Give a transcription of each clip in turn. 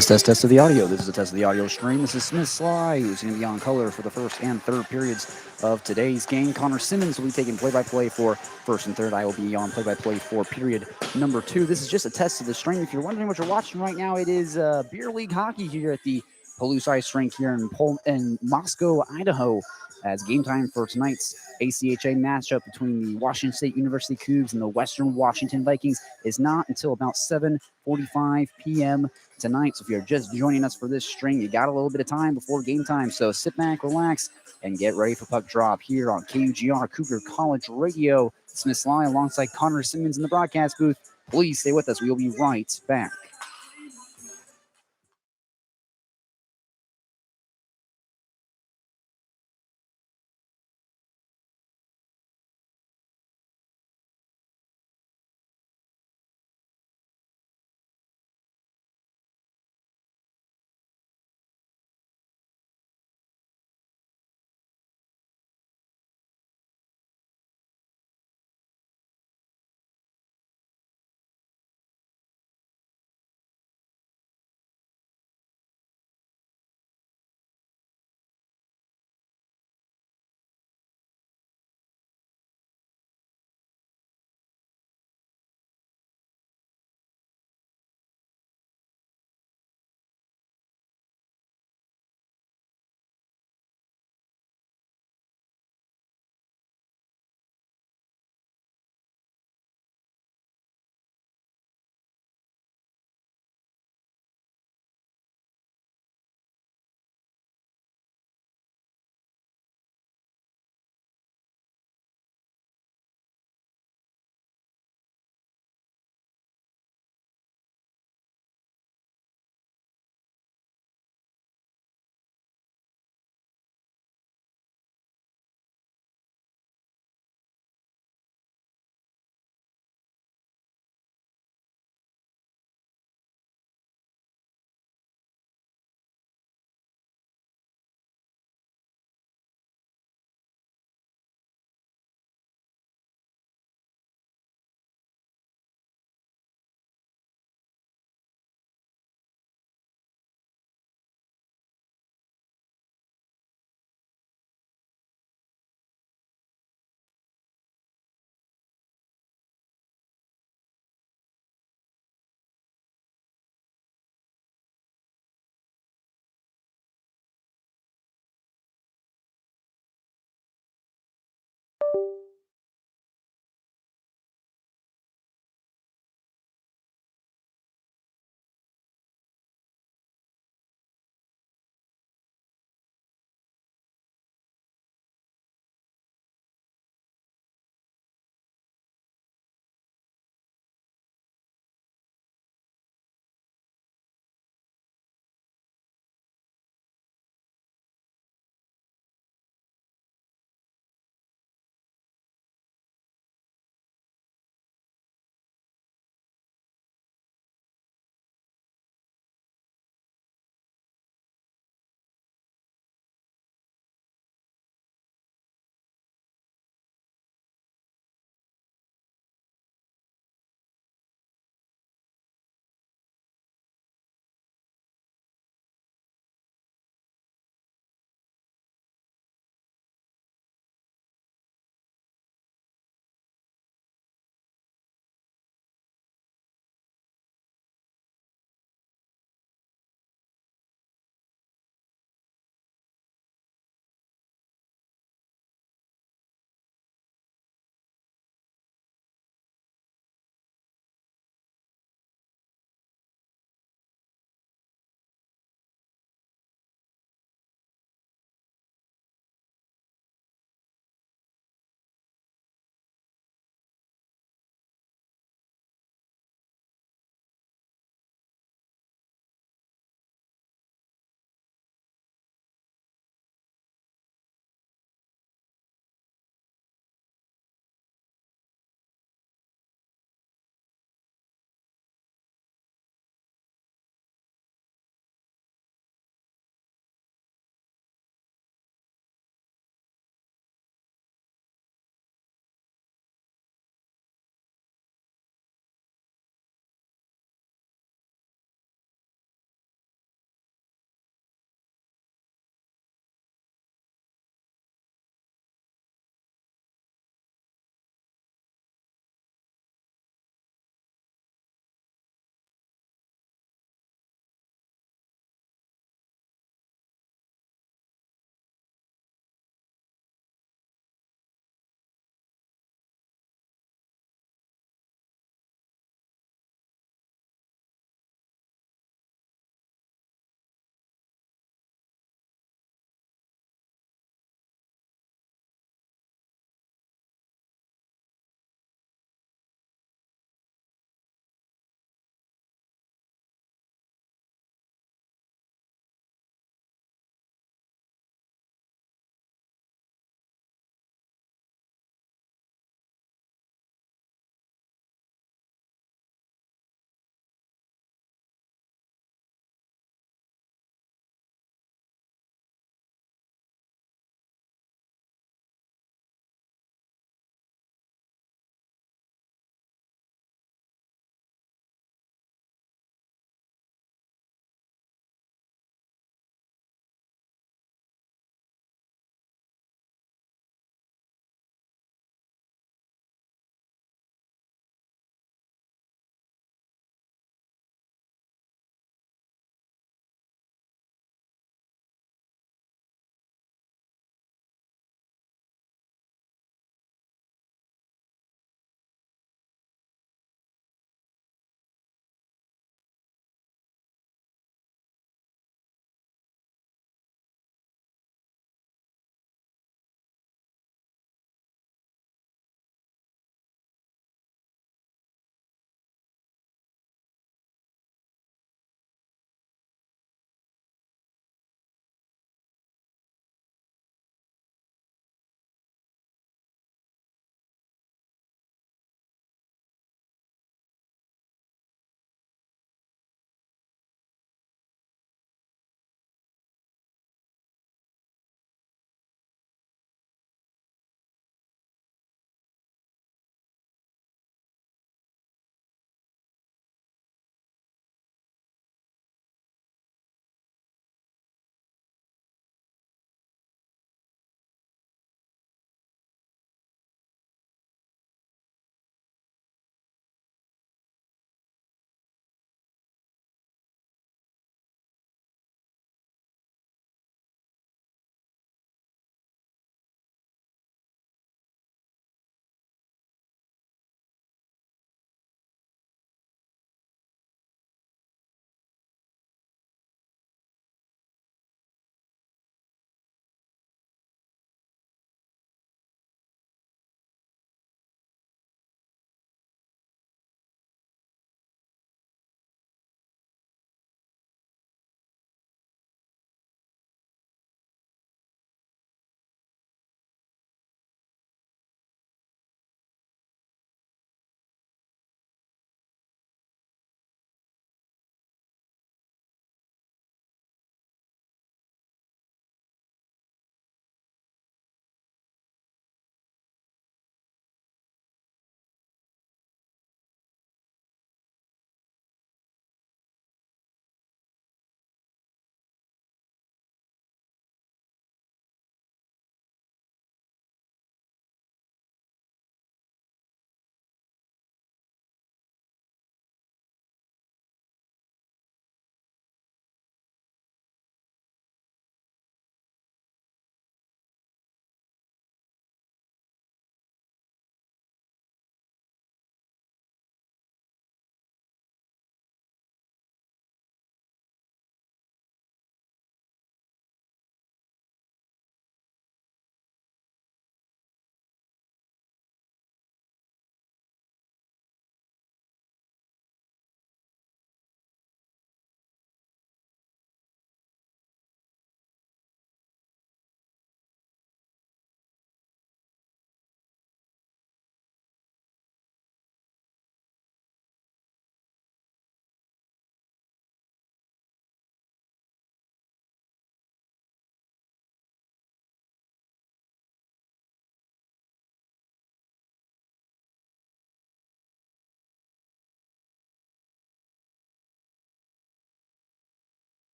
Test of the audio. This is a test of the audio stream. This is Slye, who's going to be on color for the first and third periods of today's game. Connor Simmons will be taking play-by-play for first and third. I will be on play-by-play for period number 2. This is just a test of the stream. If you're wondering what you're watching right now, it is beer league hockey here at the Palouse Ice Rink here in Moscow, Idaho, as game time for tonight's ACHA matchup between the Washington State University Cougs and the Western Washington Vikings is not until about 7:45 p.m. tonight. So if you're just joining us for this string, you got a little bit of time before game time. So sit back, relax, and get ready for puck drop here on KUGR Cougar College Radio. Smith Slye alongside Connor Simmons in the broadcast booth. Please stay with us. We will be right back.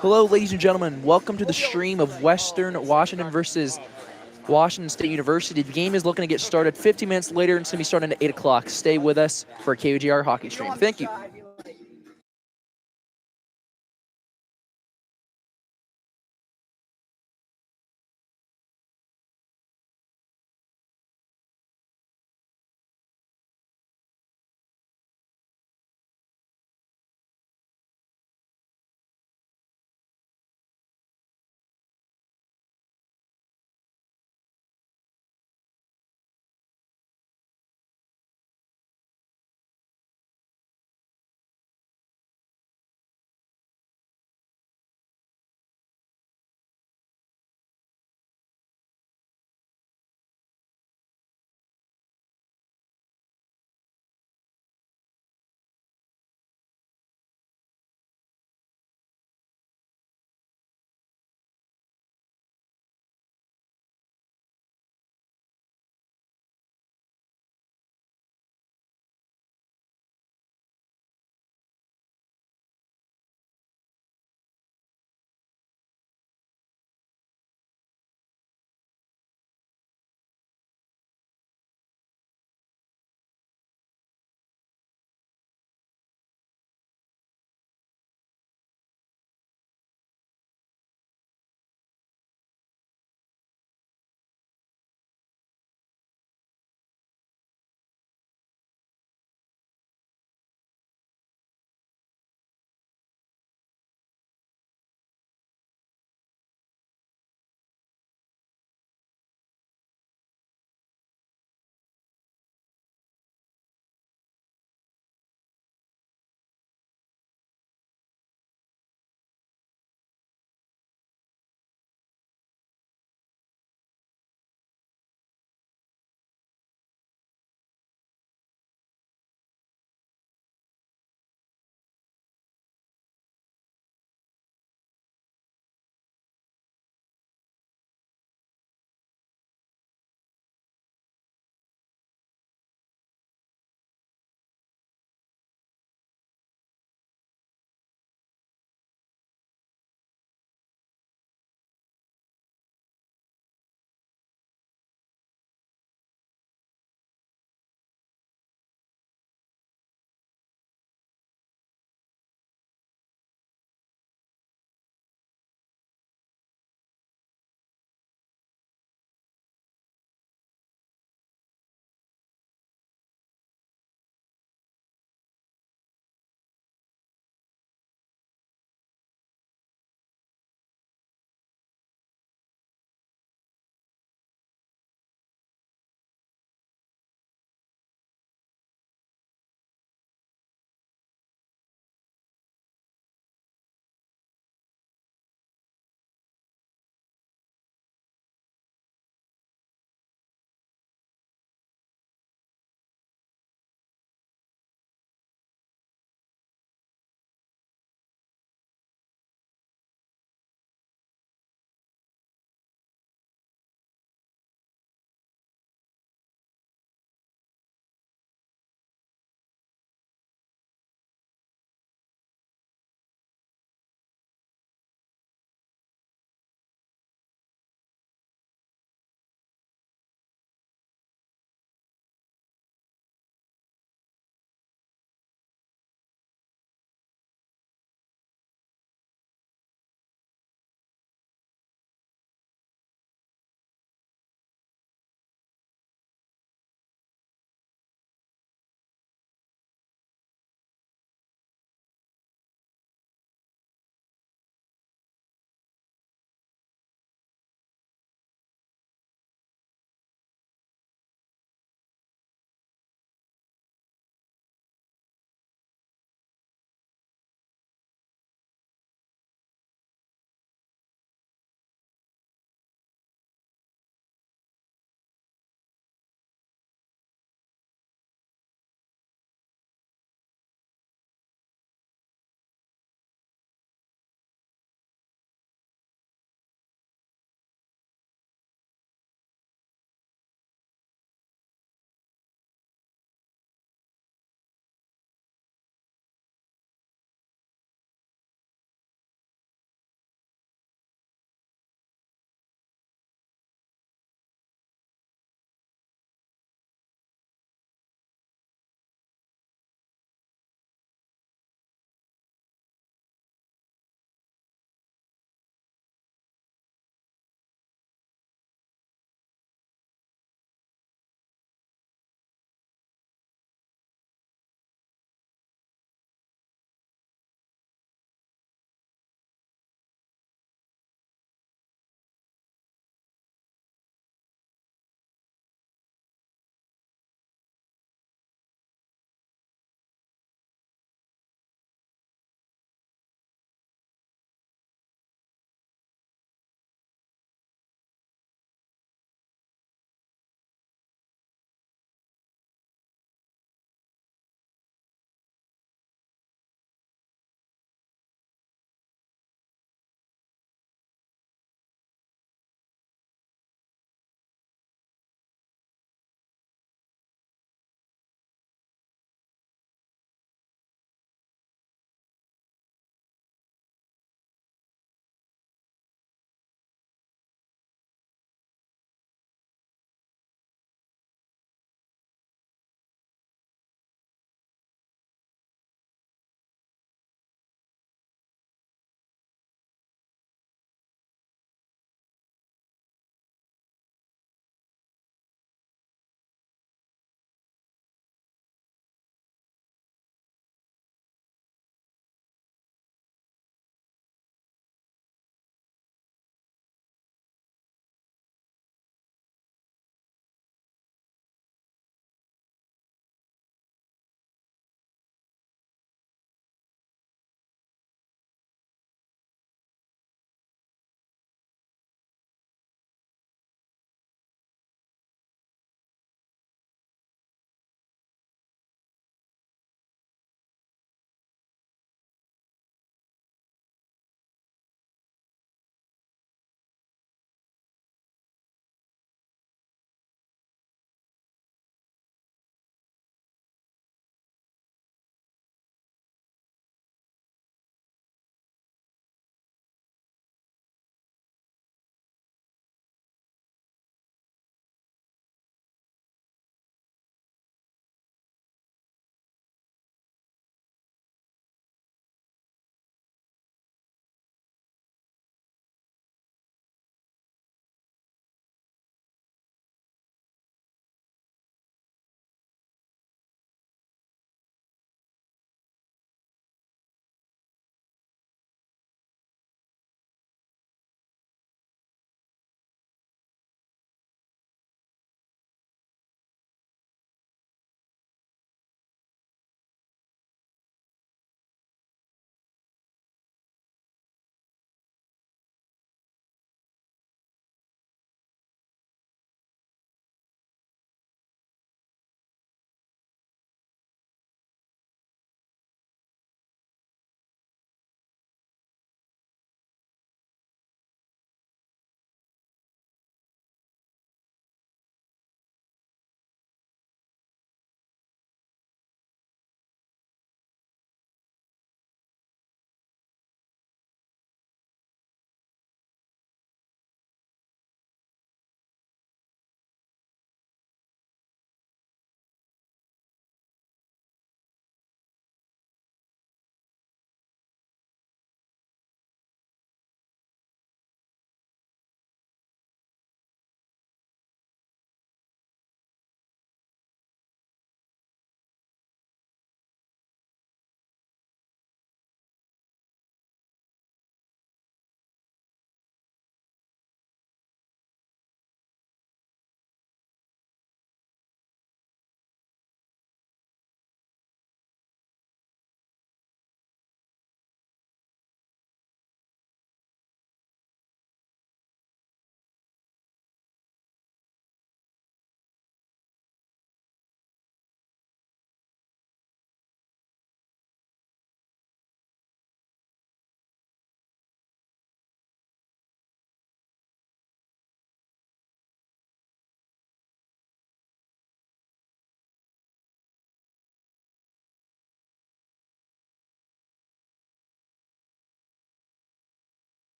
Hello, ladies and gentlemen. Welcome to the stream of Western Washington versus Washington State University. The game is looking to get started 15 minutes later, and it's going to be starting at 8 o'clock. Stay with us for a KOGR hockey stream. Thank you.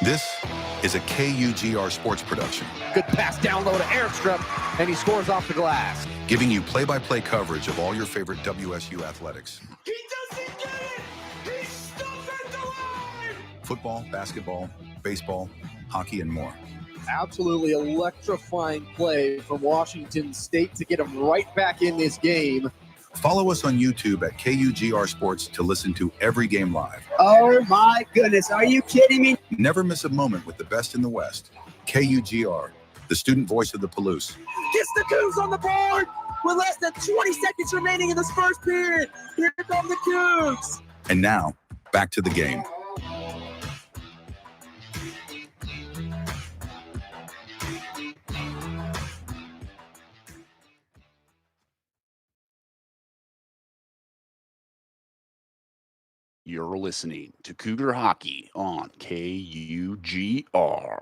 This is a KUGR sports production, Good pass down low to Airstrip, and he scores off the glass. giving you play-by-play coverage of all your favorite WSU athletics. He doesn't get it! He's stopped at the line! Football, basketball, baseball, hockey, and more. Absolutely electrifying play from Washington State to get him right back in this game. Follow us on YouTube at KUGR Sports to listen to every game live. Oh my goodness, are you kidding me? Never miss a moment with the best in the West. KUGR, the student voice of the Palouse. Gets the Cougs on the board with less than 20 seconds remaining in this first period. Here come the Cougs. And now, back to the game. You're listening to Cougar Hockey on KUGR.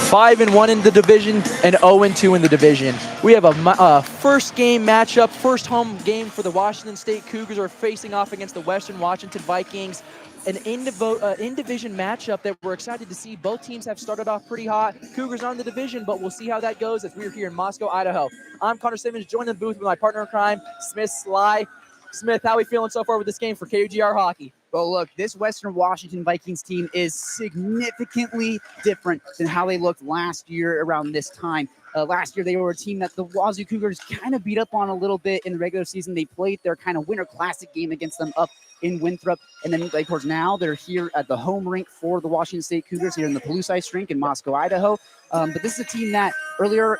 Five and 1 in the division and 0-2 in the division. We have a first game matchup, first home game for the Washington State Cougars are facing off against the Western Washington Vikings. An in-division matchup that we're excited to see. Both teams have started off pretty hot. Cougars are in the division, but we'll see how that goes as we're here in Moscow, Idaho. I'm Connor Simmons, joined in the booth with my partner in crime, Smith Slye. Smith, how are we feeling so far with this game for KUGR Hockey? Well, look, this Western Washington Vikings team is significantly different than how they looked last year around this time. Last year, they were a team that the Wazoo Cougars kind of beat up on a little bit in the regular season. They played their kind of Winter Classic game against them up in Winthrop. And then, of course, now they're here at the home rink for the Washington State Cougars here in the Palouse Ice Rink in Moscow, Idaho. But this is a team that earlier,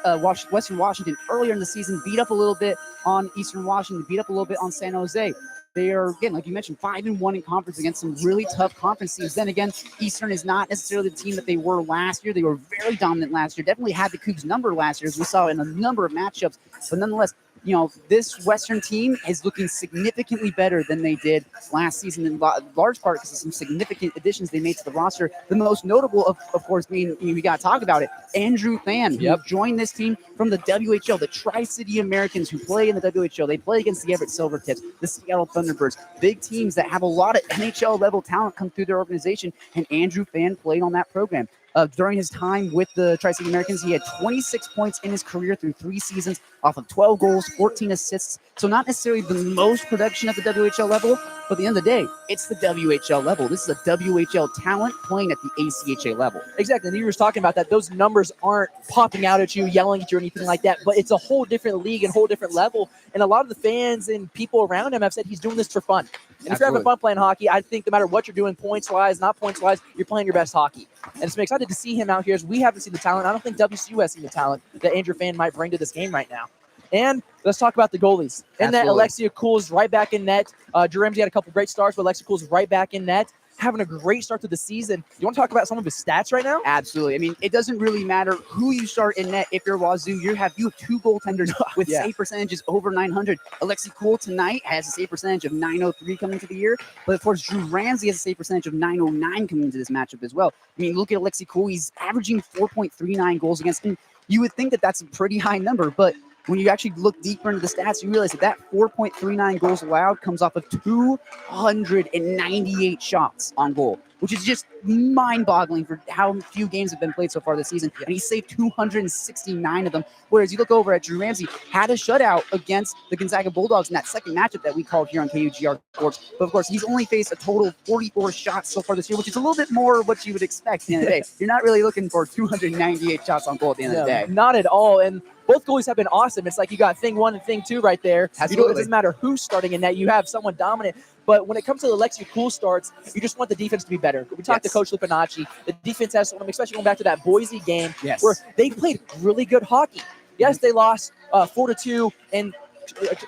Western Washington, earlier in the season, beat up a little bit on Eastern Washington, beat up a little bit on San Jose. They are, again, like you mentioned, 5-1 in conference against some really tough conference teams. Then again, Eastern is not necessarily the team that they were last year. They were very dominant last year. Definitely had the Cougs number last year, as we saw in a number of matchups. But nonetheless, you know, this Western team is looking significantly better than they did last season, in large part because of some significant additions they made to the roster. The most notable, of course, being, we got to talk about it, Andrew Fan, who joined this team from the WHL, the Tri-City Americans who play in the WHL. They play against the Everett Silvertips, the Seattle Thunderbirds, big teams that have a lot of NHL-level talent come through their organization, and Andrew Fan played on that program. During his time with the Tri-City Americans, he had 26 points in his career through 3 seasons off of 12 goals, 14 assists. So not necessarily the most production at the WHL level, but at the end of the day, it's the WHL level. This is a WHL talent playing at the ACHA level. Exactly. And you were talking about that. Those numbers aren't popping out at you, yelling at you or anything like that, but it's a whole different league and whole different level. And a lot of the fans and people around him have said he's doing this for fun. And if you're having fun playing hockey, I think no matter what you're doing, points-wise, not points-wise, you're playing your best hockey. And it's been excited to see him out here as we haven't seen the talent. I don't think WSU has seen the talent that Andrew Fan might bring to this game right now. And let's talk about the goalies. In that, Alexia Kuhl's right back in net. Drew Ramsey had a couple great starts, but Alexia Kuhl's right back in net, having a great start to the season. You want to talk about some of his stats right now? Absolutely. I mean, it doesn't really matter who you start in net. If you're Wazoo, you have 2 goaltenders with save percentages over 900. Alexi Kuhl tonight has a save percentage of 903 coming into the year, but of course, Drew Ramsey has a save percentage of 909 coming into this matchup as well. I mean, look at Alexi Kuhl. He's averaging 4.39 goals against him. You would think that that's a pretty high number, but when you actually look deeper into the stats, you realize that 4.39 goals allowed comes off of 298 shots on goal, which is just mind-boggling for how few games have been played so far this season. And he saved 269 of them. Whereas you look over at Drew Ramsey, had a shutout against the Gonzaga Bulldogs in that second matchup that we called here on KUGR Sports. But of course, he's only faced a total of 44 shots so far this year, which is a little bit more of what you would expect at the end of the day. You're not really looking for 298 shots on goal at the end of the day. Not at all. And both goalies have been awesome. It's like you got thing 1 and thing 2 right there. You know, it doesn't matter who's starting in net. You have someone dominant. But when it comes to the Alexia Kuhl starts, you just want the defense to be better. We talked to Coach Lipinacci. The defense has, especially going back to that Boise game, where they played really good hockey. Yes, they lost 4-2, and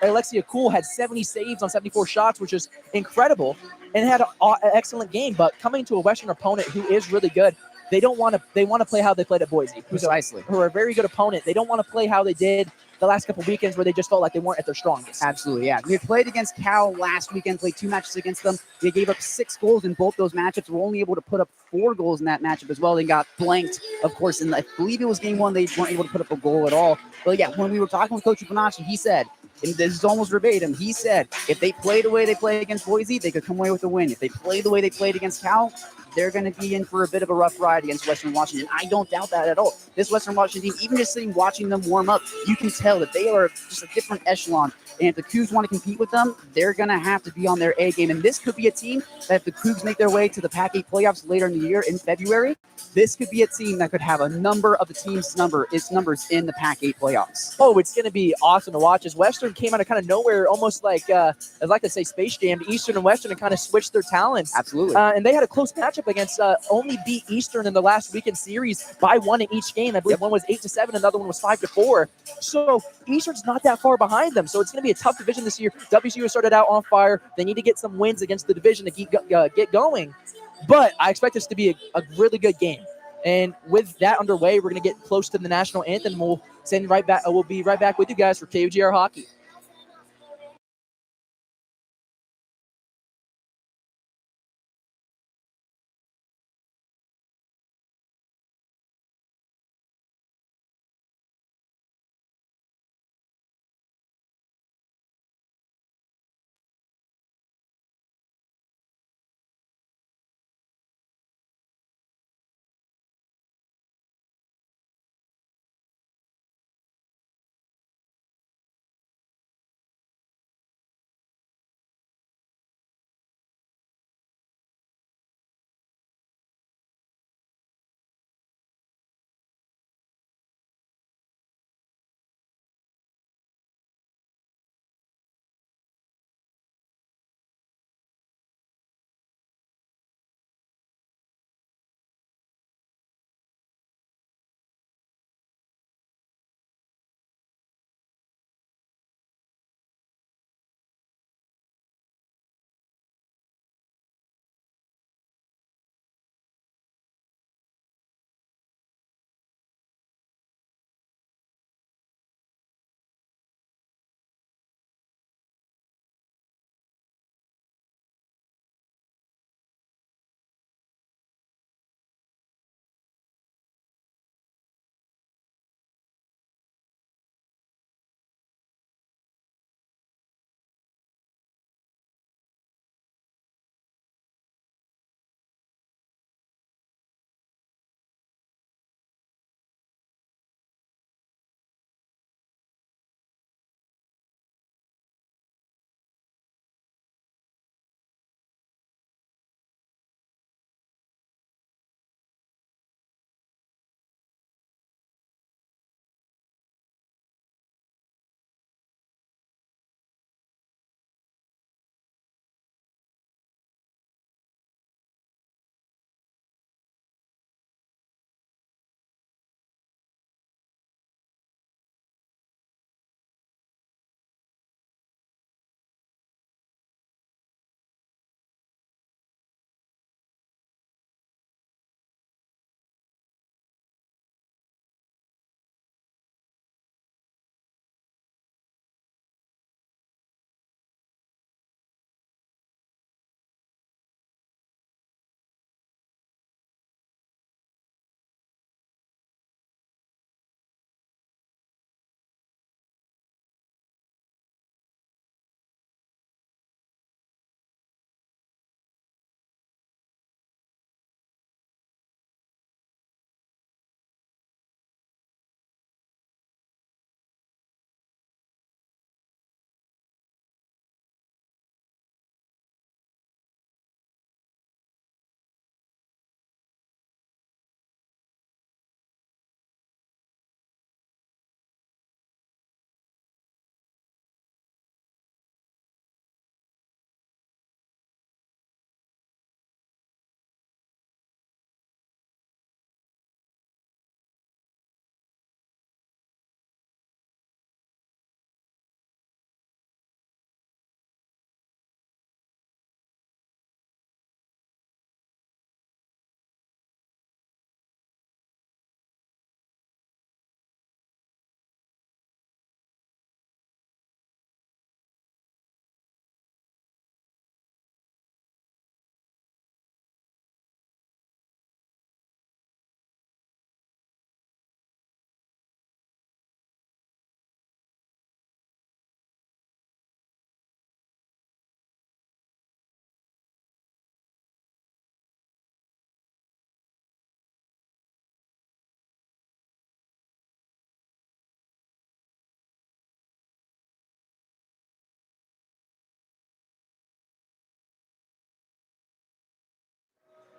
Alexia Kuhl had 70 saves on 74 shots, which is incredible, and had an excellent game. But coming to a Western opponent who is really good, they want to play how they played at Boise, Precisely. who are a very good opponent. They don't want to play how they did the last couple weekends where they just felt like they weren't at their strongest. Absolutely, yeah. We played against Cal last weekend, played 2 matches against them. They gave up 6 goals in both those matchups. We're only able to put up 4 goals in that matchup as well. They got blanked, of course, I believe it was game 1. They weren't able to put up a goal at all. But yeah, when we were talking with Coach Lipinacci, he said and this is almost verbatim, he said if they play the way they play against Boise, they could come away with a win. If they play the way they played against Cal, they're going to be in for a bit of a rough ride against Western Washington. I don't doubt that at all. This Western Washington team, even just sitting watching them warm up, you can tell that they are just a different echelon. And if the Cougs want to compete with them, they're going to have to be on their A game. And this could be a team that if the Cougs make their way to the Pac-8 playoffs later in the year in February, this could be a team that could have a number of the team's numbers in the Pac-8 playoffs. Oh, it's going to be awesome to watch. As Western came out of kind of nowhere, almost like, I'd like to say Space Jam, Eastern and Western, and kind of switched their talents. Absolutely. And they had a close matchup against only beat Eastern in the last weekend series by one in each game. I believe one was 8-7, another one was 5-4. So Eastern's not that far behind them. So it's going to be a tough division this year. WSU has started out on fire. They need to get some wins against the division to get going. But I expect this to be a really good game. And with that underway, we're going to get close to the national anthem. We'll be right back with you guys for KUGR Hockey.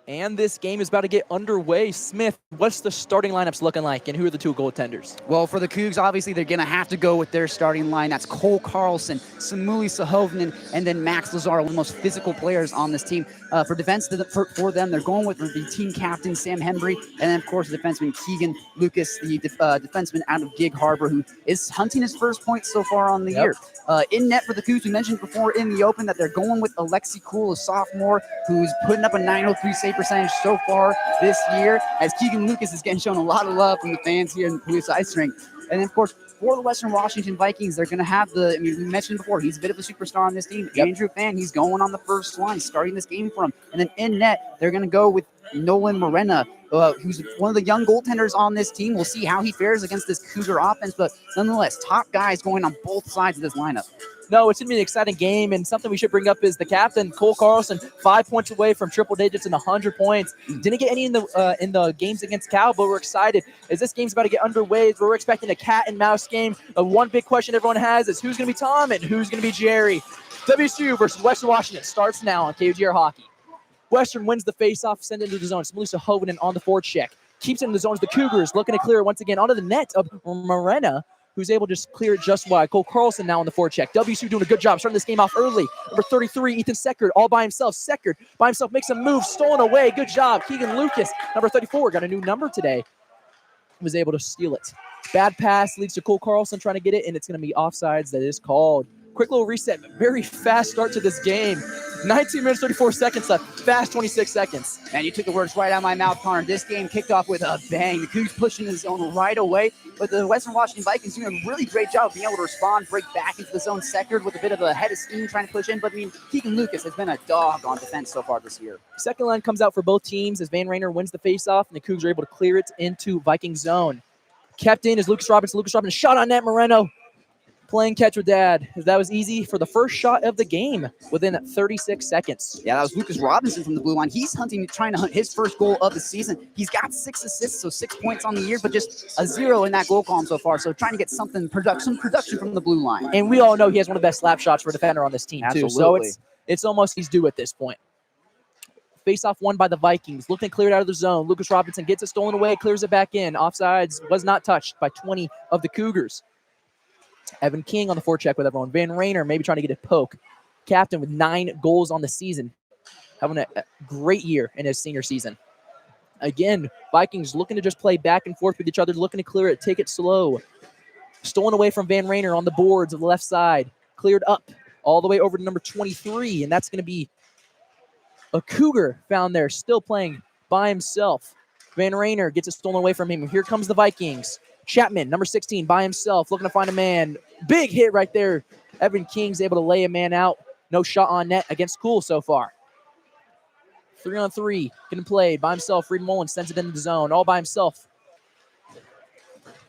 And this game is about to get underway. Smith, what's the starting lineups looking like, and who are the two goaltenders? Well, for the Cougs, obviously, they're going to have to go with their starting line. That's Cole Carlson, Samuli Sahovnen, and then Max Lazar, one of the most physical players on this team. For defense, for them, they're going with the team captain, Sam Hembry, and then, of course, the defenseman Keegan Lucas, the defenseman out of Gig Harbor, who is hunting his first points so far on the year. In net for the Cougs, we mentioned before in the open that they're going with Alexi Kuhl, a sophomore, who's putting up a .903 save percentage so far this year, as Keegan Lucas is getting shown a lot of love from the fans here in the Police Ice Rink. And then, of course, for the Western Washington Vikings, they're going to have we mentioned before, he's a bit of a superstar on this team. Andrew Fan, he's going on the first line, starting this game for him. And then in net, they're going to go with Nolan Morena, who's one of the young goaltenders on this team. We'll see how he fares against this Cougar offense, but nonetheless, top guys going on both sides of this lineup. No, it's going to be an exciting game, and something we should bring up is the captain, Cole Carlson, 5 points away from triple digits and 100 points. Didn't get any in the games against Cal, but we're excited as this game's about to get underway. We're expecting a cat and mouse game. One big question everyone has is who's going to be Tom and who's going to be Jerry. WSU versus Western Washington starts now on KUGR Hockey. Western wins the faceoff, send it into the zone. It's Melissa Hovinen on the forecheck. Keeps it in the zones. The Cougars looking to clear it once again onto the net of Morena, who's able to just clear it just wide. Cole Carlson now on the forecheck. WSU doing a good job starting this game off early. Number 33, Ethan Seckert, all by himself. Seckert by himself makes a move, stolen away. Good job. Keegan Lucas, number 34, got a new number today. Was able to steal it. Bad pass leads to Cole Carlson trying to get it, and it's going to be offsides that is called. Quick little reset. Very fast start to this game. 19 minutes, 34 seconds left. Fast 26 seconds. And you took the words right out of my mouth, Connor. This game kicked off with a bang. The Cougs pushing the zone right away. But the Western Washington Vikings doing a really great job of being able to respond, break back into the zone. Seckert with a bit of a head of steam trying to push in. But, Keegan Lucas has been a dog on defense so far this year. Second line comes out for both teams as Van Rainer wins the faceoff, and the Cougs are able to clear it into Viking zone. Kept in is Lucas Robinson. Lucas Robinson shot on net. Moreno playing catch with dad. That was easy for the first shot of the game within 36 seconds. Yeah, that was Lucas Robinson from the blue line. He's trying to hunt his first goal of the season. He's got 6 assists, so 6 points on the year, but just a 0 in that goal column so far. So trying to get some production from the blue line. And we all know he has one of the best slap shots for a defender on this team, Absolutely. too. So it's almost he's due at this point. Face-off won by the Vikings. Looking cleared out of the zone. Lucas Robinson gets it stolen away, clears it back in. Offsides was not touched by 20 of the Cougars. Evan King on the forecheck with everyone. Van Rainer maybe trying to get a poke. Captain with 9 goals on the season. Having a great year in his senior season. Again, Vikings looking to just play back and forth with each other, looking to clear it, take it slow. Stolen away from Van Rainer on the boards of the left side. Cleared up all the way over to number 23, and that's going to be a Cougar found there, still playing by himself. Van Rainer gets it stolen away from him. Here comes the Vikings. Chapman, number 16, by himself, looking to find a man. Big hit right there. Evan King's able to lay a man out. No shot on net against Cool so far. 3-on-3, getting played by himself. Reed Mullen sends it into the zone, all by himself.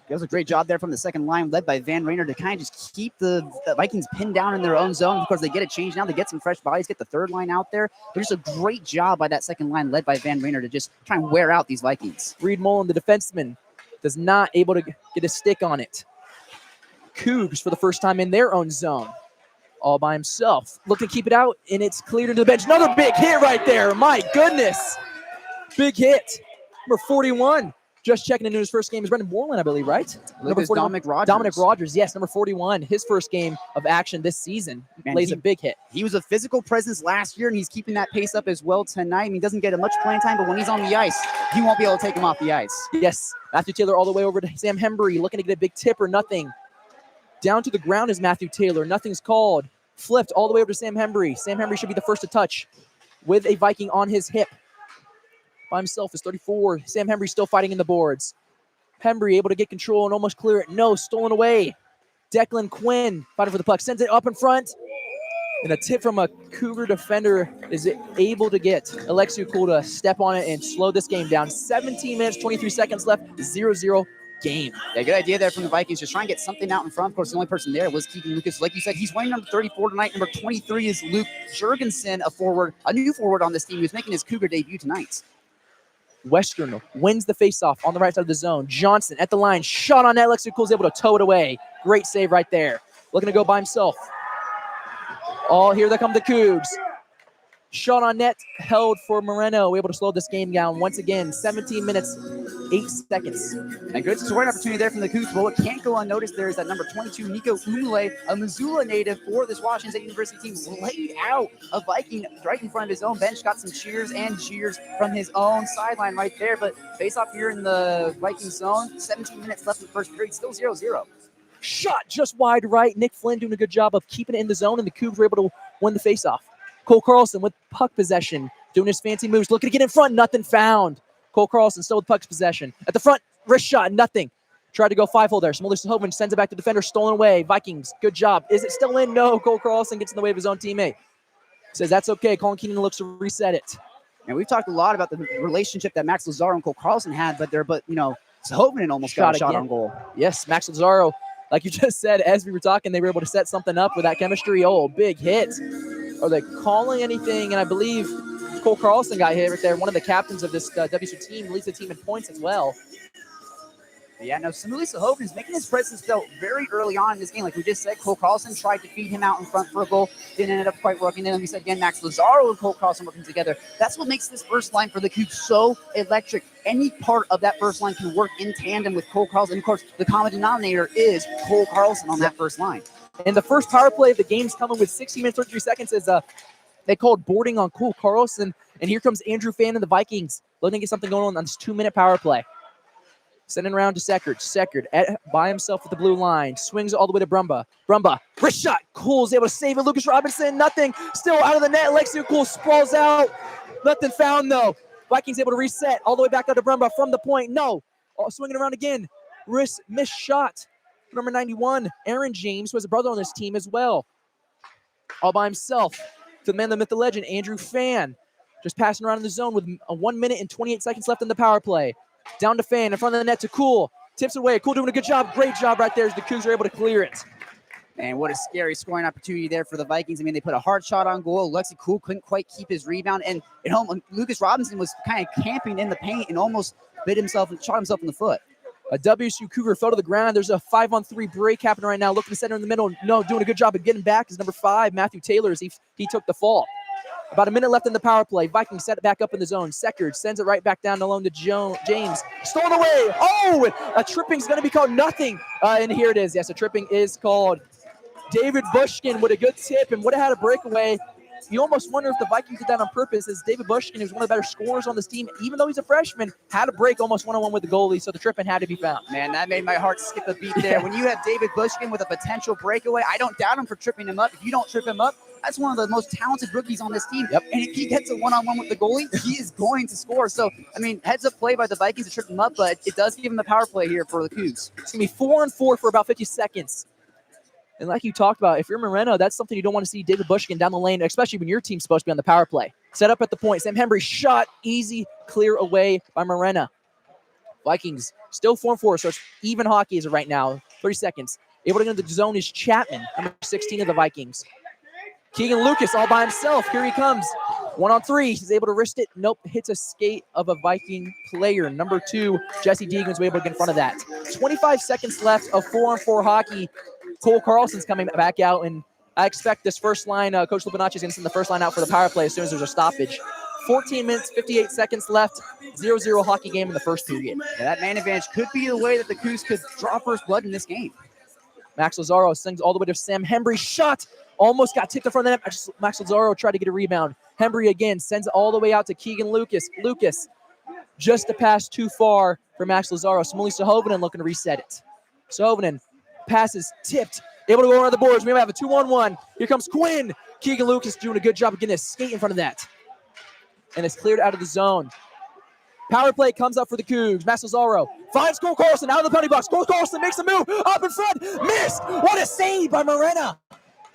It was a great job there from the second line, led by Van Rainer, to kind of just keep the Vikings pinned down in their own zone. Of course, they get a change now. They get some fresh bodies, get the third line out there. But just a great job by that second line, led by Van Rainer, to just try and wear out these Vikings. Reed Mullen, the defenseman, does not able to get a stick on it. Cougs for the first time in their own zone. All by himself. Looking to keep it out, and it's cleared into the bench. Another big hit right there. My goodness. Big hit. Number 41. Just checking into his first game is Brendan Borland, I believe, right? Number 41. Dominic Rogers. Dominic Rogers, yes, number 41. His first game of action this season. Lays a big hit. He was a physical presence last year, and he's keeping that pace up as well tonight. He doesn't get much playing time, but when he's on the ice, he won't be able to take him off the ice. Yes, Matthew Taylor all the way over to Sam Hembry, looking to get a big tip or nothing. Down to the ground is Matthew Taylor. Nothing's called. Flipped all the way over to Sam Hembry. Sam Hembry should be the first to touch with a Viking on his hip. By himself is 34. Sam Hembry still fighting in the boards. Hembry able to get control and almost clear it. No, stolen away. Declan Quinn fighting for the puck. Sends it up in front. And a tip from a Cougar defender is able to get Alexi Kuhl to step on it and slow this game down. 17 minutes, 23 seconds left. 0-0 game. Yeah, good idea there from the Vikings. Just try and get something out in front. Of course, the only person there was Keegan Lucas. Like you said, he's wearing number 34 tonight. Number 23 is Luke Jurgensen, a new forward on this team who's making his Cougar debut tonight. Western wins the faceoff on the right side of the zone. Johnson at the line. Shot on net. Alexi Kuhl's able to tow it away. Great save right there. Looking to go by himself. Oh, here they come the Cougs. Shot on net held for Moreno, able to slow this game down once again. 17 minutes, 8 seconds. A good scoring opportunity there from the Cougs. But what can't go unnoticed there is that number 22, Nico Umule, a Missoula native for this Washington State University team, laid out a Viking right in front of his own bench, got some cheers and jeers from his own sideline right there. But face off here in the Viking zone, 17 minutes left in the first period, still 0-0. Shot just wide right. Nick Flynn doing a good job of keeping it in the zone, and the Cougs were able to win the faceoff. Cole Carlson with puck possession, doing his fancy moves, looking to get in front, nothing found. Cole Carlson still with puck possession. At the front, wrist shot, nothing. Tried to go 5-hole there. Smolder Hovind sends it back to defender, stolen away. Vikings, good job. Is it still in? No. Cole Carlson gets in the way of his own teammate. Says that's okay. Colin Keenan looks to reset it. And we've talked a lot about the relationship that Max Lazaro and Cole Carlson had, but Hovind almost got a shot on goal. Yes, Max Lazaro, like you just said, as we were talking, they were able to set something up with that chemistry. Oh, big hit. Are they calling anything? And I believe Cole Carlson got hit right there. One of the captains of this WSU team, leads the team in points as well. Yeah, no, Samulisa Hovind is making his presence felt very early on in this game. Like we just said, Cole Carlson tried to feed him out in front for a goal. Didn't end up quite working. And then we said again, Max Lazaro and Cole Carlson working together. That's what makes this first line for the Cougs so electric. Any part of that first line can work in tandem with Cole Carlson. And of course, the common denominator is Cole Carlson on that first line. And the first power play of the game's coming with 16 minutes, 33 seconds as they called boarding on Cole Carlson. And here comes Andrew Fan and the Vikings looking to get something going on this 2-minute power play. Sending around to Seckert. Seckert by himself with the blue line. Swings all the way to Brumba. Brumba, wrist shot. Cole's able to save it. Lucas Robinson, nothing. Still out of the net. Lexington Cole sprawls out. Nothing found, though. Vikings able to reset all the way back out to Brumba from the point. No. Swinging around again. Wrist missed shot. Number 91, Aaron James, who has a brother on this team as well. All by himself. To the man, the myth, the legend, Andrew Fan. Just passing around in the zone with 1 minute and 28 seconds left in the power play. Down to Fan, in front of the net to Cool. Tips away. Cool doing a good job. Great job right there as the Cougs are able to clear it. And what a scary scoring opportunity there for the Vikings. I mean, they put a hard shot on goal. Lexi Cool couldn't quite keep his rebound. And at home, Lucas Robinson was kind of camping in the paint and almost shot himself in the foot. A WSU Cougar fell to the ground. There's a 5-on-3 break happening right now. Looking to center in the middle. No, doing a good job of getting back is number 5, Matthew Taylor, as he took the fall. About a minute left in the power play. Vikings set it back up in the zone. Seckert sends it right back down alone to James. Stolen away. Oh, a tripping's going to be called. Nothing. And here it is. Yes, a tripping is called. David Bushkin with a good tip and would have had a breakaway. You almost wonder if the Vikings did that on purpose, as David Bushkin is one of the better scorers on this team, even though he's a freshman, had a break almost one-on-one with the goalie, so the tripping had to be found. Man, that made my heart skip a beat there. When you have David Bushkin with a potential breakaway, I don't doubt him for tripping him up. If you don't trip him up, that's one of the most talented rookies on this team. Yep. And if he gets a one-on-one with the goalie, he is going to score. So, I mean, heads-up play by the Vikings to trip him up, but it does give him the power play here for the Cougs. It's going to be 4-on-4 for about 50 seconds. And like you talked about, if you're Moreno, that's something you don't want to see David Bushkin down the lane, especially when your team's supposed to be on the power play. Set up at the point. Sam Hembry shot, easy, clear away by Moreno. Vikings still 4-4, so it's even hockey as of right now. 30 seconds. Able to get into the zone is Chapman, number 16 of the Vikings. Keegan Lucas all by himself. Here he comes. 1-on-3. He's able to wrist it. Nope. Hits a skate of a Viking player. Number 2, Jesse Deegan's able to get in front of that. 25 seconds left of 4-on-4 hockey. Cole Carlson's coming back out, and I expect this first line, Coach Lupinacci is going to send the first line out for the power play as soon as there's a stoppage. 14 minutes, 58 seconds left. 0-0 hockey game in the first period. Yeah, that man advantage could be the way that the Cougs could draw first blood in this game. Max Lazaro sends all the way to Sam Hembry. Shot. Almost got tipped in front of the net. Max Lazaro tried to get a rebound. Hembry again sends it all the way out to Keegan Lucas. Lucas just a pass too far for Max Lazaro. Smolly Sahovinen looking to reset it. Sahovinen passes tipped. Able to go around the boards. We have a 2-on-1. Here comes Quinn. Keegan Lucas doing a good job of getting a skate in front of that. And it's cleared out of the zone. Power play comes up for the Cougs. Max Lazaro finds Cole Carlson out of the penalty box. Cole Carlson makes a move up in front. Missed. What a save by Morena.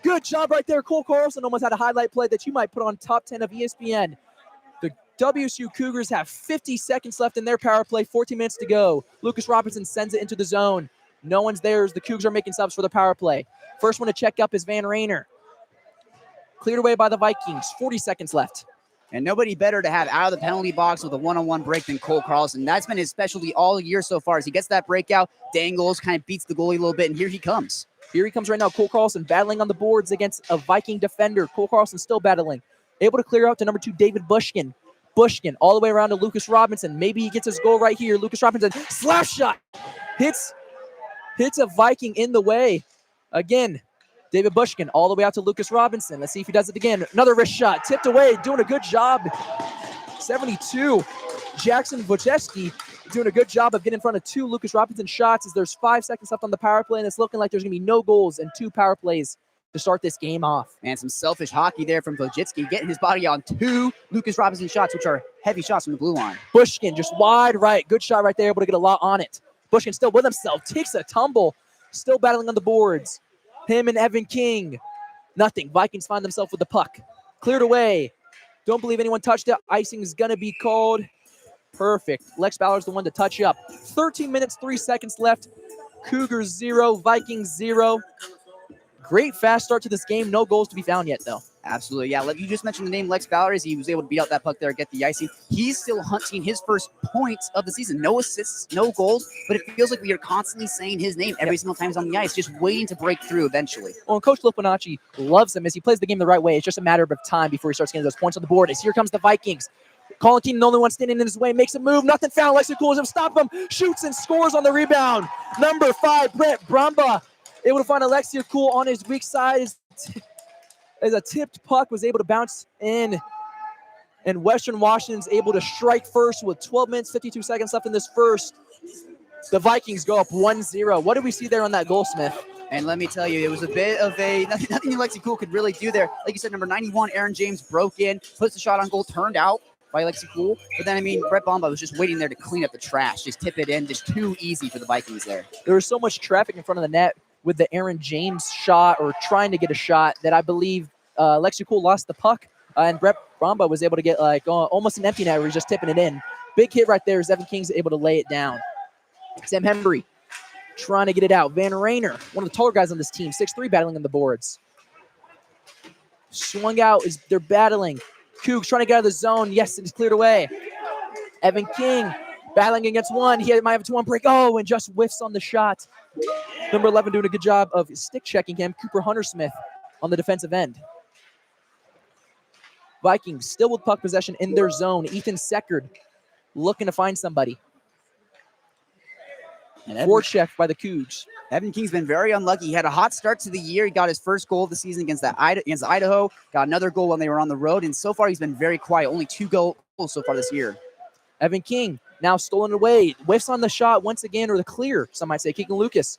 Good job right there. Cole Carlson almost had a highlight play that you might put on top 10 of ESPN. The WSU Cougars have 50 seconds left in their power play. 14 minutes to go. Lucas Robinson sends it into the zone. No one's there as the Cougs are making subs for the power play. First one to check up is Van Rayner. Cleared away by the Vikings. 40 seconds left. And nobody better to have out of the penalty box with a one-on-one break than Cole Carlson. That's been his specialty all year so far. As he gets that breakout, dangles, kind of beats the goalie a little bit, and here he comes. Here he comes right now. Cole Carlson battling on the boards against a Viking defender. Cole Carlson still battling. able to clear out to number 2, David Bushkin. Bushkin all the way around to Lucas Robinson. Maybe he gets his goal right here. Lucas Robinson, slap shot. Hits a Viking in the way. Again, David Bushkin all the way out to Lucas Robinson. Let's see if he does it again. Another wrist shot, tipped away, doing a good job. 72. Jackson Wojcicki doing a good job of getting in front of 2 Lucas Robinson shots as there's 5 seconds left on the power play, and it's looking like there's going to be no goals and 2 power plays to start this game off. And some selfish hockey there from Wojcicki, getting his body on 2 Lucas Robinson shots, which are heavy shots from the blue line. Bushkin just wide right. Good shot right there, able to get a lot on it. Bushkin still with himself, takes a tumble, still battling on the boards. Him and Evan King. Nothing. Vikings find themselves with the puck. Cleared away. Don't believe anyone touched it. Icing is going to be called. Perfect. Lex Ballard's the one to touch up. 13 minutes, 3 seconds left. Cougars 0, Vikings 0. Great fast start to this game. No goals to be found yet, though. Absolutely, yeah. You just mentioned the name Lex Ballard as he was able to beat out that puck there, get the icing. He's still hunting his first points of the season. No assists, no goals, but it feels like we are constantly saying his name every single time he's on the ice, just waiting to break through eventually. Well, Coach Lipinacci loves him as he plays the game the right way. It's just a matter of time before he starts getting those points on the board. As here comes the Vikings. Colin Keenan, the only one standing in his way, makes a move. Nothing found. Lexi Cool him, stop him, shoots and scores on the rebound. Number 5, Brett Brumba, able to find Alexia Cool on his weak side. As a tipped puck was able to bounce in, and Western Washington's able to strike first with 12 minutes, 52 seconds left in this first. The Vikings go up 1-0. What did we see there on that goal, Smith? And let me tell you, it was a bit of nothing Alexi Cool could really do there. Like you said, number 91, Aaron James broke in, puts the shot on goal, turned out by Alexi Cool. But then, Brett Bomba was just waiting there to clean up the trash, just tip it in, just too easy for the Vikings there. There was so much traffic in front of the net with the Aaron James shot, or trying to get a shot, that I believe Lexi Cool lost the puck, and Brett Bromba was able to get almost an empty net where he's just tipping it in. Big hit right there as Evan King's able to lay it down. Sam Hembry trying to get it out. Van Rayner, one of the taller guys on this team, 6'3", battling on the boards. Swung out as they're battling. Cougs trying to get out of the zone. Yes, it's cleared away. Evan King battling against one. He might have a 2-1 break. Oh, and just whiffs on the shot. Number 11 doing a good job of stick checking him. Cooper Hunter-Smith on the defensive end. Vikings still with puck possession in their zone. Ethan Seckard looking to find somebody. And forecheck by the Cougs. Evan King's been very unlucky. He had a hot start to the year. He got his first goal of the season against Idaho. Got another goal when they were on the road. And so far, he's been very quiet. Only 2 goals so far this year. Evan King now stolen away. Whiffs on the shot once again, or the clear, some might say. Keegan Lucas.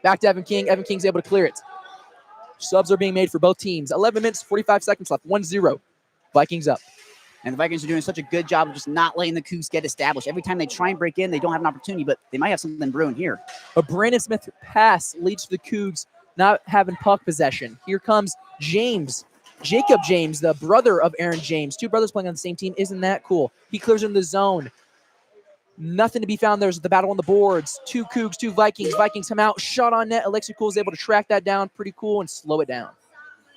Back to Evan King. Evan King's able to clear it. Subs are being made for both teams. 11 minutes, 45 seconds left. 1-0. Vikings up. And the Vikings are doing such a good job of just not letting the Cougs get established. Every time they try and break in, they don't have an opportunity, but they might have something brewing here. A Brandon Smith pass leads to the Cougs not having puck possession. Here comes James. Jacob James, the brother of Aaron James. 2 brothers playing on the same team. Isn't that cool? He clears in the zone. Nothing to be found. There's the battle on the boards. 2 Cougs, 2 Vikings. Vikings come out. Shot on net. Alexi Cool is able to track that down pretty cool and slow it down.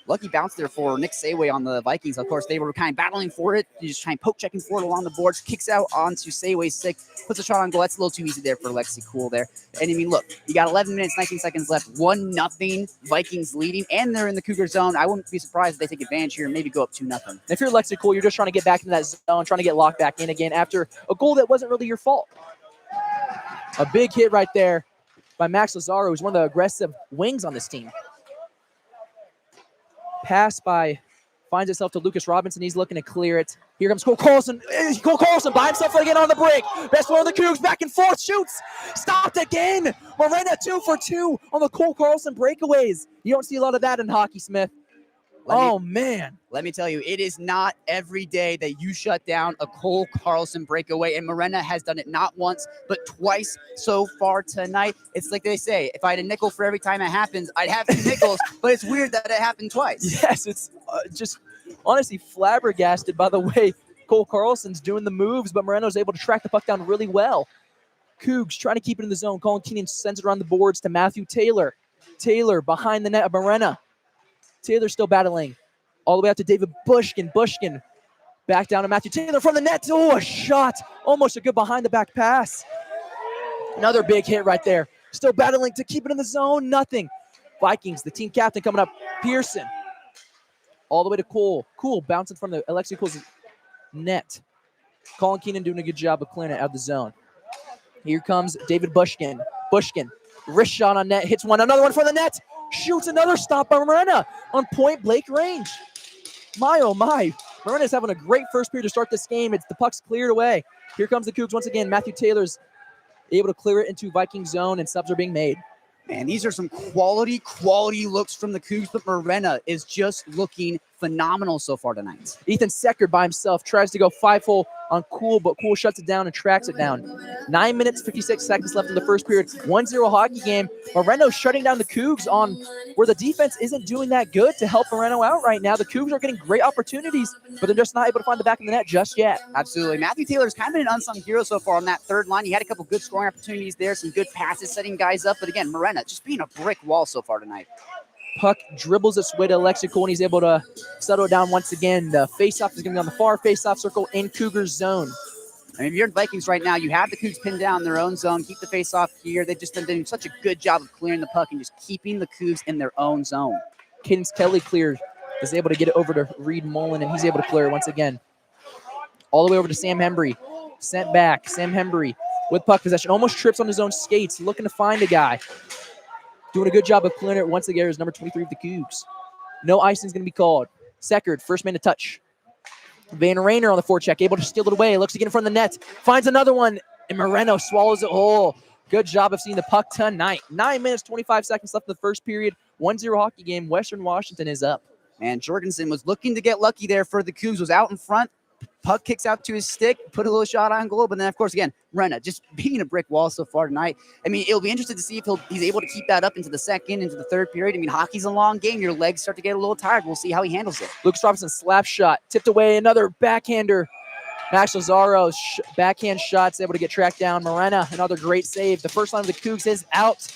Lucky bounce there for Nick Sayway on the Vikings. Of course, they were kind of battling for it. He just trying poke checking for it along the boards. Kicks out onto Sayway's stick. Puts a shot on goal. That's a little too easy there for Lexi Cool there. And look, you got 11 minutes, 19 seconds left. 1-0. Vikings leading, and they're in the Cougar zone. I wouldn't be surprised if they take advantage here and maybe go up 2-0. If you're Lexi Cool, you're just trying to get back into that zone, trying to get locked back in again after a goal that wasn't really your fault. A big hit right there by Max Lazaro, who's one of the aggressive wings on this team. Pass finds itself to Lucas Robinson. He's looking to clear it. Here comes Cole Carlson. Cole Carlson by himself again on the break. Best one of the Cougs, back and forth, shoots. Stopped again. Morena 2 for 2 on the Cole Carlson breakaways. You don't see a lot of that in hockey, Smith. Man. Let me tell you, it is not every day that you shut down a Cole Carlson breakaway, and Morena has done it not once, but twice so far tonight. It's like they say, if I had a nickel for every time it happens, I'd have 2 nickels, but it's weird that it happened twice. Yes, it's just honestly flabbergasted by the way Cole Carlson's doing the moves, but Moreno's able to track the puck down really well. Cougs trying to keep it in the zone. Colin Keenan sends it around the boards to Matthew Taylor. Taylor behind the net of Morena. Taylor still battling all the way out to David Bushkin. Bushkin back down to Matthew Taylor from the net. Oh, a shot. Almost a good behind-the-back pass. Another big hit right there. Still battling to keep it in the zone. Nothing. Vikings, the team captain coming up. Pearson All the way to Cole. Cool bouncing from the Alexi Cole's net. Colin Keenan doing a good job of clearing it out of the zone. Here comes David Bushkin. Bushkin, wrist shot on net, hits one, another one for the net. Shoots another stop by Morena on point blank range. My, oh my. Morena's having a great first period to start this game. The puck's cleared away. Here comes the Cougs once again. Matthew Taylor's able to clear it into Viking zone, and subs are being made. Man, these are some quality looks from the Cougs, but Morena is just looking phenomenal so far tonight. Ethan Secker by himself tries to go 5-hole on Cool, but Cool shuts it down and tracks it down. 9 minutes, 56 seconds left in the first period. 1-0 hockey game. Moreno shutting down the Cougs on where the defense isn't doing that good to help Moreno out right now. The Cougs are getting great opportunities, but they're just not able to find the back of the net just yet. Absolutely. Matthew Taylor's kind of been an unsung hero so far on that third line. He had a couple good scoring opportunities there, some good passes, setting guys up. But again, Morena just being a brick wall so far tonight. Puck Dribbles its way to Alexi Cole, and he's able to settle it down once again. The faceoff is going to be on the far faceoff circle in Cougars zone. I mean, if you're in Vikings right now, you have the Cougs pinned down in their own zone. Keep the face-off here. They've just been doing such a good job of clearing the puck and just keeping the Cougs in their own zone. Cadence Kelly cleared, is able to get it over to Reed Mullen, and he's able to clear it once again. All the way over to Sam Hembry. Sent back. Sam Hembry with puck possession. Almost trips on his own skates, looking to find a guy. Doing a good job of clearing it once again is number 23 of the Cougs. No icing is going to be called. Seckert, first man to touch. Van Rayner on the forecheck, able to steal it away. Looks to get in front of the net. Finds another one, and Moreno swallows it whole. Good job of seeing the puck tonight. 9 minutes, 25 seconds left in the first period. 1-0 hockey game. Western Washington is up. Man, Jorgensen was looking to get lucky there for the Cougs. Was out in front. Puck kicks out to his stick, put a little shot on goal, but then, of course, again, Morena just being a brick wall so far tonight. I mean, it'll be interesting to see if he's able to keep that up into the second, into the third period. I mean, hockey's a long game. Your legs start to get a little tired. We'll see how he handles it. Lucas Robinson slap shot, tipped away, another backhander. Max Lazzaro's backhand shot's able to get tracked down. Morena, another great save. The first line of the Cougs is out.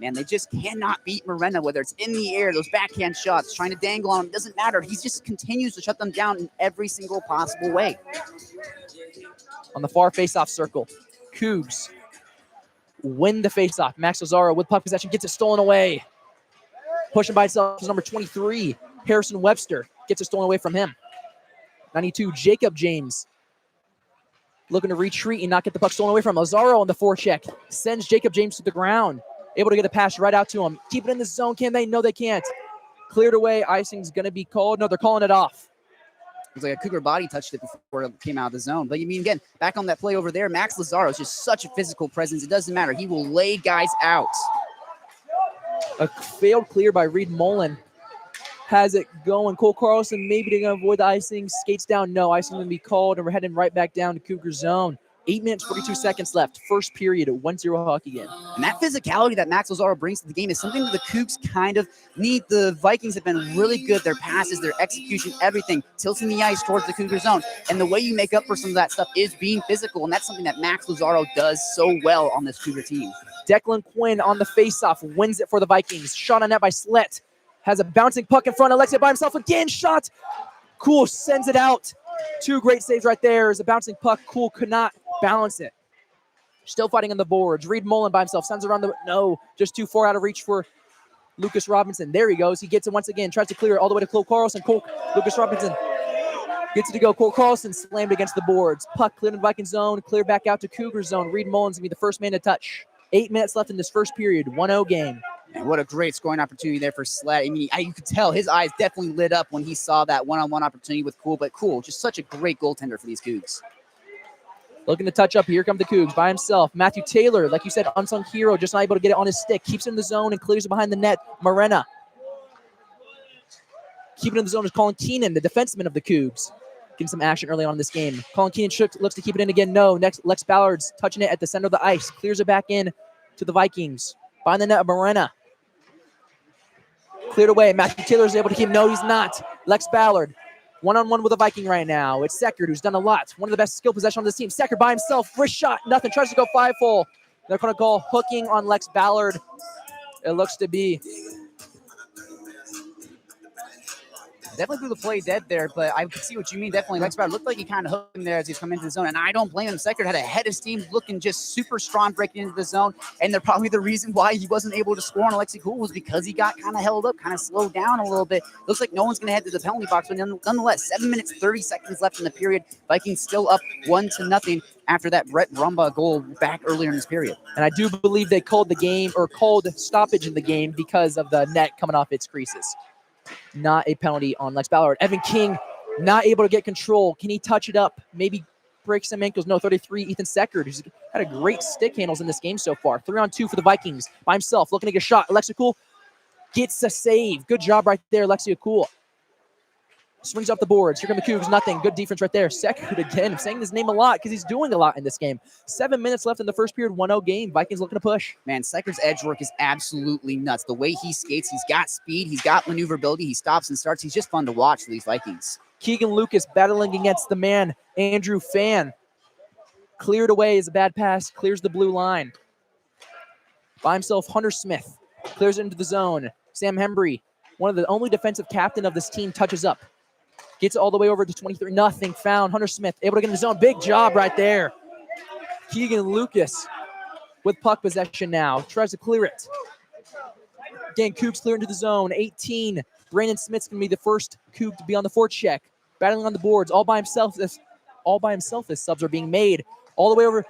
Man, they just cannot beat Morena, whether it's in the air, those backhand shots, trying to dangle on him. Doesn't matter. He just continues to shut them down in every single possible way. On the far face-off circle, Cougs win the face-off. Max Lazzaro with puck possession gets it stolen away. Pushing by itself is number 23, Harrison Webster. Gets it stolen away from him. 92, Jacob James. Looking to retreat and not get the puck stolen away from him. Lazzaro on the forecheck. Sends Jacob James to the ground. Able to get a pass right out to him. Keep it in the zone. Can they? No, they can't. Cleared away. Icing's going to be called. No, they're calling it off. It was like a Cougar body touched it before it came out of the zone. But you mean, again, back on that play over there, Max Lazzaro is just such a physical presence. It doesn't matter. He will lay guys out. A failed clear by Reed Mullen. Has it going. Cole Carlson maybe to avoid the icing. Skates down. No, icing going to be called, and we're heading right back down to Cougar zone. 8 minutes, 42 seconds left. First period, 1-0 hockey game. And that physicality that Max Lazzaro brings to the game is something that the Cougs kind of need. The Vikings have been really good. Their passes, their execution, everything, tilting the ice towards the Cougar zone. And the way you make up for some of that stuff is being physical. And that's something that Max Lazzaro does so well on this Cougar team. Declan Quinn on the faceoff, wins it for the Vikings. Shot on net by Slette. Has a bouncing puck in front. Alexia by himself again. Shot. Cool sends it out. Two great saves right there. As a bouncing puck, Cool could not balance it. Still fighting on the boards. Reed Mullen by himself. Sends it around the... No, just too far out of reach for Lucas Robinson. There he goes. He gets it once again. Tries to clear it all the way to Cole Carlson. Lucas Robinson gets it to go. Cole Carlson slammed against the boards. Puck cleared in Viking zone. Clear back out to Cougar zone. Reed Mullen's going to be the first man to touch. 8 minutes left in this first period. 1-0 game. And what a great scoring opportunity there for Slye. I mean, you could tell his eyes definitely lit up when he saw that one-on-one opportunity with Cool. But Cool, just such a great goaltender for these Cougs. Looking to touch up. Here come the Cougs by himself. Matthew Taylor, like you said, unsung hero, just not able to get it on his stick. Keeps it in the zone and clears it behind the net. Morena. Keeping it in the zone is Colin Keenan, the defenseman of the Cougs. Getting some action early on in this game. Colin Keenan looks to keep it in again. No. Next, Lex Ballard's touching it at the center of the ice. Clears it back in to the Vikings. Behind the net of Morena. Cleared away. Matthew Taylor's able to keep. No, he's not. Lex Ballard. One-on-one with a Viking right now. It's Seckert, who's done a lot. One of the best skill possession on this team. Seckert by himself. Wrist shot. Nothing. Tries to go 5-hole. They're going to call hooking on Lex Ballard. It looks to be. Definitely blew the play dead there, but I could see what you mean. Definitely, Lex Bauer looked like he kind of hooked him there as he's coming into the zone, and I don't blame him. Seckert had a head of steam, looking just super strong breaking into the zone, and they're probably the reason why he wasn't able to score on Alexi Cool was because he got kind of held up, kind of slowed down a little bit. Looks like no one's going to head to the penalty box, but nonetheless, 7 minutes, 30 seconds left in the period. Vikings still up 1-0 after that Brett Rumba goal back earlier in this period. And I do believe they called the game or called stoppage in the game because of the net coming off its creases. Not a penalty on Lex Ballard. Evan King not able to get control. Can he touch it up? Maybe break some ankles. No, 33, Ethan Seckert, who's had a great stick handles in this game so far. 3-on-2 for the Vikings by himself, looking to get a shot. Alexia Cool gets a save. Good job right there, Alexia Cool. Swings off the boards. Here come the Cougs. Nothing. Good defense right there. Seckert again. I'm saying his name a lot because he's doing a lot in this game. 7 minutes left in the first period. 1-0 game. Vikings looking to push. Man, Seckert's edge work is absolutely nuts. The way he skates, he's got speed, he's got maneuverability, he stops and starts. He's just fun to watch for these Vikings. Keegan Lucas battling against the man, Andrew Fan. Cleared away as a bad pass. Clears the blue line. By himself, Hunter Smith. Clears it into the zone. Sam Hembry, one of the only defensive captain of this team, touches up. Gets it all the way over to 23. Nothing found. Hunter Smith able to get in the zone. Big job right there. Keegan Lucas with puck possession now. Tries to clear it. Again, Cougs clear into the zone. 18. Brandon Smith's going to be the first Coug to be on the forecheck. Battling on the boards. All by himself as subs are being made. All the way over.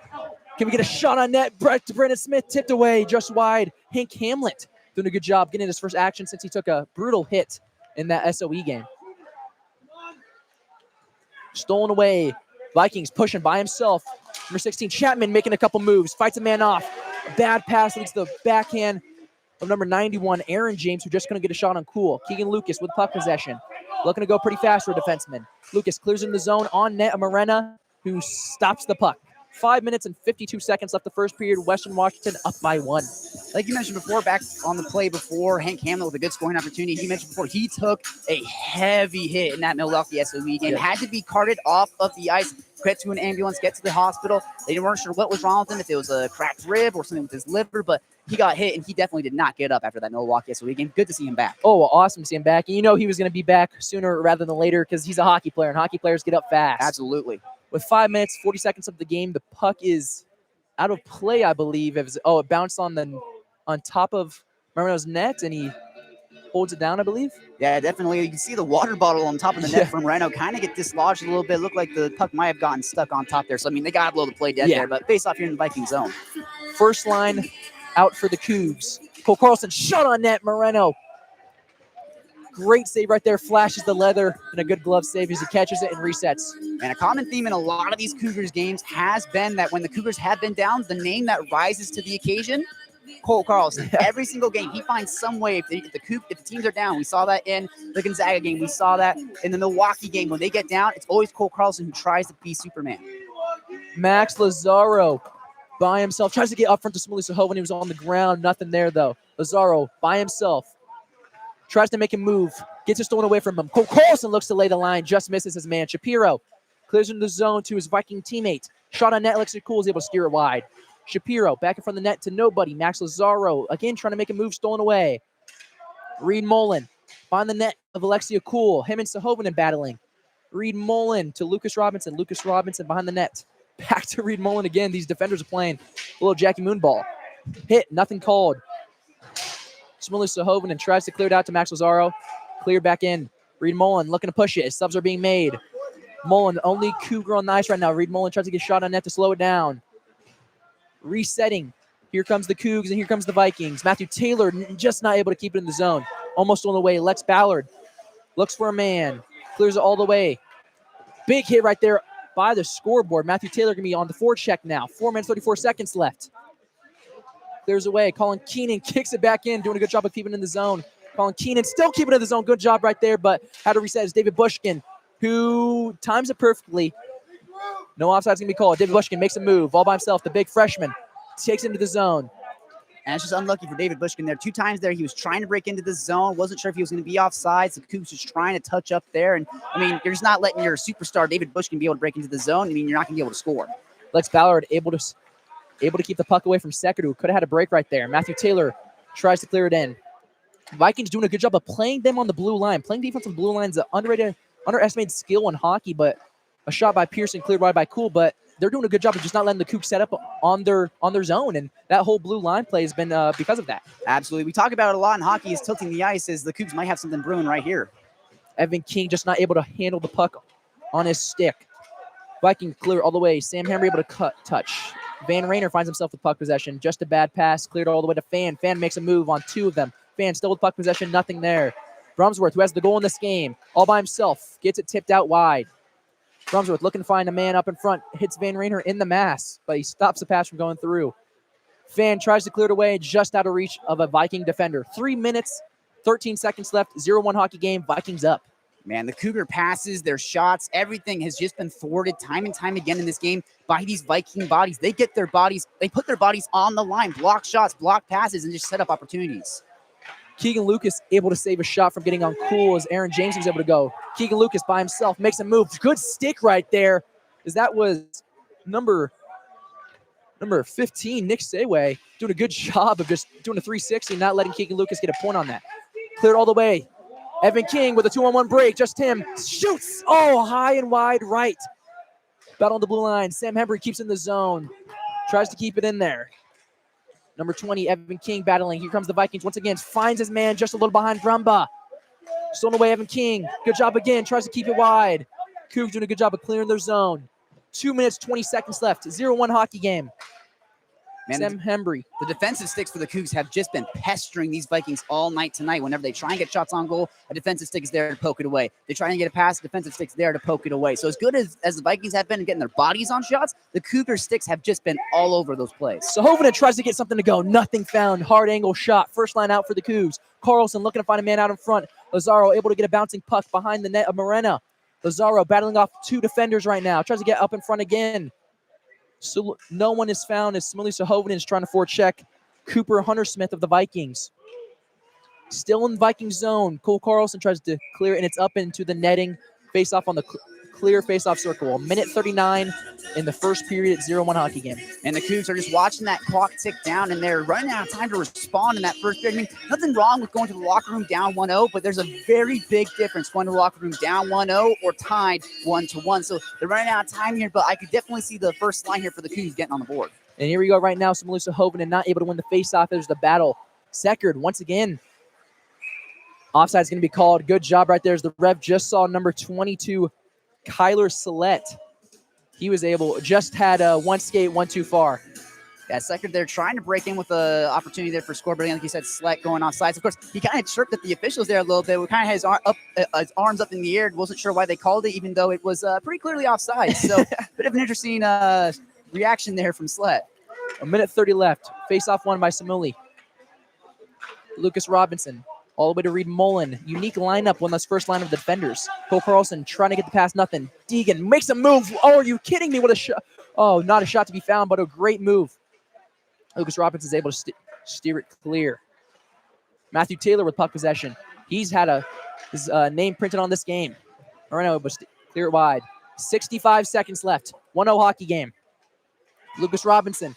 Can we get a shot on net? Brandon Smith tipped away just wide. Hank Hamlet doing a good job getting his first action since he took a brutal hit in that SOE game. Stolen away. Vikings pushing by himself. Number 16, Chapman making a couple moves. Fights a man off. A bad pass leads to the backhand of number 91, Aaron James, who just going to get a shot on Cool. Keegan Lucas with puck possession. Looking to go pretty fast for a defenseman. Lucas clears in the zone on net of Morena, who stops the puck. 5 minutes and 52 seconds left the first period. Western Washington up by 1. Like you mentioned before, back on the play before, Hank Hamlet with a good scoring opportunity. He mentioned before he took a heavy hit in that Milwaukee SOE game. Yeah. Had to be carted off of the ice, get to an ambulance, get to the hospital. They weren't sure what was wrong with him, if it was a cracked rib or something with his liver, but he got hit, and he definitely did not get up after that Milwaukee SOE game. Good to see him back. Oh, well, awesome to see him back. And you know he was going to be back sooner rather than later because he's a hockey player, and hockey players get up fast. Absolutely. With 5 minutes, 40 seconds of the game, the puck is out of play, I believe. It bounced on top of Marino's net, and he holds it down, I believe. Yeah, definitely. You can see the water bottle on top of the net from Rhino kind of get dislodged a little bit. Looked like the puck might have gotten stuck on top there. So, I mean, they got to blow the play dead there, but face off here in the Viking zone. First line out for the Cougs. Cole Carlson, shot on net, Moreno. Great save right there, flashes the leather, and a good glove save as he catches it and resets. And a common theme in a lot of these Cougars games has been that when the Cougars have been down, the name that rises to the occasion, Cole Carlson. Every single game, he finds some way. If the teams are down, we saw that in the Gonzaga game. We saw that in the Milwaukee game. When they get down, it's always Cole Carlson who tries to be Superman. Max Lazaro by himself. Tries to get up front to Smolly Soho when he was on the ground. Nothing there, though. Lazaro by himself. Tries to make him move. Gets it stolen away from him. Cole Carlson looks to lay the line. Just misses his man. Shapiro clears into the zone to his Viking teammate. Shot on net. Alexi Cool is able to steer it wide. Shapiro back in front of the net to nobody. Max Lazaro again trying to make a move. Stolen away. Reed Mullen behind the net of Alexia Cool. Him and Sahovanen battling. Reed Mullen to Lucas Robinson. Lucas Robinson behind the net. Back to Reed Mullen again. These defenders are playing a little Jackie Moon ball. Hit. Nothing called. Smolly Sahovanen tries to clear it out to Max Lazaro. Clear back in. Reed Mullen looking to push it. His subs are being made. Mullen, only Cougar on the ice right now. Reed Mullen tries to get shot on net to slow it down. Resetting. Here comes the Cougs and here comes the Vikings. Matthew Taylor just not able to keep it in the zone. Almost on the way. Lex Ballard looks for a man. Clears it all the way. Big hit right there by the scoreboard. Matthew Taylor going to be on the forecheck now. 4 minutes, 34 seconds left. Clears away. Colin Keenan kicks it back in. Doing a good job of keeping it in the zone. Colin Keenan still keeping it in the zone. Good job right there, but how to reset is David Bushkin, who times it perfectly. No offside's going to be called. David Bushkin makes a move all by himself. The big freshman takes into the zone. And it's just unlucky for David Bushkin there. 2 times there, he was trying to break into the zone. Wasn't sure if he was going to be offside. So Cougs was trying to touch up there. And, I mean, you're just not letting your superstar, David Bushkin, be able to break into the zone. I mean, you're not going to be able to score. Lex Ballard able to keep the puck away from Seckert, who could have had a break right there. Matthew Taylor tries to clear it in. Vikings doing a good job of playing them on the blue line. Playing defense on the blue line is an underestimated skill in hockey, but a shot by Pearson cleared wide by Cool, but they're doing a good job of just not letting the Cougs set up on their zone, and that whole blue line play has been because of that. Absolutely. We talk about it a lot in hockey is tilting the ice as the Cougs might have something brewing right here. Evan King just not able to handle the puck on his stick. Viking clear all the way. Sam Hammer able to touch. Van Rainer finds himself with puck possession. Just a bad pass. Cleared all the way to Fan. Fan makes a move on 2 of them. Fan still with puck possession. Nothing there. Brumsworth, who has the goal in this game, all by himself, gets it tipped out wide. Brumsworth looking to find a man up in front. Hits Van Rainer in the mass, but he stops the pass from going through. Fan tries to clear it away, just out of reach of a Viking defender. 3 minutes, 13 seconds left. 0-1 hockey game. Vikings up. Man, the Cougar passes, their shots, everything has just been thwarted time and time again in this game by these Viking bodies. They put their bodies on the line, block shots, block passes, and just set up opportunities. Keegan Lucas able to save a shot from getting on Cool as Aaron James was able to go. Keegan Lucas by himself makes a move. Good stick right there, as that was number 15, Nick Sayway, doing a good job of just doing a 360 and not letting Keegan Lucas get a point on that. Cleared all the way. Evan King with a 2-on-1 break, just him, shoots, high and wide right. Battle on the blue line, Sam Hembry keeps in the zone, tries to keep it in there. Number 20, Evan King battling, here comes the Vikings once again, finds his man just a little behind Brumba. Stolen away, Evan King, good job again, tries to keep it wide. Cougs doing a good job of clearing their zone. 2 minutes, 20 seconds left, 0-1 hockey game. Man, Sam Hembry. The defensive sticks for the Cougs have just been pestering these Vikings all night tonight. Whenever they try and get shots on goal, a defensive stick is there to poke it away. They try and get a pass, a defensive stick's there to poke it away. So as good as the Vikings have been getting their bodies on shots, the Cougar sticks have just been all over those plays. So Hovinen tries to get something to go. Nothing found. Hard angle shot. First line out for the Cougs. Carlson looking to find a man out in front. Lazaro able to get a bouncing puck behind the net of Morena. Lazaro battling off 2 defenders right now. Tries to get up in front again. So no one is found as Melissa Hovinen is trying to forecheck Cooper Hunter-Smith of the Vikings. Still in the Viking zone. Cole Carlson tries to clear it, and it's up into the netting. Face-off on the clear face-off circle. A minute 39 in the first period, 0-1 hockey game. And the Cougs are just watching that clock tick down, and they're running out of time to respond in that first period. I mean, nothing wrong with going to the locker room down 1-0, but there's a very big difference going to the locker room down 1-0 or tied 1-1. So they're running out of time here, but I could definitely see the first line here for the Cougs getting on the board. And here we go right now. So Melissa Hovinen not able to win the face-off. There's the battle. Seckard once again. Offside is going to be called. Good job right there as the ref just saw number 22, Kyler Sillette. He was able, just had one skate, one too far. Yeah, Seckard, they're trying to break in with an opportunity there for score, but like you said, Sillette going off sides. Of course, he kind of chirped at the officials there a little bit. We kind of had his arms up in the air. Wasn't sure why they called it, even though it was pretty clearly offside. So, bit of an interesting reaction there from Sillette. A minute 30 left. Face-off won by Samuli. Lucas Robinson. All the way to Reed Mullen. Unique lineup, one of those first line of defenders. Cole Carlson trying to get the pass, nothing. Deegan makes a move. Oh, are you kidding me? What a shot. Oh, not a shot to be found, but a great move. Lucas Robinson is able to steer it clear. Matthew Taylor with puck possession. He's had his name printed on this game. Moreno, but clear it wide. 65 seconds left. 1-0 hockey game. Lucas Robinson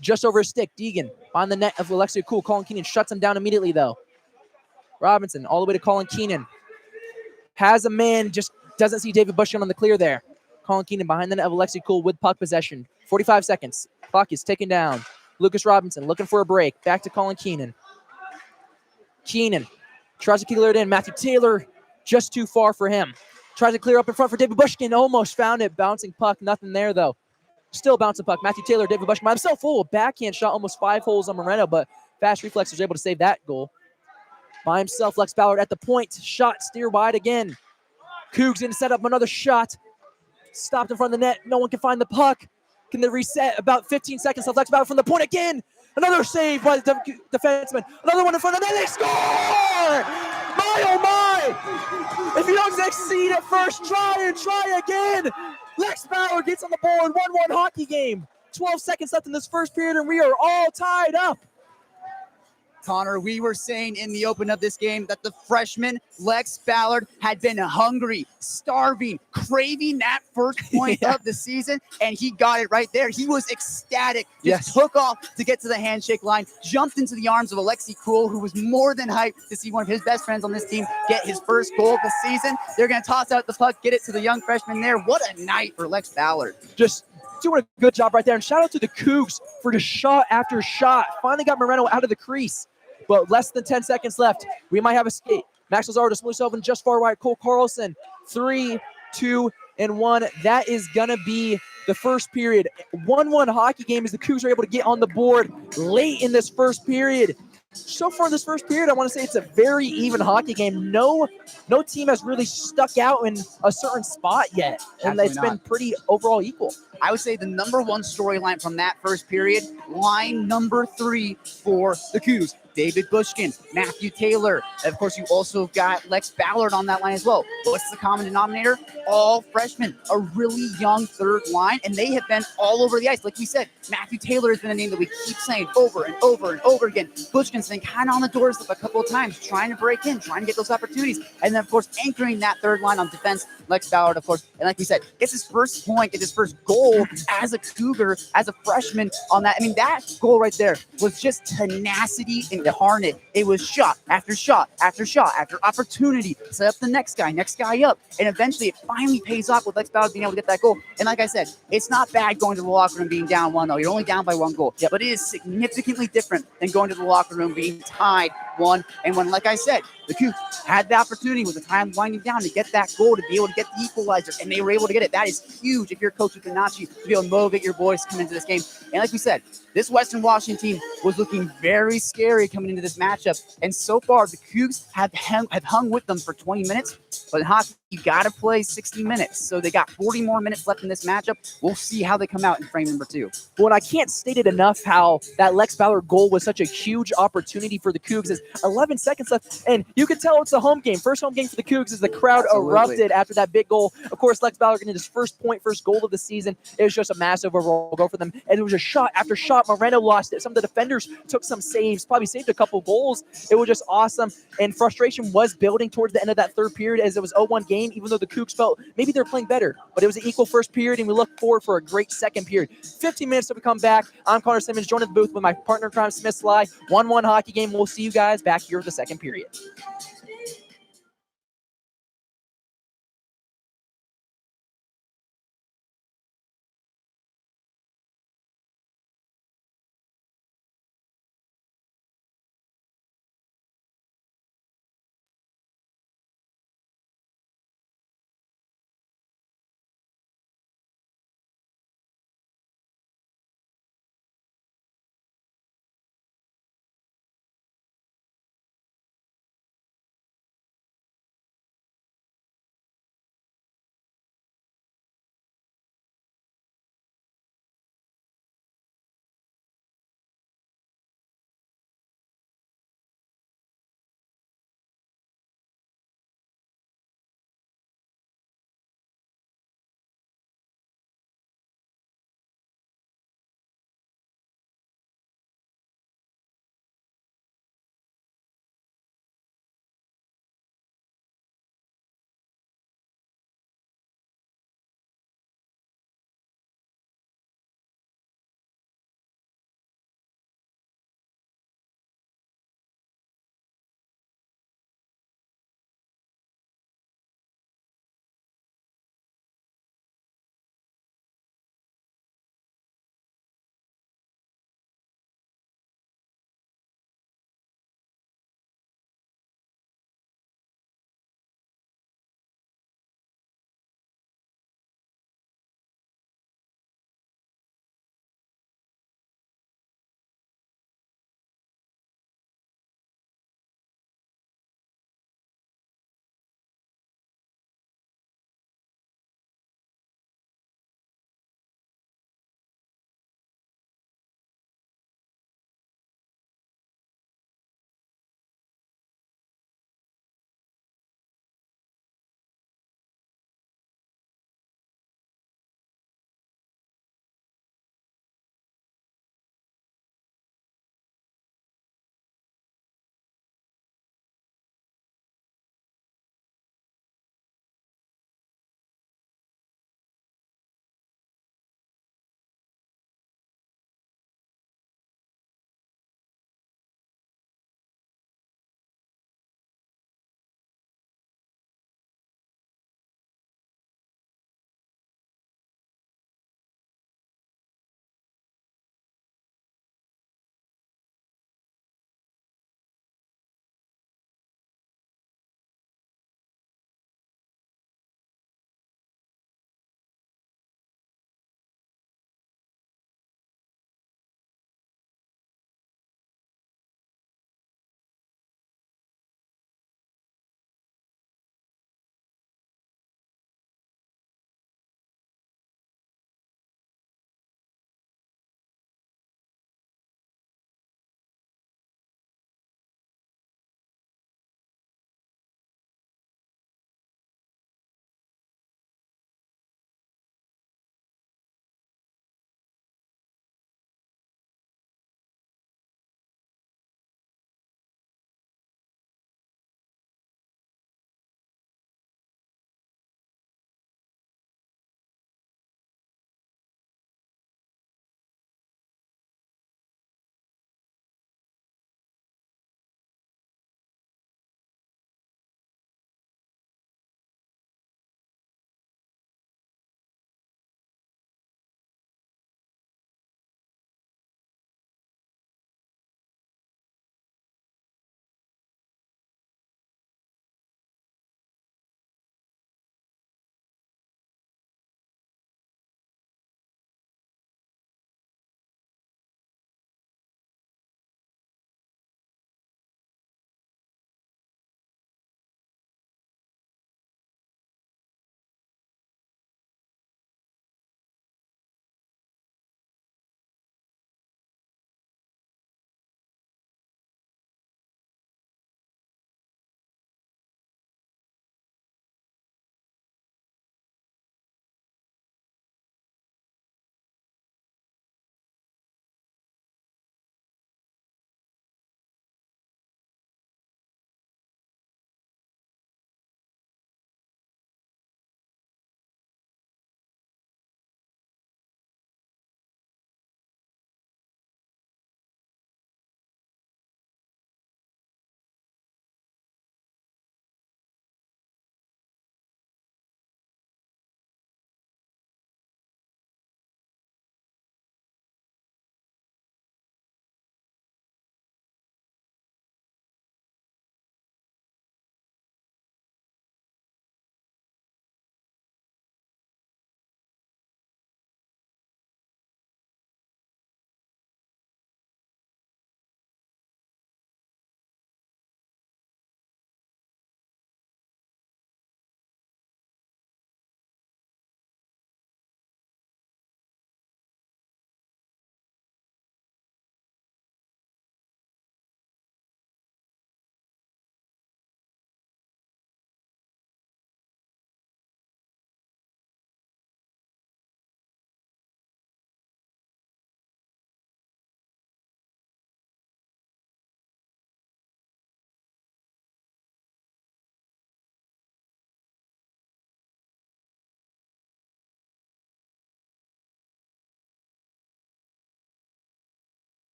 just over his stick. Deegan on the net of Alexia Cool. Colin Keenan shuts him down immediately, though. Robinson all the way to Colin Keenan. Has a man, just doesn't see David Bushkin on the clear there. Colin Keenan behind the net of Alexi Cool with puck possession. 45 seconds. Clock is ticking down. Lucas Robinson looking for a break. Back to Colin Keenan. Keenan tries to clear it in. Matthew Taylor just too far for him. Tries to clear up in front for David Bushkin. Almost found it. Bouncing puck. Nothing there, though. Still bouncing puck. Matthew Taylor, David Bushkin by himself. Oh, backhand shot. Almost 5 holes on Moreno, but fast reflex was able to save that goal. By himself, Lex Ballard at the point. Shot, steer wide again. Cougs in to set up another shot. Stopped in front of the net. No one can find the puck. Can they reset? About 15 seconds left. Lex Ballard from the point again. Another save by the defenseman. Another one in front of the net. They score! My, oh my! If you don't succeed at first, try again. Lex Ballard gets on the board. 1-1 hockey game. 12 seconds left in this first period, and we are all tied up. Connor, we were saying in the open of this game that the freshman Lex Ballard had been hungry, starving, craving that first point Yeah. of the season, and he got it right there. He was ecstatic, just Yes. took off to get to the handshake line, jumped into the arms of Alexi Cool, who was more than hyped to see one of his best friends on this team get his first goal of the season. They're going to toss out the puck, get it to the young freshman there. What a night for Lex Ballard. Just doing a good job right there. And shout out to the Cougs for just shot after shot. Finally got Moreno out of the crease, but less than 10 seconds left. We might have a skate. Max Lazaro to Smooth Selvin just far right. Cole Carlson, 3, 2, and 1. That is going to be the first period. 1-1 hockey game as the Cougs are able to get on the board late in this first period. So far in this first period, I want to say it's a very even hockey game. No team has really stuck out in a certain spot yet, and Absolutely it's been not. pretty overall equal. I would say the number one storyline from that first period, line number 3 for the Cougs. David Bushkin, Matthew Taylor. Of course, you also got Lex Ballard on that line as well. What's the common denominator? All freshmen, a really young third line, and they have been all over the ice. Like we said, Matthew Taylor has been a name that we keep saying over and over and over again. Bushkin's been kind of on the doorstep a couple of times, trying to break in, trying to get those opportunities. And then, of course, anchoring that third line on defense, Lex Ballard, of course. And like we said, gets his first point, gets his first goal as a Cougar, as a freshman on that. I mean, that goal right there was just tenacity incarnate. It was shot after shot after shot after opportunity. Set up the next guy up. And eventually it finally pays off with Lex Ballard being able to get that goal. And like I said, it's not bad going to the locker room being down 1-0. You're only down by 1 goal. But it is significantly different than going to the locker room being tied 1-1. Like I said, the Cougs had the opportunity with the time winding down to get that goal, to be able to get the equalizer, and they were able to get it. That is huge if you're Coach Fibonacci to be able to motivate your boys to come into this game. And like we said, this Western Washington team was looking very scary coming into this matchup. And so far, the Cougs have hung with them for 20 minutes. But in hockey, you got to play 60 minutes. So they got 40 more minutes left in this matchup. We'll see how they come out in frame number 2. Well, and I can't state it enough how that Lex Ballard goal was such a huge opportunity for the Cougs. As 11 seconds left, and you can tell it's a home game. First home game for the Cougs as the crowd erupted after that big goal. Of course, Lex Ballard getting his first point, first goal of the season. It was just a massive overall goal for them. And it was a shot after shot. Moreno lost it. Some of the defenders took some saves, probably saved a couple goals. It was just awesome. And frustration was building towards the end of that third period as it was 0-1 game, even though the Cougs felt maybe they're playing better. But it was an equal first period, and we look forward for a great second period. 15 minutes till we come back. I'm Connor Simmons, joined in the booth with my partner in crime, Smith Slye. 1-1 hockey game. We'll see you guys back here for the second period.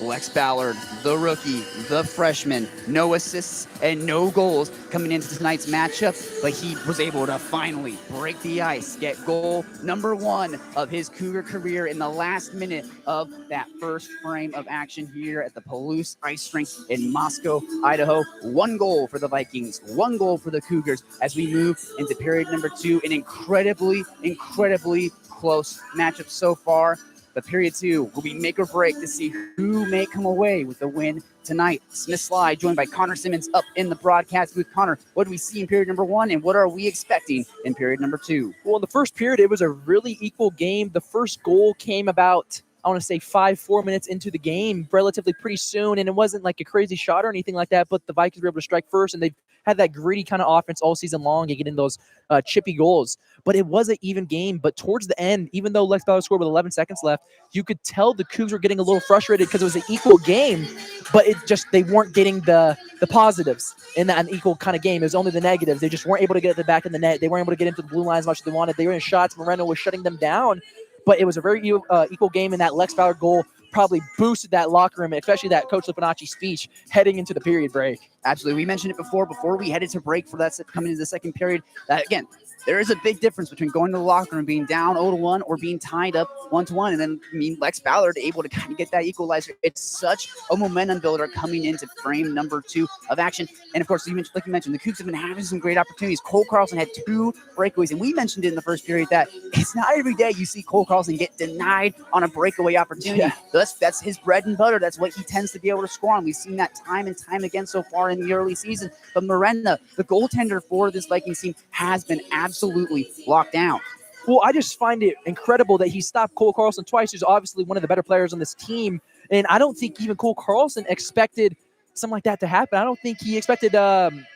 Lex Ballard, the rookie, the freshman, no assists and no goals coming into tonight's matchup, but he was able to finally break the ice, get goal number 1 of his Cougar career in the last minute of that first frame of action here at the Palouse Ice Rink in Moscow, Idaho. 1 goal for the Vikings, 1 goal for the Cougars as we move into period number 2. An incredibly close matchup so far. But period 2 will be make or break to see who may come away with the win tonight. Smith Slye joined by Connor Simmons up in the broadcast booth. Connor, what do we see in period number 1 and what are we expecting in period number 2? Well, in the first period, it was a really equal game. The first goal came about, I want to say 4 minutes into the game, relatively pretty soon, and it wasn't like a crazy shot or anything like that, but the Vikings were able to strike first, and they've had that gritty kind of offense all season long and getting those chippy goals. But it was an even game, but towards the end, even though Lex Ballard scored with 11 seconds left, you could tell the Cougs were getting a little frustrated because it was an equal game, but it just they weren't getting the positives in that an equal kind of game. It was only the negatives. They just weren't able to get at the back of the net. They weren't able to get into the blue line as much as they wanted. They were in shots. Moreno was shutting them down. But it was a very equal game, and that Lex Ballard goal probably boosted that locker room, especially that Coach Lipinacci speech heading into the period break. Absolutely. We mentioned it before we headed to break for that coming into the second period. Again, there is a big difference between going to the locker room, being down 0-1 or being tied up 1-1. And then, Lex Ballard able to kind of get that equalizer. It's such a momentum builder coming into frame number 2 of action. And of course, like you mentioned, the Cougs have been having some great opportunities. Cole Carlson had 2 breakaways, and we mentioned it in the first period that it's not every day you see Cole Carlson get denied on a breakaway opportunity. Yeah. That's his bread and butter. That's what he tends to be able to score on. We've seen that time and time again so far in the early season. But Morena, the goaltender for this Vikings team, has been absolutely locked down. Well, I just find it incredible that he stopped Cole Carlson twice, who's obviously one of the better players on this team. And I don't think even Cole Carlson expected something like that to happen. I don't think he expected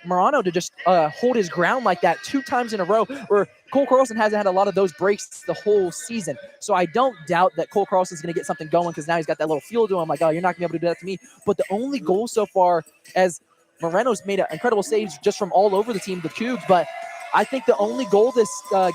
Moreno to just hold his ground like that 2 times in a row, where Cole Carlson hasn't had a lot of those breaks the whole season. So I don't doubt that Cole Carlson's going to get something going because now he's got that little feel to him, like, oh, you're not going to be able to do that to me. But the only goal so far, as Moreno's made incredible saves just from all over the team, the Cougs, but I think the only goal this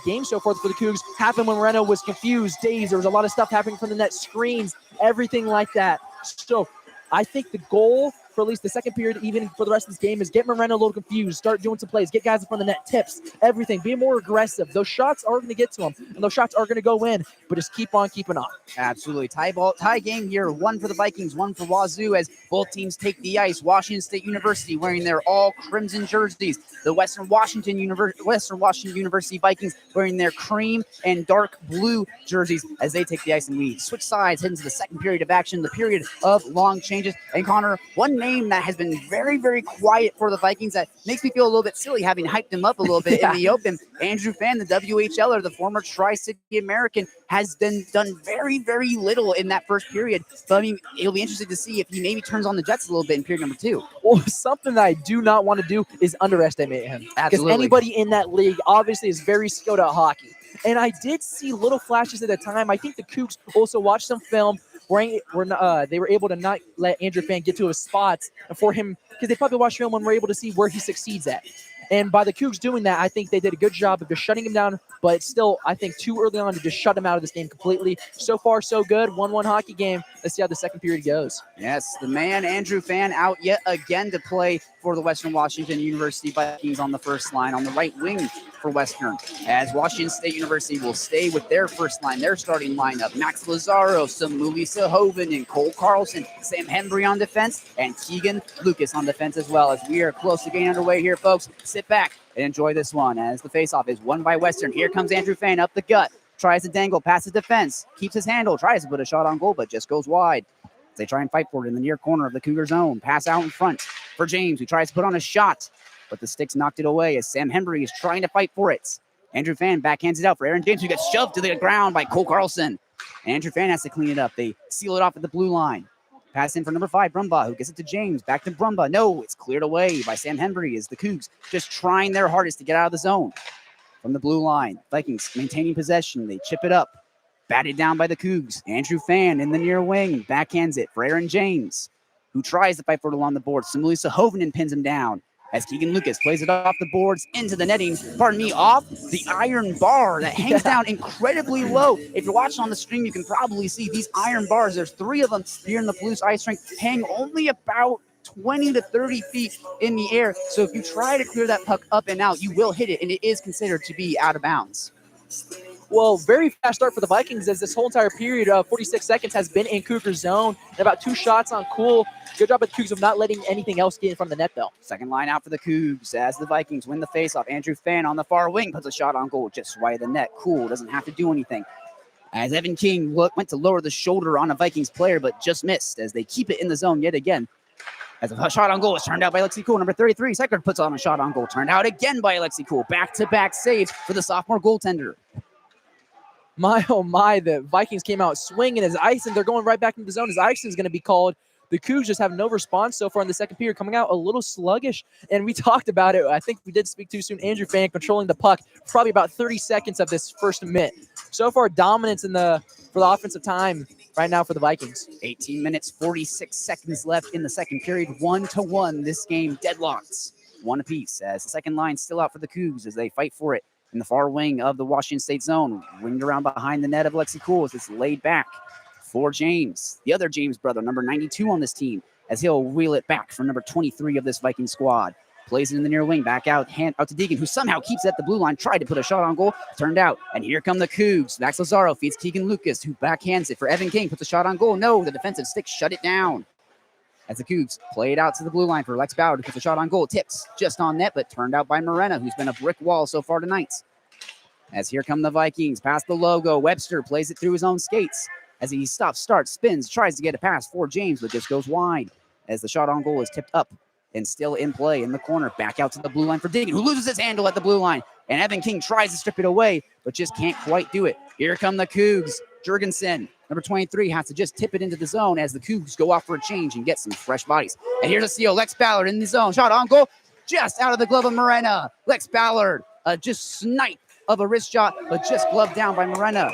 game so far for the Cougs happened when Moreno was confused, dazed. There was a lot of stuff happening from the net, screens, everything like that. So I think the goal for at least the second period, even for the rest of this game, is get Moreno a little confused, start doing some plays, get guys in front of the net, tips, everything, be more aggressive. Those shots are going to get to them, and those shots are going to go in, but just keep on keeping on. Absolutely. Tie game here, 1 for the Vikings, 1 for Wazoo, as both teams take the ice. Washington State University wearing their all crimson jerseys. The Western Washington University Vikings wearing their cream and dark blue jerseys as they take the ice, and we switch sides heading to the second period of action, the period of long changes. And Connor, one name that has been very, very quiet for the Vikings that makes me feel a little bit silly having hyped him up a little bit in the open. Andrew Fan, the WHLer, the former Tri-City American, has done very, very little in that first period. But it'll be interesting to see if he maybe turns on the Jets a little bit in period number 2. Well, something that I do not want to do is underestimate him. Because anybody in that league obviously is very skilled at hockey. And I did see little flashes at the time. I think the Cougs also watched some film where they were able to not let Andrew Fan get to his spots, and for him, because they probably watched film and were able to see where he succeeds at. And by the Cougs doing that, I think they did a good job of just shutting him down, but still, I think too early on to just shut him out of this game completely. So far, so good. 1-1 hockey game. Let's see how the second period goes. Yes, the man, Andrew Fan, out yet again to play for the Western Washington University Vikings on the first line on the right wing for Western, as Washington State University will stay with their first line, their starting lineup. Max Lazaro, Samuli Sahoven, and Cole Carlson, Sam Hembry on defense, and Keegan Lucas on defense as well. As we are close to getting underway here, folks, sit back and enjoy this one as the faceoff is won by Western. Here comes Andrew Fan up the gut, tries to dangle past the defense, keeps his handle, tries to put a shot on goal, but just goes wide. They try and fight for it in the near corner of the Cougar zone. Pass out in front for James, who tries to put on a shot, but the sticks knocked it away as Sam Hembry is trying to fight for it. Andrew Fan backhands it out for Aaron James, who gets shoved to the ground by Cole Carlson. Andrew Fan has to clean it up. They seal it off at the blue line. Pass in for number 5, Brumbaugh, who gets it to James. Back to Brumbaugh. No, it's cleared away by Sam Hembry as the Cougs just trying their hardest to get out of the zone. From the blue line, Vikings maintaining possession. They chip it up. Batted down by the Cougs. Andrew Fan in the near wing. Backhands it for Aaron James, who tries to fight for it along the board. Samuli Sahoven pins him down as Keegan Lucas plays it off the boards into the netting. Pardon me, off the iron bar that hangs down incredibly low. If you're watching on the stream, you can probably see these iron bars. There's 3 of them here in the Palouse Ice Rink, hang only about 20 to 30 feet in the air. So if you try to clear that puck up and out, you will hit it, and it is considered to be out of bounds. Well, very fast start for the Vikings as this whole entire period of 46 seconds has been in Cougar zone. And about 2 shots on Cool. Good job by the Cougs of not letting anything else get in front of the net, though. Second line out for the Cougs as the Vikings win the faceoff. Andrew Fan on the far wing puts a shot on goal just wide of the net. Cool doesn't have to do anything. As Evan King went to lower the shoulder on a Vikings player, but just missed as they keep it in the zone yet again. As a shot on goal is turned out by Alexi Cool. Number 33, Seckert puts on a shot on goal. Turned out again by Alexi Cool. Back-to-back saves for the sophomore goaltender. My, oh my, the Vikings came out swinging as Ison, they're going right back into the zone as Ison's going to be called. The Cougs just have no response so far in the second period, coming out a little sluggish. And we talked about it. I think we did speak too soon. Andrew Fan controlling the puck for probably about 30 seconds of this first minute. So far, dominance for the offensive time right now for the Vikings. 18 minutes, 46 seconds left in the second period. 1-1. This game deadlocked. 1 apiece as the second line still out for the Cougs as they fight for it in the far wing of the Washington State zone. Winged around behind the net of Lexi Cool as it's laid back for James. The other James brother, number 92 on this team, as he'll wheel it back for number 23 of this Viking squad. Plays it in the near wing, back out to Deegan, who somehow keeps at the blue line, tried to put a shot on goal, turned out, and here come the Cougs. Max Lazaro feeds Keegan Lucas, who backhands it for Evan King, puts a shot on goal. No, the defensive stick shut it down. As the Cougs play it out to the blue line for Lex Bauer, who puts a shot on goal. Tips just on net, but turned out by Morena, who's been a brick wall so far tonight. As here come the Vikings, past the logo. Webster plays it through his own skates. As he stops, starts, spins, tries to get a pass for James, but just goes wide. As the shot on goal is tipped up and still in play in the corner. Back out to the blue line for Diggin, who loses his handle at the blue line. And Evan King tries to strip it away, but just can't quite do it. Here come the Cougs. Jurgensen, number 23, has to just tip it into the zone as the Cougs go off for a change and get some fresh bodies. And here's a steal. Lex Ballard in the zone. Shot on goal, just out of the glove of Morena. Lex Ballard, just snipe of a wrist shot, but just gloved down by Morena.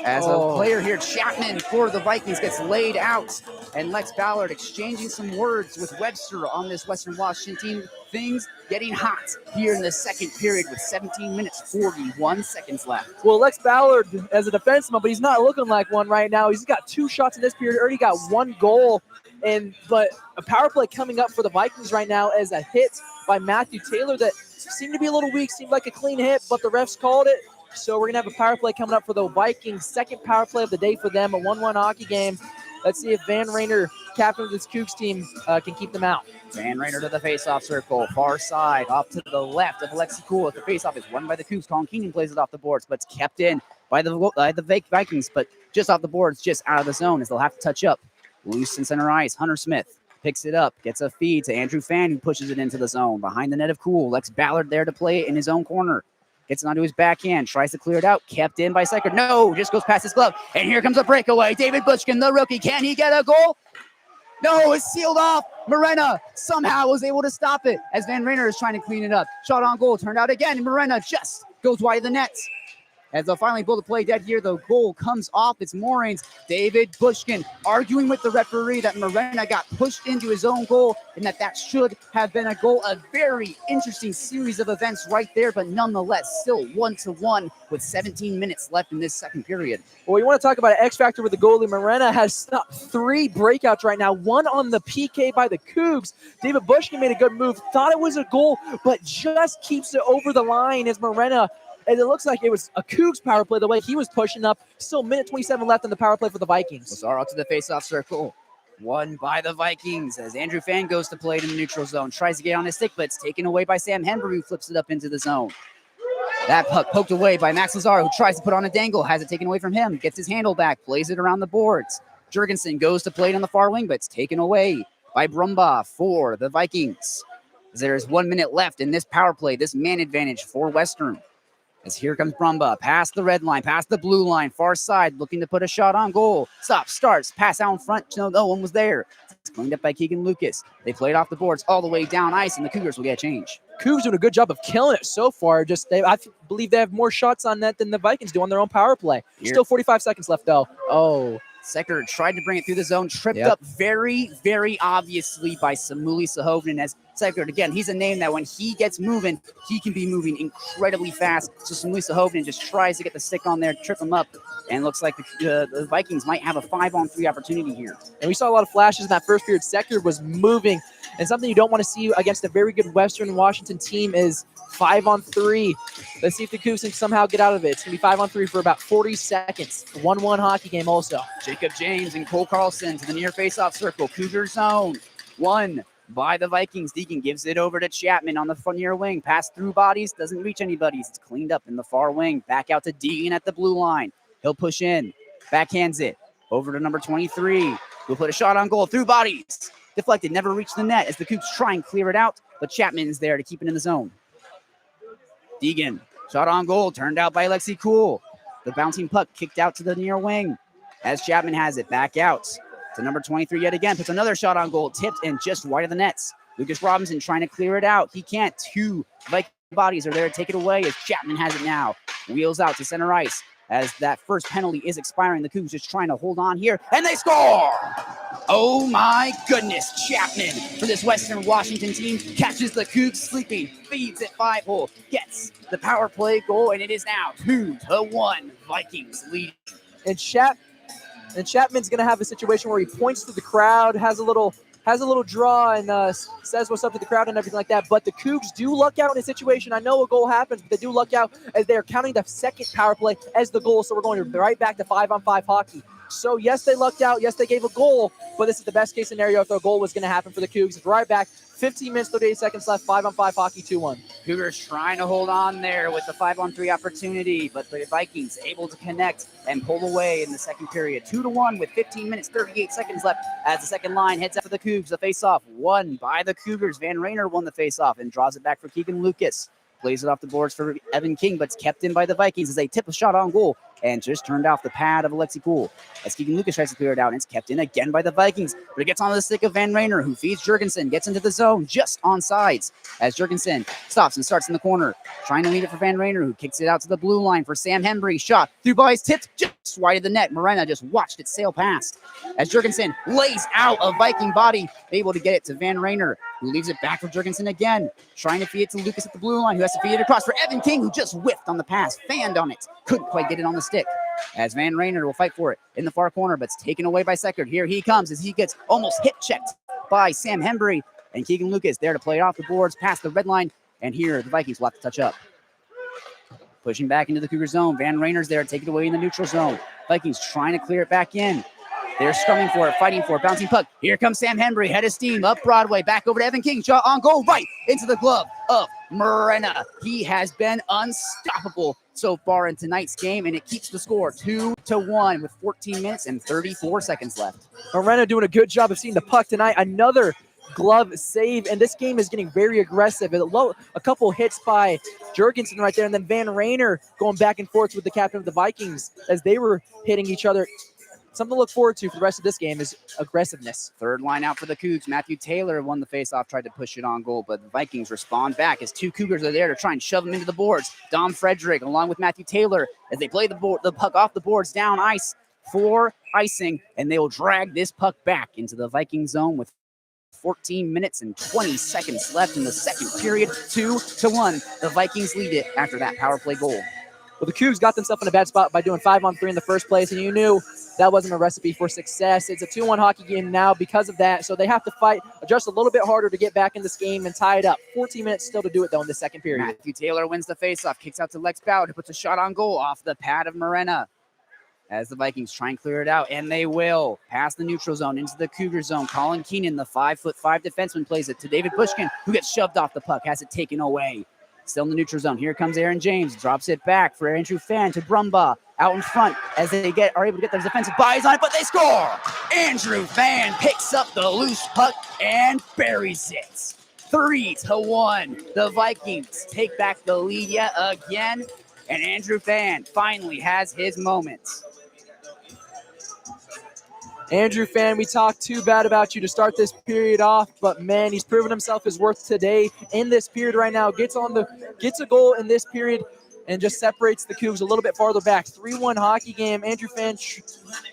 As a player here, Chapman for the Vikings gets laid out, and Lex Ballard exchanging some words with Webster on this Western Washington team. Things getting hot here in the second period with 17 minutes, 41 seconds left. Well, Lex Ballard as a defenseman, but he's not looking like one right now. He's got 2 shots in this period, already got 1 goal. But a power play coming up for the Vikings right now as a hit by Matthew Taylor that seemed to be a little weak, seemed like a clean hit, but the refs called it. So we're going to have a power play coming up for the Vikings. Second power play of the day for them, a 1-1 hockey game. Let's see if Van Rayner, captain of this Cougs team, can keep them out. Van Rayner to the faceoff circle, far side, off to the left of Alexi Cool. The faceoff is won by the Cougs. Colin Keenan plays it off the boards, but it's kept in by the Vikings, but just off the boards, just out of the zone as they'll have to touch up. Loose in center ice, Hunter Smith picks it up, gets a feed to Andrew Fan, who pushes it into the zone. Behind the net of Cool, Lex Ballard there to play it in his own corner. Gets it onto his backhand, tries to clear it out, kept in by Seckert. No, just goes past his glove. And here comes a breakaway. David Bushkin, the rookie. Can he get a goal? No, it's sealed off. Morena somehow was able to stop it as Van Rayner is trying to clean it up. Shot on goal, turned out again, and Morena just goes wide of the net. As they'll finally pull the play dead here, the goal comes off its moorings. David Bushkin arguing with the referee that Morena got pushed into his own goal and that should have been a goal. A very interesting series of events right there, but nonetheless, still 1-1 with 17 minutes left in this second period. Well, you want to talk about an X factor with the goalie. Morena has stopped 3 breakouts right now, 1 on the PK by the Cougs. David Bushkin made a good move, thought it was a goal, but just keeps it over the line as Morena. And it looks like it was a Cougs power play the way he was pushing up. Still minute 27 left in the power play for the Vikings. Lazaro to the faceoff circle. Won by the Vikings as Andrew Fan goes to play it in the neutral zone. Tries to get on his stick, but it's taken away by Sam Henry, who flips it up into the zone. That puck poked away by Max Lazaro, who tries to put on a dangle. Has it taken away from him. Gets his handle back. Plays it around the boards. Jurgensen goes to play it on the far wing, but it's taken away by Brumbaugh for the Vikings. There's 1 minute left in this power play. This man advantage for Western. As here comes Brumbaugh, past the red line, past the blue line, far side, looking to put a shot on goal. Stops, starts, pass out in front. No one was there. It's cleaned up by Keegan Lucas. They played off the boards all the way down ice, and the Cougars will get a change. Cougs doing a good job of killing it so far. I believe they have more shots on net than the Vikings do on their own power play. Still 45 seconds left, though. Oh. Seckert tried to bring it through the zone, tripped up very, very obviously by Samuli Sahovnin as Seckert, again, he's a name that when he gets moving, he can be moving incredibly fast. So Samuisa Hogan just tries to get the stick on there, trip him up, and looks like the Vikings might have a 5-on-3 opportunity here. And we saw a lot of flashes in that first period. Seckert was moving, and something you don't want to see against a very good Western Washington team is 5-on-3. Let's see if the Cougs can somehow get out of it. It's going to be 5-on-3 for about 40 seconds. 1-1 hockey game also. Jacob James and Cole Carlson to the near faceoff circle. Cougar zone. 1 by the Vikings. Deacon gives it over to Chapman on the near wing. Pass through bodies. Doesn't reach anybody. It's cleaned up in the far wing. Back out to Deacon at the blue line. He'll push in. Backhands it. Over to number 23. Who'll put a shot on goal. Through bodies. Deflected. Never reached the net as the Cougs try and clear it out. But Chapman's there to keep it in the zone. Deegan. Shot on goal. Turned out by Alexi Cool. The bouncing puck kicked out to the near wing. As Chapman has it. Back out to number 23 yet again. Puts another shot on goal. Tipped and just wide of the nets. Lucas Robinson trying to clear it out. He can't. 2 Viking bodies are there to take it away as Chapman has it now. Wheels out to center ice as that first penalty is expiring. The Cougs just trying to hold on here. And they score! Oh my goodness. Chapman for this Western Washington team catches the Cougs sleeping. Feeds it 5-hole. Gets the power play goal. And it is now 2-1 Vikings leading. And Chapman's going to have a situation where he points to the crowd, has a little draw, and says what's up to the crowd and everything like that. But the Cougs do luck out in a situation. I know a goal happens, but they do luck out as they're counting the second power play as the goal. So we're going right back to 5-on-5 hockey. So yes, they lucked out. Yes, they gave a goal, but this is the best case scenario if a goal was going to happen for the Cougs. It's right back. 15 minutes, 38 seconds left. 5-on-5 hockey, 2-1. Cougars trying to hold on there with the 5-on-3 opportunity, but the Vikings able to connect and pull away in the second period. 2-1 with 15 minutes, 38 seconds left as the second line heads up for the Cougs. The faceoff won by the Cougars. Van Rayner won the faceoff and draws it back for Keegan Lucas. Plays it off the boards for Evan King, but it's kept in by the Vikings as they tip a shot on goal and just turned off the pad of Alexi Poole. As Keegan Lucas tries to clear it out, and it's kept in again by the Vikings, but it gets on the stick of Van Rayner, who feeds Jurgensen, gets into the zone just on sides as Jurgensen stops and starts in the corner, trying to lead it for Van Rayner, who kicks it out to the blue line for Sam Hembry. Shot through bodies, tipped just wide of the net. Morena just watched it sail past as Jurgensen lays out a Viking body, able to get it to Van Rayner, who leaves it back for Jurgensen again, trying to feed it to Lucas at the blue line, who has to feed it across for Evan King, who just whiffed on the pass, fanned on it, couldn't quite get it on the stick. As Van Rayner will fight for it in the far corner, but it's taken away by Seckert. Here he comes as he gets almost hip checked by Sam Hembry, and Keegan Lucas there to play it off the boards, past the red line, and here the Vikings will have to touch up. Pushing back into the Cougar zone. Van Rayner's there to take it away in the neutral zone. Vikings trying to clear it back in. They're scrumming for it, fighting for it, bouncing puck. Here comes Sam Hembry, head of steam, up Broadway, back over to Evan King. Shot on goal, right into the glove of Morena. He has been unstoppable so far in tonight's game, and it keeps the score 2-1 with 14 minutes and 34 seconds left. Morena doing a good job of seeing the puck tonight. Another glove save, and this game is getting very aggressive. A couple hits by Jurgensen right there, and then Van Rayner going back and forth with the captain of the Vikings as they were hitting each other. Something to look forward to for the rest of this game is aggressiveness. Third line out for the Cougs. Matthew Taylor won the faceoff, tried to push it on goal, but the Vikings respond back as 2 Cougars are there to try and shove him into the boards. Dom Frederick along with Matthew Taylor as they play the puck off the boards down ice for icing, and they will drag this puck back into the Viking zone with 14 minutes and 20 seconds left in the second period. 2-1. The Vikings lead it after that power play goal. Well, the Cougs got themselves in a bad spot by doing 5-on-3 in the first place, and you knew that wasn't a recipe for success. It's a 2-1 hockey game now because of that, so they have to fight just a little bit harder to get back in this game and tie it up. 14 minutes still to do it, though, in the second period. Matthew Taylor wins the faceoff, kicks out to Lex Bowd, who puts a shot on goal off the pad of Morena. As the Vikings try and clear it out, and they will. Past the neutral zone into the Cougar zone. Colin Keenan, the 5'5" defenseman, plays it to David Bushkin, who gets shoved off the puck, has it taken away. Still in the neutral zone. Here comes Aaron James. Drops it back for Andrew Fan to Brumbaugh. Out in front as they are able to get their defensive buys on it, but they score! Andrew Fan picks up the loose puck and buries it. 3-1. The Vikings take back the lead yet again, and Andrew Fan finally has his moment. Andrew Fan, we talked too bad about you to start this period off, but man, he's proven himself his worth today in this period right now. Gets a goal in this period. and just separates the Cougs a little bit farther back. 3-1 hockey game. Andrew Finch,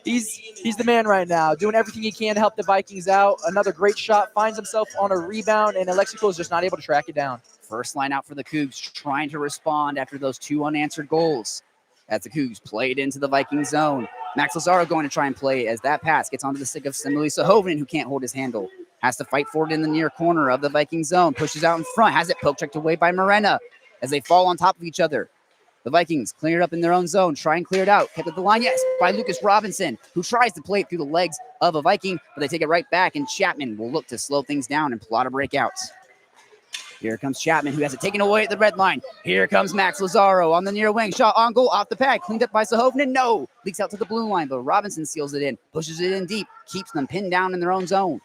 he's the man right now, doing everything he can to help the Vikings out. Another great shot, finds himself on a rebound, and Alexico is just not able to track it down. First line out for the Cougs, trying to respond after those 2 unanswered goals. As the Cougs play it into the Viking zone. Max Lazaro going to try and play as that pass gets onto the stick of Simile Sahoven, who can't hold his handle. Has to fight for it in the near corner of the Viking zone. Pushes out in front, has it poke checked away by Morena as they fall on top of each other. The Vikings clear it up in their own zone, try and clear it out. Kept at the line, yes, by Lucas Robinson, who tries to play it through the legs of a Viking, but they take it right back, and Chapman will look to slow things down and plot a breakout. Here comes Chapman, who has it taken away at the red line. Here comes Max Lazaro on the near wing. Shot on goal, off the pad, cleaned up by Sahovnin. No, leaks out to the blue line, but Robinson seals it in, pushes it in deep, keeps them pinned down in their own zone.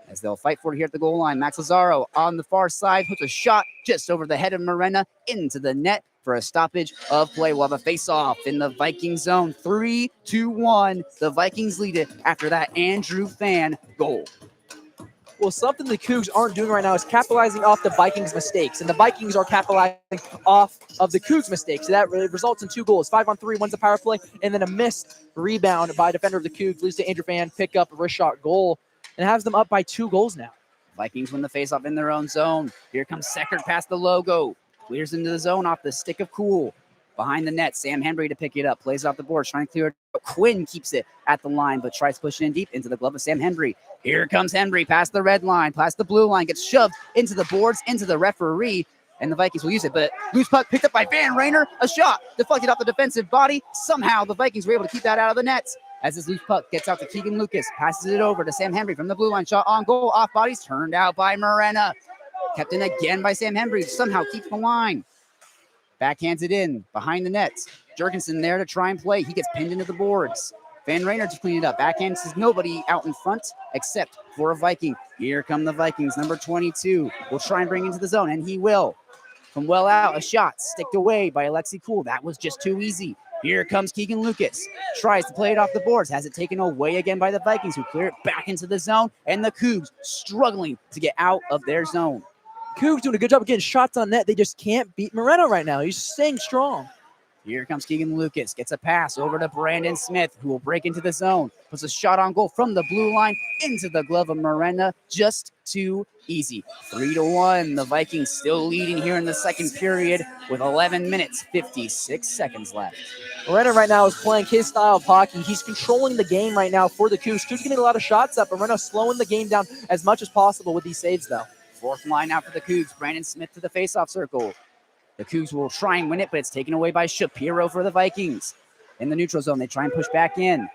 As they'll fight for it here at the goal line, Max Lazaro on the far side puts a shot just over the head of Morena into the net for a stoppage of play. We'll have a face-off in the Viking zone. 3-1. The Vikings lead it after that Andrew Fan goal. Well, something the Cougs aren't doing right now is capitalizing off the Vikings' mistakes, and the Vikings are capitalizing off of the Cougs' mistakes. So that results in 2 goals. 5-on-3, one's a power play, and then a missed rebound by a defender of the Cougs leads to Andrew Fan pick up a wrist shot goal and has them up by 2 goals now. Vikings win the faceoff in their own zone. Here comes Seckert past the logo. Clears into the zone off the stick of Cool. Behind the net, Sam Henry to pick it up. Plays it off the board, trying to clear it. Quinn keeps it at the line, but tries to push it in deep into the glove of Sam Henry. Here comes Henry past the red line, past the blue line, gets shoved into the boards, into the referee, and the Vikings will use it. But loose puck picked up by Van Rainer. A shot deflected off the defensive body. Somehow the Vikings were able to keep that out of the nets. As this loose puck gets out to Keegan Lucas, passes it over to Sam Henry from the blue line. Shot on goal, off bodies, turned out by Morena. Kept in again by Sam Henry, somehow keeps the line. Backhands it in behind the nets. Jurgensen there to try and play. He gets pinned into the boards. Van Rainer to clean it up. Backhands says nobody out in front except for a Viking. Here come the Vikings. Number 22 will try and bring into the zone, and he will. From well out, a shot sticked away by Alexi Cool. That was just too easy. Here comes Keegan Lucas. Tries to play it off the boards. Has it taken away again by the Vikings, who clear it back into the zone. And the Cougs struggling to get out of their zone. Cougs doing a good job of getting shots on net. They just can't beat Moreno right now. He's staying strong. Here comes Keegan Lucas. Gets a pass over to Brandon Smith, who will break into the zone. Puts a shot on goal from the blue line into the glove of Morena. Just too easy. 3-1. The Vikings still leading here in the second period with 11 minutes, 56 seconds left. Moreno right now is playing his style of hockey. He's controlling the game right now for the Cougs. Cougs getting a lot of shots up. Moreno slowing the game down as much as possible with these saves, though. Fourth line out for the Cougs. Brandon Smith to the faceoff circle. The Cougs will try and win it, but it's taken away by Shapiro for the Vikings. In the neutral zone, they try and push back in.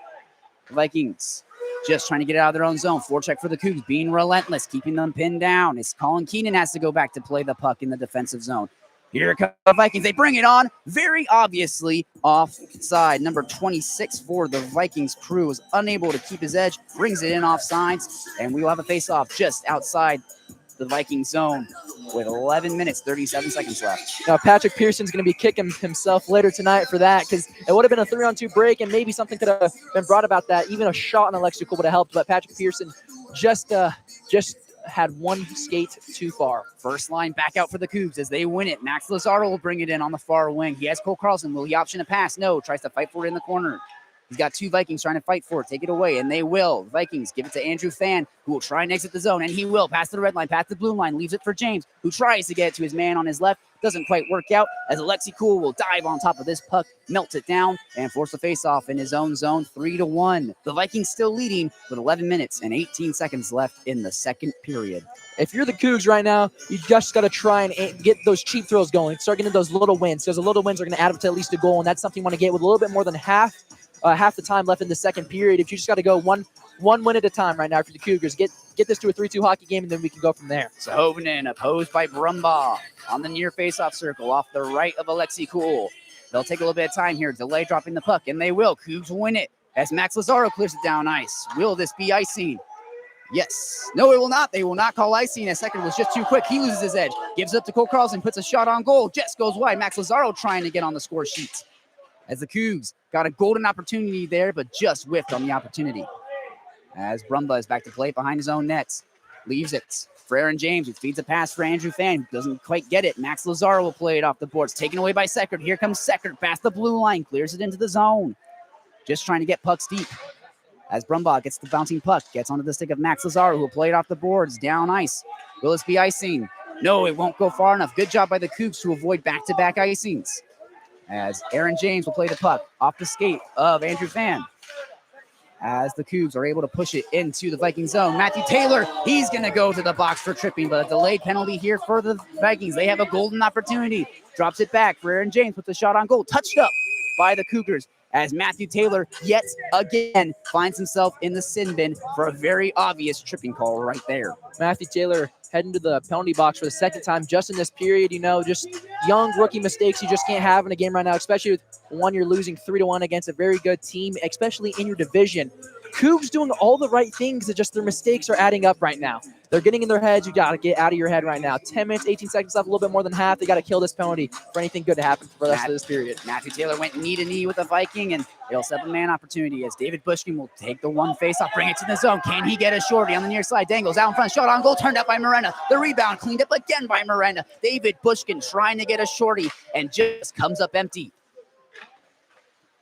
The Vikings just trying to get it out of their own zone. Forecheck for the Cougs, being relentless, keeping them pinned down. As Colin Keenan has to go back to play the puck in the defensive zone. Here come the Vikings. They bring it on. Very obviously offside. Number 26 for the Vikings crew is unable to keep his edge. Brings it in offsides, and we will have a faceoff just outside the Viking zone with 11 minutes, 37 seconds left. Now, Patrick Pearson's going to be kicking himself later tonight for that, because it would have been a 3-on-2 break, and maybe something could have been brought about that. Even a shot on Alexico would have helped, but Patrick Pearson just had one skate too far. First line back out for the Cougs as they win it. Max Lazaro will bring it in on the far wing. He has Cole Carlson. Will he option a pass? No. Tries to fight for it in the corner. He's got 2 Vikings trying to fight for it. Take it away, and they will. Vikings give it to Andrew Fan, who will try and exit the zone, and he will. Pass to the red line, pass to the blue line, leaves it for James, who tries to get it to his man on his left. Doesn't quite work out, as Alexi Cool will dive on top of this puck, melt it down, and force the face-off in his own zone, 3-1. The Vikings still leading with 11 minutes and 18 seconds left in the second period. If you're the Cougs right now, you just got to try and get those cheap throws going. Start getting those little wins, because the little wins are going to add up to at least a goal, and that's something you want to get with a little bit more than half the time left in the second period. If you just got to go one win at a time right now for the Cougars, get this to a 3-2 hockey game, and then we can go from there. Sahovinen opposed by Brumbaugh on the near faceoff circle off the right of Alexi Cool. They'll take a little bit of time here, delay dropping the puck, and they will. Cougs win it as Max Lazaro clears it down ice. Will this be icing? Yes. No, it will not. They will not call icing. A second was just too quick. He loses his edge. Gives up to Cole Carlson, puts a shot on goal. Just goes wide. Max Lazaro trying to get on the score sheet. As the Cougs got a golden opportunity there, but just whiffed on the opportunity. As Brumbaugh is back to play behind his own nets. leaves it for Aaron James, who feeds a pass for Andrew Fan, who doesn't quite get it. Max Lazaro will play it off the boards, taken away by Seckert. Here comes Seckert past the blue line, clears it into the zone. Just trying to get pucks deep. As Brumbaugh gets the bouncing puck, gets onto the stick of Max Lazaro, who will play it off the boards, down ice. Will this be icing? No, it won't go far enough. Good job by the Cougs to avoid back-to-back icings. As Aaron James will play the puck off the skate of Andrew Fan. As the Cougs are able to push it into the Viking zone. Matthew Taylor, he's going to go to the box for tripping, but a delayed penalty here for the Vikings. They have a golden opportunity. Drops it back for Aaron James with the shot on goal. Touched up by the Cougars as Matthew Taylor yet again finds himself in the sin bin for a very obvious tripping call right there. Matthew Taylor heading to the penalty box for the second time just in this period. You know, just young rookie mistakes you just can't have in a game right now, especially with one you're losing 3-1 against a very good team, especially in your division. Cougs doing all the right things, it's just their mistakes are adding up right now. They're getting in their heads. You got to get out of your head right now. 10 minutes, 18 seconds left, a little bit more than half. They got to kill this penalty for anything good to happen for the rest of this period. Matthew Taylor went knee-to-knee with a Viking, and it'll set up a man opportunity as David Bushkin will take the one face-off, bring it to the zone. Can he get a shorty on the near side? Dangles out in front, shot on goal, turned up by Morena. The rebound cleaned up again by Morena. David Bushkin trying to get a shorty and just comes up empty.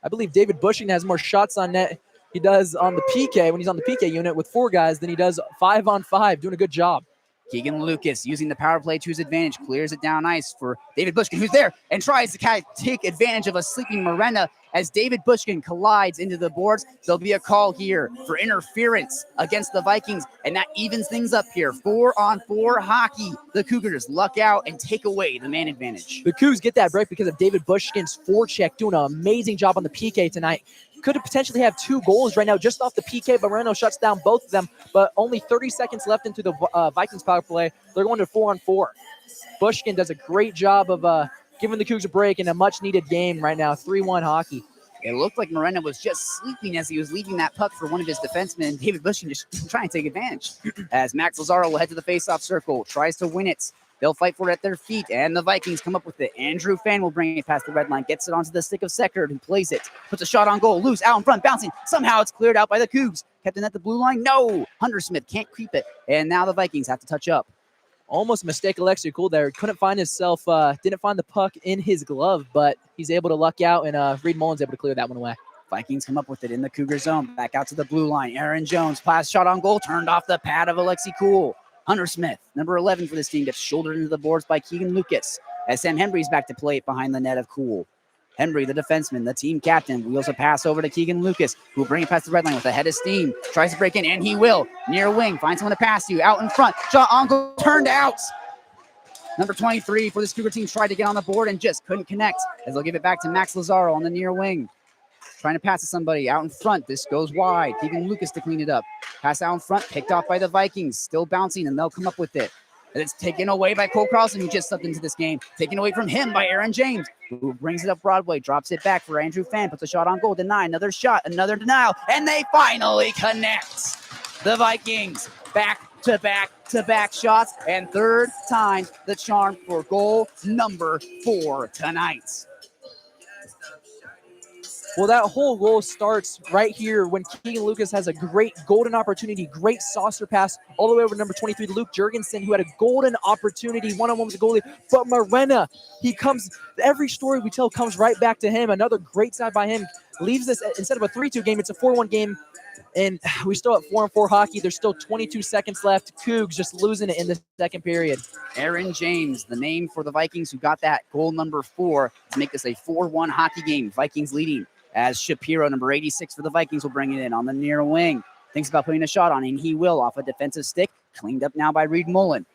I believe David Bushing has more shots on net he does on the PK when he's on the PK unit with 4 guys than he does 5-on-5, doing a good job. Keegan Lucas using the power play to his advantage, clears it down ice for David Bushkin, who's there and tries to kind of take advantage of a sleeping Morena. As David Bushkin collides into the boards, there'll be a call here for interference against the Vikings, and that evens things up here. 4-on-4 hockey. The Cougars luck out and take away the man advantage. The Cougs get that break because of David Bushkin's forecheck, doing an amazing job on the PK tonight. Could potentially have 2 goals right now just off the PK, but Moreno shuts down both of them. But only 30 seconds left into the Vikings power play. They're going to 4-on-4. Bushkin does a great job of giving the Cougs a break in a much-needed game right now. 3-1 hockey. It looked like Moreno was just sleeping as he was leaving that puck for one of his defensemen. David Bushkin just trying to take advantage. As Max Lazaro will head to the faceoff circle, tries to win it. They'll fight for it at their feet, and the Vikings come up with it. Andrew Fan will bring it past the red line, gets it onto the stick of Seckert, who plays it, puts a shot on goal, loose, out in front, bouncing. Somehow it's cleared out by the Cougs. Kept in at the blue line, no! Hunter Smith can't keep it, and now the Vikings have to touch up. Almost a mistake Alexi Cool there. Couldn't find himself, didn't find the puck in his glove, but he's able to luck out, and Reed Mullins able to clear that one away. Vikings come up with it in the Cougar zone, back out to the blue line. Aaron Jones, pass shot on goal, turned off the pad of Alexi Cool. Hunter Smith, number 11 for this team, gets shouldered into the boards by Keegan Lucas as Sam Hembry's back to play it behind the net of Cool. Hembry, the defenseman, the team captain, wheels a pass over to Keegan Lucas, who will bring it past the red line with a head of steam. Tries to break in, and he will. Near wing, finds someone to pass to, out in front. Shot on goal, turned out. Number 23 for this Cougar team tried to get on the board and just couldn't connect as they'll give it back to Max Lazaro on the near wing. Trying to pass to somebody out in front. This goes wide. Keegan Lucas to clean it up. Pass out in front, picked off by the Vikings. Still bouncing, and they'll come up with it. And it's taken away by Cole Carlson, who just stepped into this game. Taken away from him by Aaron James, who brings it up Broadway, drops it back for Andrew Fan, puts a shot on goal, deny, another shot, another denial, and they finally connect. The Vikings back-to-back shots, and third time the charm for goal number 4 tonight. Well, that whole goal starts right here when Keegan Lucas has a great golden opportunity, great saucer pass all the way over to number 23, Luke Jurgensen, who had a golden opportunity, one-on-one with the goalie. But Morena, he comes, every story we tell comes right back to him. Another great side by him. Leaves this, instead of a 3-2 game, it's a 4-1 game. And we still at 4-on-4 hockey. There's still 22 seconds left. Cougs just losing it in the second period. Aaron James, the name for the Vikings who got that goal number 4 to make this a 4-1 hockey game. Vikings leading. As Shapiro, number 86 for the Vikings, will bring it in on the near wing. Thinks about putting a shot on, and he will off a defensive stick. Cleaned up now by Reed Mullen,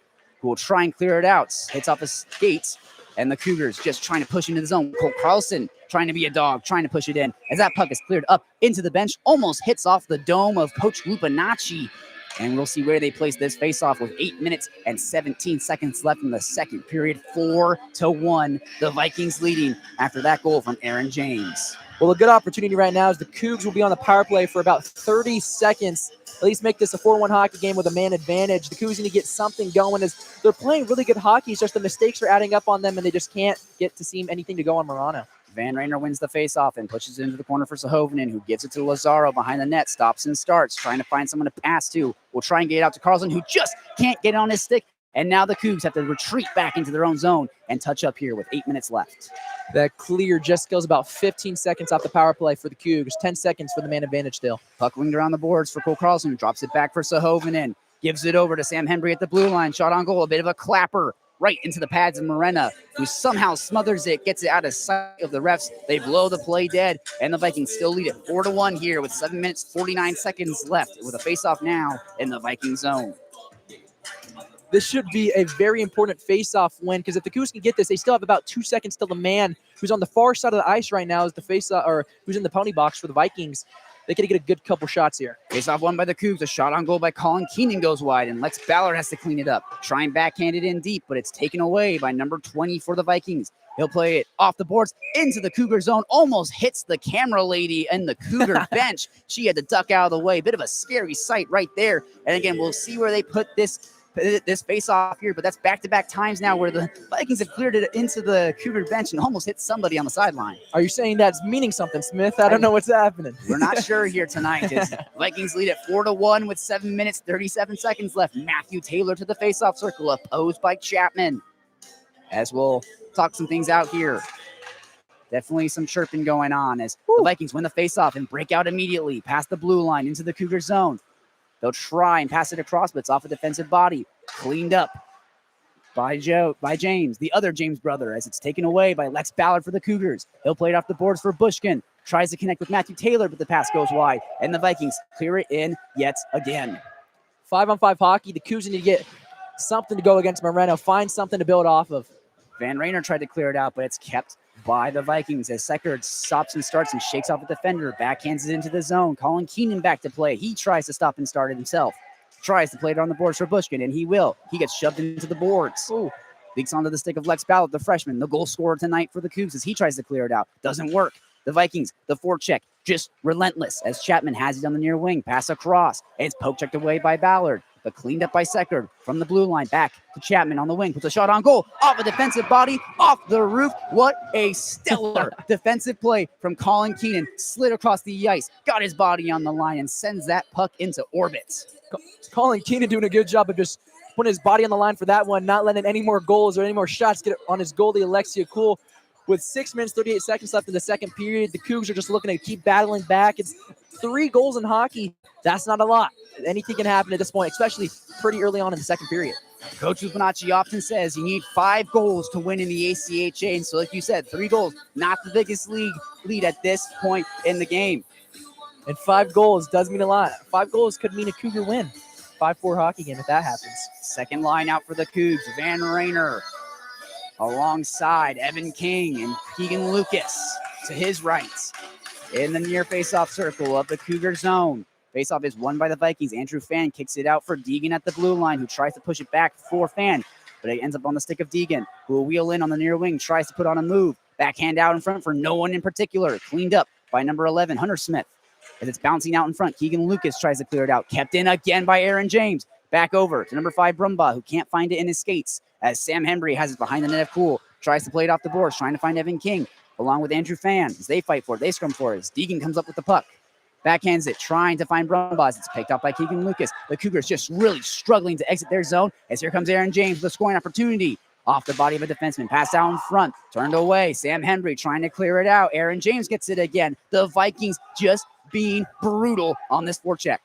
who will try and clear it out. Hits off his skates, and the Cougars just trying to push into the zone. Cole Carlson trying to be a dog, trying to push it in. As that puck is cleared up into the bench, almost hits off the dome of Coach Lupinacci. And we'll see where they place this faceoff with 8 minutes and 17 seconds left in the second period. 4-1, the Vikings leading after that goal from Aaron James. Well, a good opportunity right now is the Cougs will be on the power play for about 30 seconds. At least make this a 4-1 hockey game with a man advantage. The Cougs need to get something going as they're playing really good hockey. It's just the mistakes are adding up on them, and they just can't get to see anything to go on Morano. Van Rainer wins the faceoff and pushes it into the corner for Sahovinen, who gives it to Lazaro behind the net, stops and starts, trying to find someone to pass to. Will try and get it out to Carlson, who just can't get it on his stick. And now the Cougs have to retreat back into their own zone and touch up here with 8 minutes left. That clear just goes about 15 seconds off the power play for the Cougs. 10 seconds for the man advantage still. Puck winged around the boards for Cole Carlson, who drops it back for Sahovinen. Gives it over to Sam Hembry at the blue line. Shot on goal, a bit of a clapper right into the pads of Morena, who somehow smothers it, gets it out of sight of the refs. They blow the play dead, and the Vikings still lead it 4-1 here with 7 minutes, 49 seconds left with a faceoff now in the Viking zone. This should be a very important face-off win, because if the Cougs can get this, they still have about 2 seconds till the man who's on the far side of the ice right now is the face-off, or who's in the penalty box for the Vikings. They could get a good couple shots here. Face-off won by the Cougs. A shot on goal by Colin Keenan goes wide, and Lex Ballard has to clean it up. Trying backhand it in deep, but it's taken away by number 20 for the Vikings. He'll play it off the boards into the Cougar zone. Almost hits the camera lady and the Cougar bench. She had to duck out of the way. Bit of a scary sight right there. And again, we'll see where they put this face-off here, but that's back-to-back times now where the Vikings have cleared it into the Cougar bench and almost hit somebody on the sideline. Are you saying that's meaning something, Smith? I don't know what's happening. We're not sure here tonight. Vikings lead at 4-1 with 7 minutes, 37 seconds left. Matthew Taylor to the face-off circle, opposed by Chapman. As we'll talk some things out here. Definitely some chirping going on as the Vikings win the face-off and break out immediately past the blue line into the Cougar zone. They'll try and pass it across, but it's off a defensive body. Cleaned up by James, the other James brother, as it's taken away by Lex Ballard for the Cougars. He'll play it off the boards for Bushkin. Tries to connect with Matthew Taylor, but the pass goes wide, and the Vikings clear it in yet again. 5-on-5 hockey. The Cougs need to get something to go against Moreno. Find something to build off of. Van Rainer tried to clear it out, but it's kept by the Vikings as Seckert stops and starts and shakes off a defender, backhands it into the zone. Colin Keenan back to play. He tries to stop and start it himself. Tries to play it on the boards for Bushkin, and he will. He gets shoved into the boards. Leaks onto the stick of Lex Ballard, the freshman, the goal scorer tonight for the Cougs as he tries to clear it out. Doesn't work. The Vikings, the forecheck, just relentless as Chapman has it on the near wing. Pass across. It's poke checked away by Ballard, but cleaned up by Seckert from the blue line. Back to Chapman on the wing. Puts a shot on goal. Off a defensive body. Off the roof. What a stellar defensive play from Colin Keenan. Slid across the ice. Got his body on the line and sends that puck into orbit. Colin Keenan doing a good job of just putting his body on the line for that one, not letting any more goals or any more shots get on his goalie, Alexia Cool. With 6 minutes, 38 seconds left in the second period, the Cougs are just looking to keep battling back. It's 3 goals in hockey. That's not a lot. Anything can happen at this point, especially pretty early on in the second period. Coach Lupinacci often says you need 5 goals to win in the ACHA. And so like you said, 3 goals, not the biggest lead at this point in the game. And 5 goals does mean a lot. 5 goals could mean a Cougar win. 5-4 hockey game if that happens. Second line out for the Cougs, Van Rainer alongside Evan King and Keegan Lucas to his right in the near face-off circle of the Cougar zone. Face-off is won by the Vikings. Andrew Fan kicks it out for Deegan at the blue line, who tries to push it back for Fan, but it ends up on the stick of Deegan, who will wheel in on the near wing, tries to put on a move. Backhand out in front for no one in particular. Cleaned up by number 11, Hunter Smith. As it's bouncing out in front, Keegan Lucas tries to clear it out. Kept in again by Aaron James. Back over to number 5, Brumbaugh, who can't find it in his skates, as Sam Hembry has it behind the net of Cool. Tries to play it off the boards, trying to find Evan King, along with Andrew Fan, as they fight for it. They scrum for it. As Deegan comes up with the puck. Backhands it, trying to find Brumbaugh. It's picked up by Keegan Lucas. The Cougars just really struggling to exit their zone, as here comes Aaron James with a scoring opportunity. Off the body of a defenseman, pass out in front, turned away. Sam Hembry trying to clear it out. Aaron James gets it again. The Vikings just being brutal on this forecheck.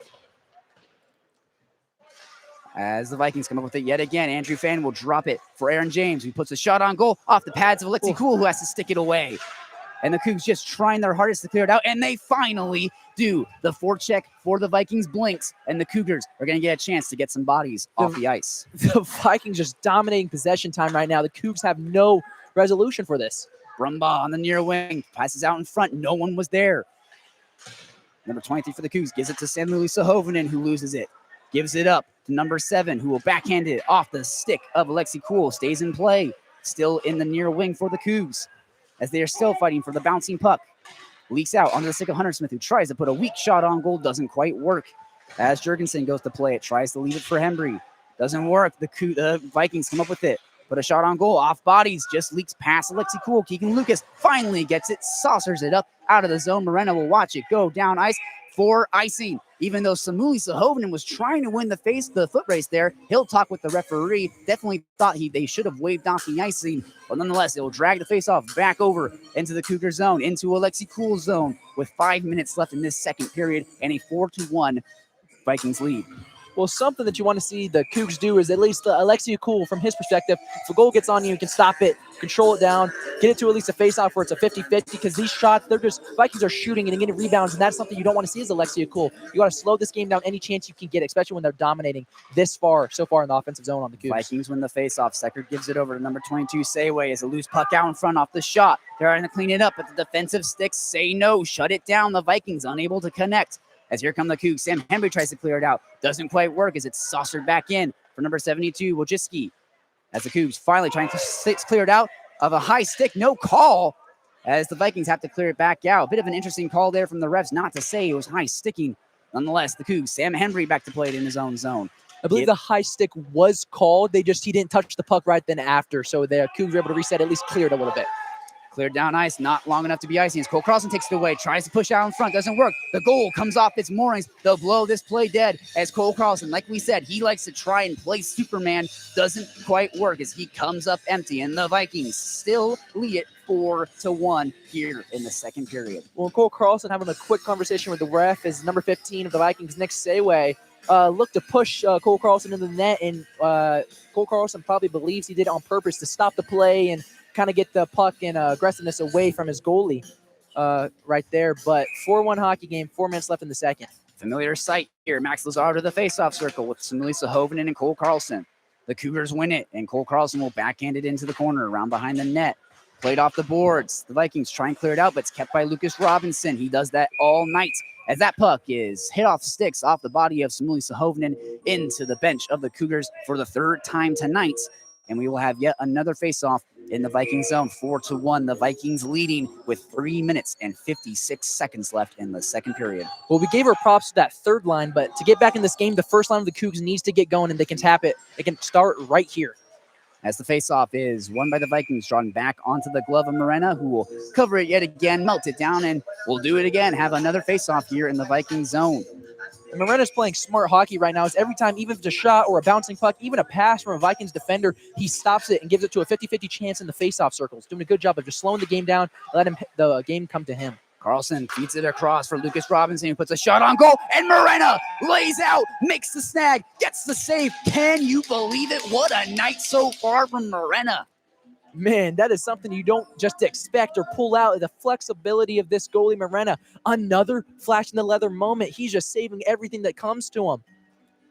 As the Vikings come up with it yet again, Andrew Fan will drop it for Aaron James, who puts a shot on goal off the pads of Alexi Cool, who has to stick it away. And the Cougs just trying their hardest to clear it out, and they finally do. The forecheck for the Vikings blinks, and the Cougars are going to get a chance to get some bodies off the ice. The Vikings just dominating possession time right now. The Cougs have no resolution for this. Brumbaugh on the near wing, passes out in front. No one was there. Number 23 for the Cougs gives it to Samuel Sahovinen, who loses it. Gives it up to number 7, who will backhand it off the stick of Alexi Cool. Stays in play. Still in the near wing for the Cougs, as they are still fighting for the bouncing puck. Leaks out onto the stick of Hunter Smith, who tries to put a weak shot on goal. Doesn't quite work. As Jurgensen goes to play it, tries to leave it for Hembry. Doesn't work. The Vikings come up with it. Put a shot on goal, off bodies, just leaks past Alexi Cool. Keegan Lucas finally gets it, saucers it up out of the zone. Morena will watch it go down ice for icing. Even though Samuli Sahovinen was trying to win the foot race there, he'll talk with the referee. Definitely thought they should have waved off the icing, but nonetheless, it will drag the faceoff back over into the Cougar zone, into Alexi Cool's zone with 5 minutes left in this second period and a 4-1 Vikings lead. Well, something that you want to see the Cougs do is at least Alexia Cool, from his perspective, if a goal gets on you, you can stop it, control it down, get it to at least a face-off where it's a 50-50, because these shots, Vikings are shooting and getting rebounds, and that's something you don't want to see as Alexia Cool. You got to slow this game down any chance you can get, especially when they're dominating so far in the offensive zone on the Cougs. Vikings win the face-off. Secker gives it over to number 22, Sayway, as a loose puck out in front off the shot. They're trying to clean it up, but the defensive sticks say no, shut it down. The Vikings unable to connect. As here come the Cougs. Sam Henry tries to clear it out. Doesn't quite work as it's saucered back in for number 72, Wojcicki. As the Cougs finally trying to clear it out of a high stick. No call as the Vikings have to clear it back out. Bit of an interesting call there from the refs not to say it was high sticking. Nonetheless, the Cougs, Sam Henry back to play it in his own zone. I believe the high stick was called. He didn't touch the puck right then after. So the Cougs were able to reset, at least cleared a little bit. Cleared down ice, not long enough to be icing as Cole Carlson takes it away, tries to push out in front, doesn't work. The goal comes off its moorings. They'll blow this play dead as Cole Carlson, like we said, he likes to try and play Superman. Doesn't quite work as he comes up empty, and the Vikings still lead it 4-1 here in the second period. Well, Cole Carlson having a quick conversation with the ref is number 15 of the Vikings, Nick Sayway, looked to push Cole Carlson into the net, and Cole Carlson probably believes he did it on purpose to stop the play and kind of get the puck and aggressiveness away from his goalie right there. But 4-1 hockey game, 4 minutes left in the second. Familiar sight here. Max Lazar to the faceoff circle with Samuli Sahovinen and Cole Carlson. The Cougars win it, and Cole Carlson will backhand it into the corner around behind the net. Played off the boards. The Vikings try and clear it out, but it's kept by Lucas Robinson. He does that all night as that puck is hit off sticks off the body of Samuli Sahovinen into the bench of the Cougars for the third time tonight. And we will have yet another faceoff in the Viking zone, 4-1. The Vikings leading with 3 minutes and 56 seconds left in the second period. Well, we gave our props to that third line, but to get back in this game, the first line of the Cougs needs to get going, and they can tap it. They can start right here. As the faceoff is won by the Vikings, drawn back onto the glove of Morena, who will cover it yet again, melt it down, and we'll do it again. Have another faceoff here in the Viking zone. And Morena's playing smart hockey right now. Is every time, even if it's a shot or a bouncing puck, even a pass from a Vikings defender, he stops it and gives it to a 50-50 chance in the faceoff circles. Doing a good job of just slowing the game down, let the game come to him. Carlson feeds it across for Lucas Robinson, who puts a shot on goal, and Morena lays out, makes the snag, gets the save. Can you believe it? What a night so far from Morena. Man, that is something you don't just expect or pull out. The flexibility of this goalie, Morena. Another flash in the leather moment. He's just saving everything that comes to him.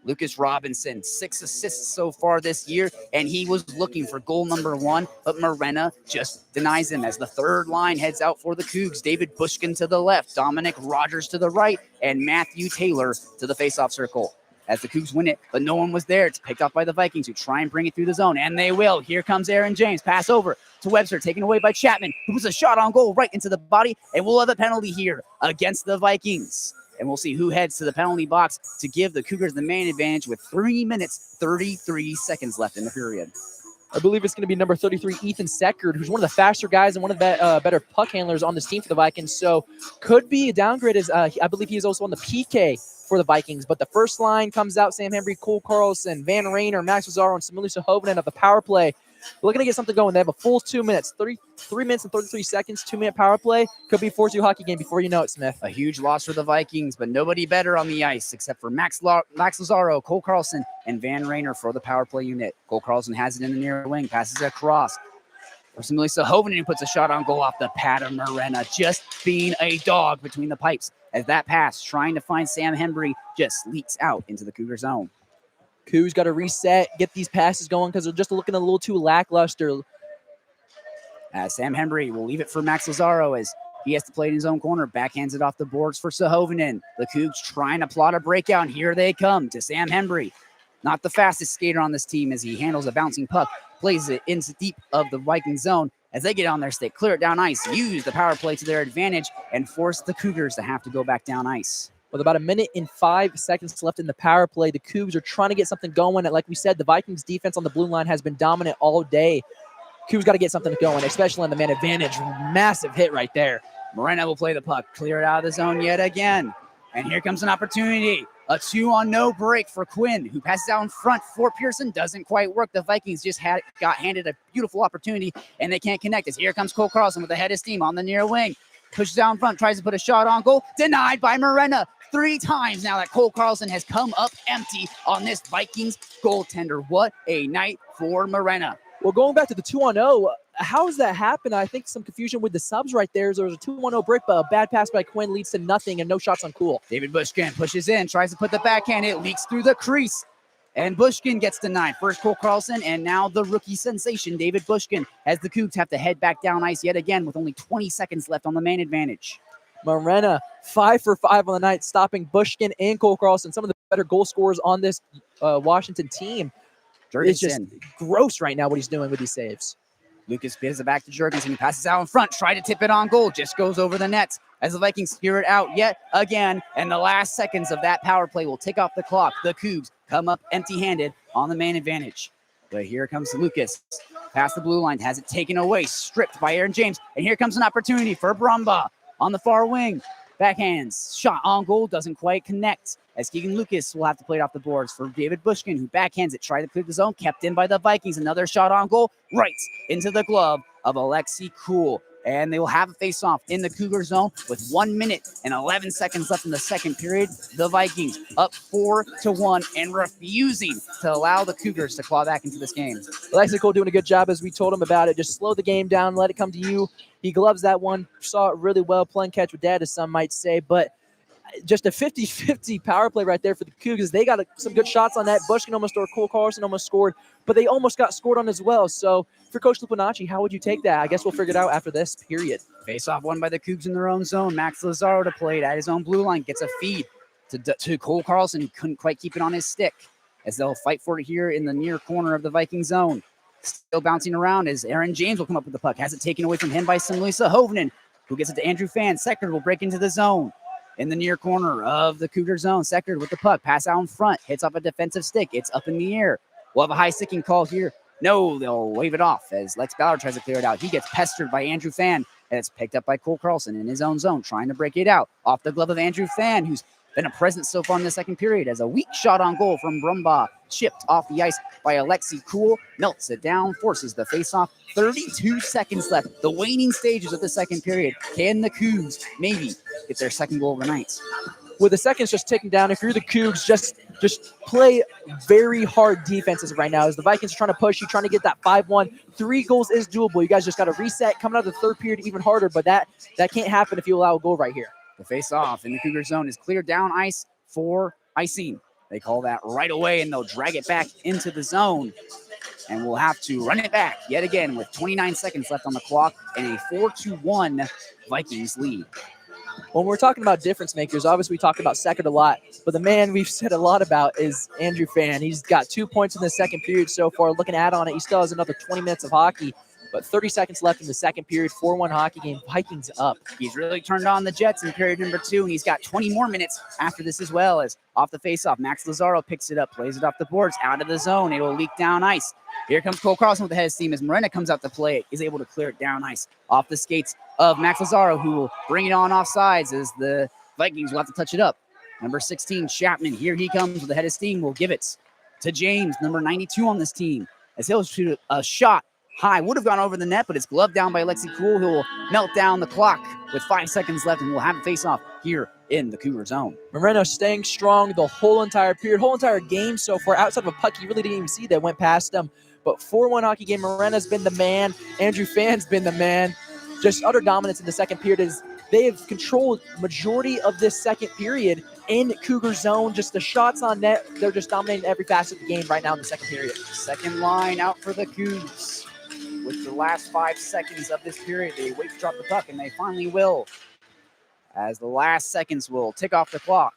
Lucas Robinson, 6 assists so far this year, and he was looking for goal number 1, but Morena just denies him as the third line heads out for the Cougs. David Bushkin to the left, Dominic Rogers to the right, and Matthew Taylor to the faceoff circle. As the Cougs win it, but no one was there. It's picked up by the Vikings, who try and bring it through the zone, and they will. Here comes Aaron James. Pass over to Webster, taken away by Chapman, who puts a shot on goal right into the body, and we'll have a penalty here against the Vikings. And we'll see who heads to the penalty box to give the Cougars the man advantage with 3 minutes, 33 seconds left in the period. I believe it's going to be number 33, Ethan Seckert, who's one of the faster guys and one of the better puck handlers on this team for the Vikings. So could be a downgrade, as I believe he is also on the PK for the Vikings. But the first line comes out, Sam Henry, Cole Carlson, Van Rayner, Max Lazaro, and Samuli Sahovinen of the power play. We're looking to get something going. They have a full 2 minutes, 3 minutes and 33 seconds, 2-minute power play. Could be 4-2 hockey game before you know it, Smith. A huge loss for the Vikings, but nobody better on the ice except for Max Lazaro, Cole Carlson, and Van Rayner for the power play unit. Cole Carlson has it in the near wing, passes it across. For Samuli Sahovinen, who puts a shot on goal off the pad of Morena, just being a dog between the pipes. As that pass, trying to find Sam Henry, just leaks out into the Cougar zone. Cougs got to reset, get these passes going because they're just looking a little too lackluster. Sam Henry will leave it for Max Lazaro as he has to play in his own corner. Backhands it off the boards for Sahovinen. The Cougs trying to plot a breakout, and here they come to Sam Henry. Not the fastest skater on this team as he handles a bouncing puck, plays it into deep of the Viking zone. As they get on their stick, clear it down ice, use the power play to their advantage, and force the Cougars to have to go back down ice. With about 1:05 left in the power play, the Cougs are trying to get something going. And like we said, the Vikings defense on the blue line has been dominant all day. Cougs got to get something going, especially on the man advantage. Massive hit right there. Morena will play the puck. Clear it out of the zone yet again. And here comes an opportunity. A 2-on-no break for Quinn, who passes out in front for Pearson. Doesn't quite work. The Vikings just got handed a beautiful opportunity, and they can't connect. As here comes Cole Carlson with the head of steam on the near wing. Pushes out in front, tries to put a shot on goal. Denied by Morena. 3 times now that Cole Carlson has come up empty on this Vikings goaltender. What a night for Morena. Well, going back to the 2-on-0, how does that happen? I think some confusion with the subs right there. There was a 2-1-0 break, but a bad pass by Quinn leads to nothing and no shots on Cool. David Bushkin pushes in, tries to put the backhand. It leaks through the crease. And Bushkin gets denied. First Cole Carlson, and now the rookie sensation, David Bushkin, as the Cougs have to head back down ice yet again with only 20 seconds left on the man advantage. Morena, 5 for 5 on the night, stopping Bushkin and Cole Carlson, some of the better goal scorers on this Washington team. It's just gross right now what he's doing with these saves. Lucas gives it back to Jurgensen. He passes out in front, try to tip it on goal, just goes over the net as the Vikings clear it out yet again. And the last seconds of that power play will tick off the clock. The Cougs come up empty-handed on the man advantage. But here comes Lucas. Past the blue line, has it taken away, stripped by Aaron James. And here comes an opportunity for Brumbaugh on the far wing. Backhands, shot on goal, doesn't quite connect. As Keegan Lucas will have to play it off the boards for David Bushkin, who backhands it, tried to clear the zone, kept in by the Vikings. Another shot on goal, right into the glove of Alexi Cool. And they will have a face-off in the Cougar zone with 1 minute and 11 seconds left in the second period. The Vikings up 4-1 and refusing to allow the Cougars to claw back into this game. Alexi Cool doing a good job as we told him about it. Just slow the game down, let it come to you. He gloves that one, saw it really well, playing catch with dad, as some might say, but just a 50-50 power play right there for the Cougars. They got some good shots on that. Bushkin almost scored, Cole Carlson almost scored, but they almost got scored on as well. So for Coach Lupinacci, how would you take that? I guess we'll figure it out after this period. Face-off won by the Cougs in their own zone. Max Lazaro to play it at his own blue line. Gets a feed to Cole Carlson, who couldn't quite keep it on his stick, as they'll fight for it here in the near corner of the Viking zone. Still bouncing around as Aaron James will come up with the puck. Has it taken away from him by Simlisa Hovnen, who gets it to Andrew Fan. Seckard will break into the zone. In the near corner of the Cougar zone, Seckard with the puck. Pass out in front. Hits off a defensive stick. It's up in the air. We'll have a high sticking call here. No, they'll wave it off as Lex Ballard tries to clear it out. He gets pestered by Andrew Fan, and it's picked up by Cole Carlson in his own zone, trying to break it out. Off the glove of Andrew Fan, who's been a presence so far in the second period, as a weak shot on goal from Brumbaugh, chipped off the ice by Alexi Cool, melts it down, forces the face-off. 32 seconds left, the waning stages of the second period. Can the Cougs maybe get their second goal of the night? With the seconds just ticking down, if you're the Cougs, just play very hard defenses right now. As the Vikings are trying to push you, trying to get that 5-1. 3 goals is doable. You guys just got to reset, coming out of the third period even harder, but that can't happen if you allow a goal right here. The face-off in the Cougar zone is cleared down ice for icing. They call that right away, and they'll drag it back into the zone. And we'll have to run it back yet again with 29 seconds left on the clock and a 4-1 Vikings lead. When we're talking about difference makers, obviously we talk about Seckard a lot, but the man we've said a lot about is Andrew Fan. He's got 2 points in the second period so far. Looking at on it, he still has another 20 minutes of hockey. But 30 seconds left in the second period, 4-1 hockey game. Vikings up. He's really turned on the Jets in period number 2, and he's got 20 more minutes after this as well. As off the faceoff, Max Lazaro picks it up, plays it off the boards, out of the zone. It will leak down ice. Here comes Cole Carlson with the head of steam as Morena comes out to play it. Is able to clear it down ice off the skates of Max Lazaro, who will bring it on offsides as the Vikings will have to touch it up. Number 16, Chapman. Here he comes with the head of steam. Will give it to James, number 92 on this team, as he'll shoot a shot high. Would have gone over the net, but it's gloved down by Alexi Cool, who will melt down the clock with 5 seconds left, and we'll have a face-off here in the Cougar zone. Moreno staying strong the whole entire period, whole entire game so far. Outside of a puck, you really didn't even see that went past him. But 4-1 hockey game, Moreno's been the man. Andrew Fan's been the man. Just utter dominance in the second period as they have controlled majority of this second period in Cougar zone. Just the shots on net, they're just dominating every facet of the game right now in the second period. Second line out for the Cougs. With the last 5 seconds of this period, they wait to drop the puck, and they finally will. As the last seconds will tick off the clock.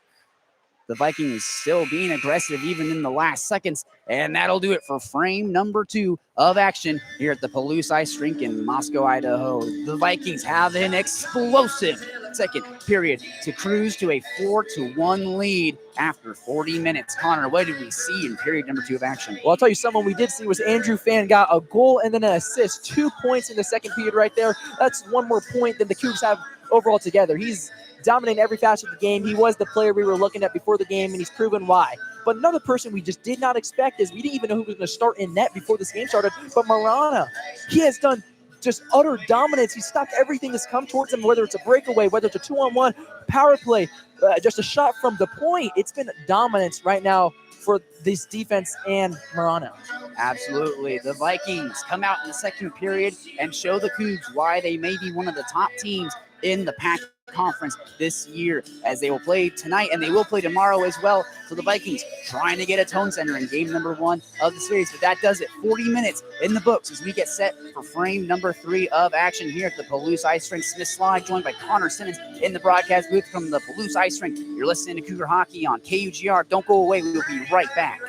The Vikings still being aggressive even in the last seconds. And that'll do it for frame number 2 of action here at the Palouse Ice Rink in Moscow, Idaho. The Vikings have an explosive second period to cruise to a 4-1 lead after 40 minutes. Connor, what did we see in period number 2 of action? Well, I'll tell you, someone we did see was Andrew Fan got a goal and then an assist. 2 points in the second period right there. That's one more point than the Cougs have overall together. He's dominating every facet of the game. He was the player we were looking at before the game, and he's proven why. But another person we just did not expect is we didn't even know who was going to start in net before this game started, but Marana. He has done just utter dominance. He stopped everything that's come towards him, whether it's a breakaway, whether it's a 2-on-1, power play, just a shot from the point. It's been dominance right now for this defense and Marana. Absolutely. The Vikings come out in the second period and show the Cougs why they may be one of the top teams in the Pac Conference this year, as they will play tonight and they will play tomorrow as well. So the Vikings trying to get a tone center in game number 1 of the series, but that does it. 40 minutes in the books as we get set for frame number 3 of action here at the Palouse Ice Rink. Smith Slye joined by Connor Simmons in the broadcast booth from the Palouse Ice Rink. You're listening to Cougar Hockey on KUGR. Don't go away. We will be right back.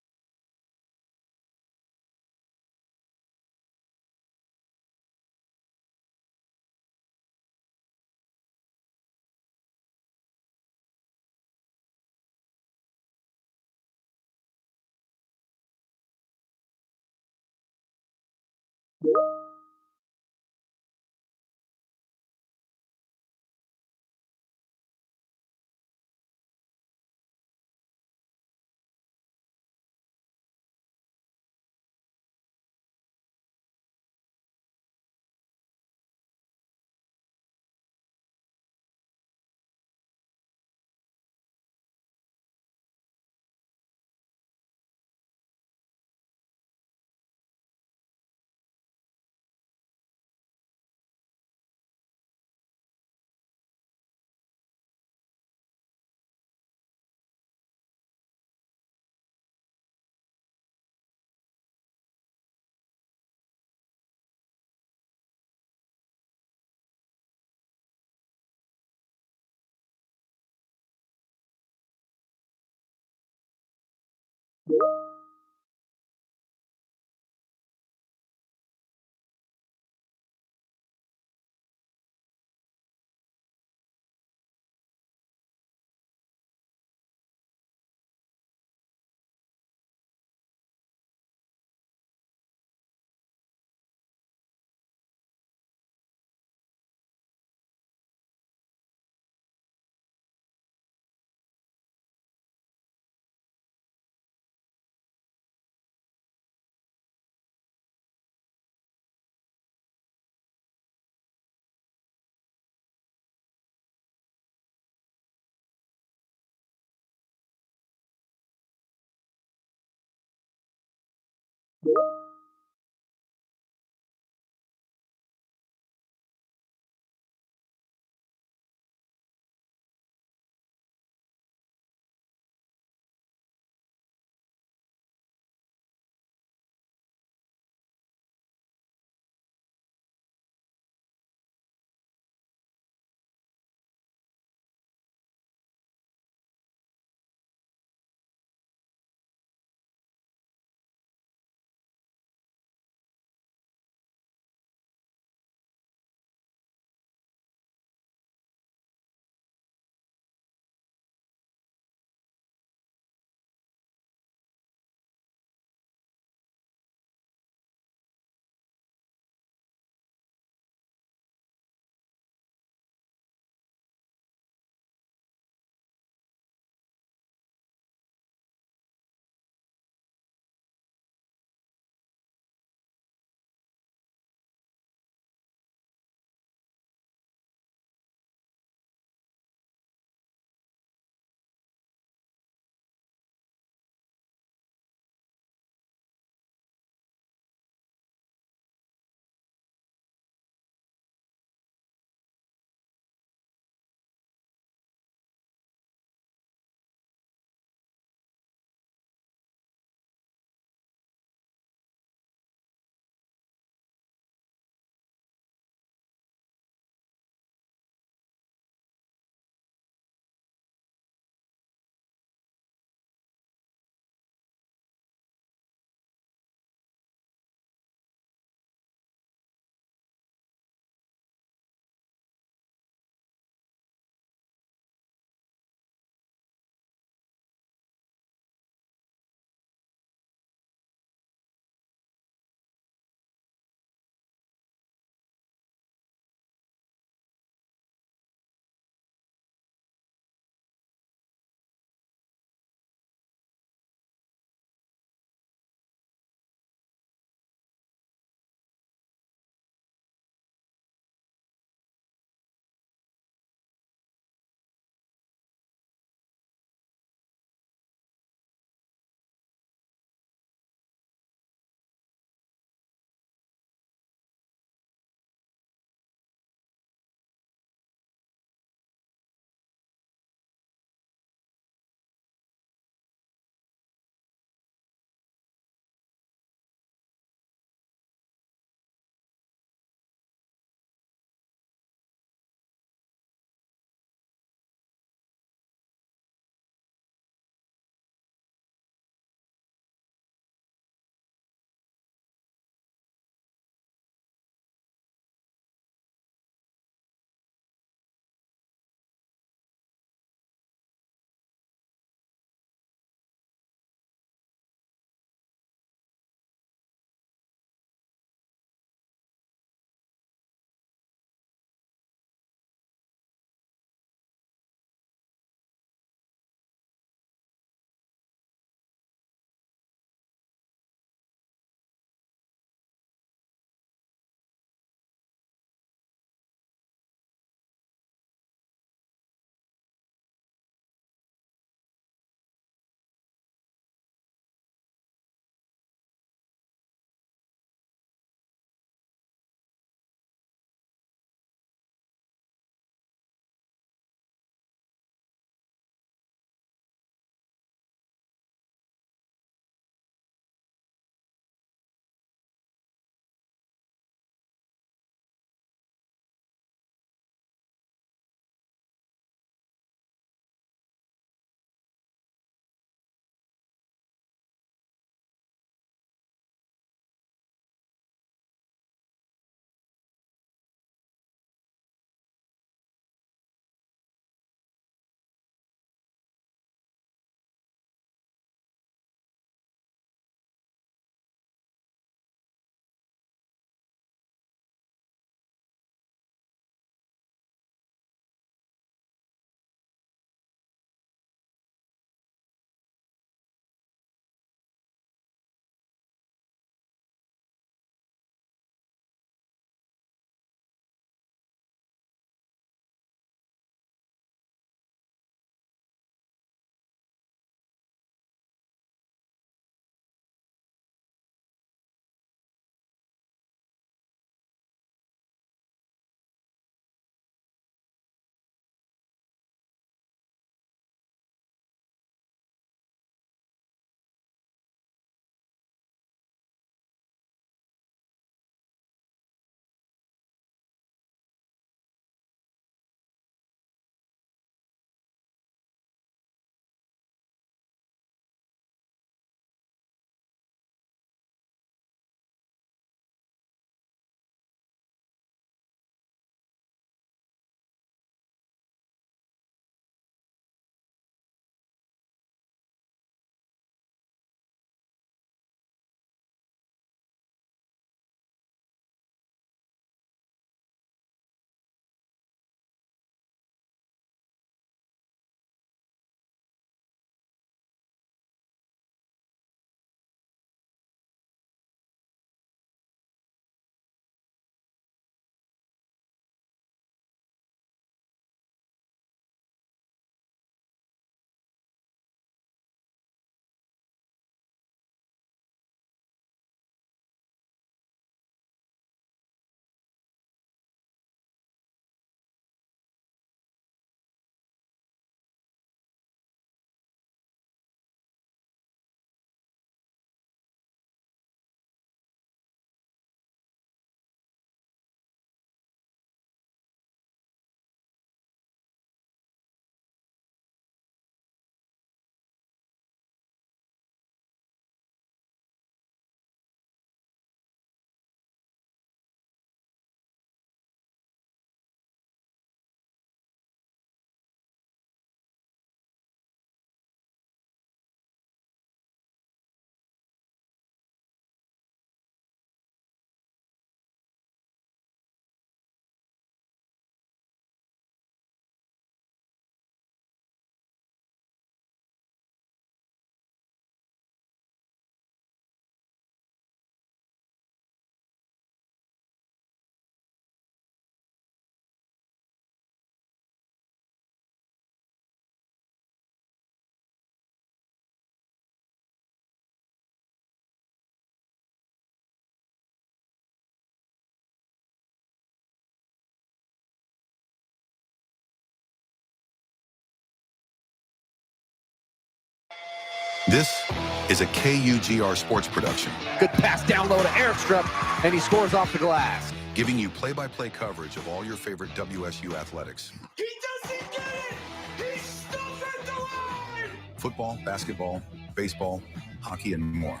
This is a KUGR sports production, Good pass down low to Airstrip, and he scores off the glass. giving you play-by-play coverage of all your favorite WSU athletics. He doesn't get it! He's stuck at the line! Football, basketball, baseball, hockey, and more.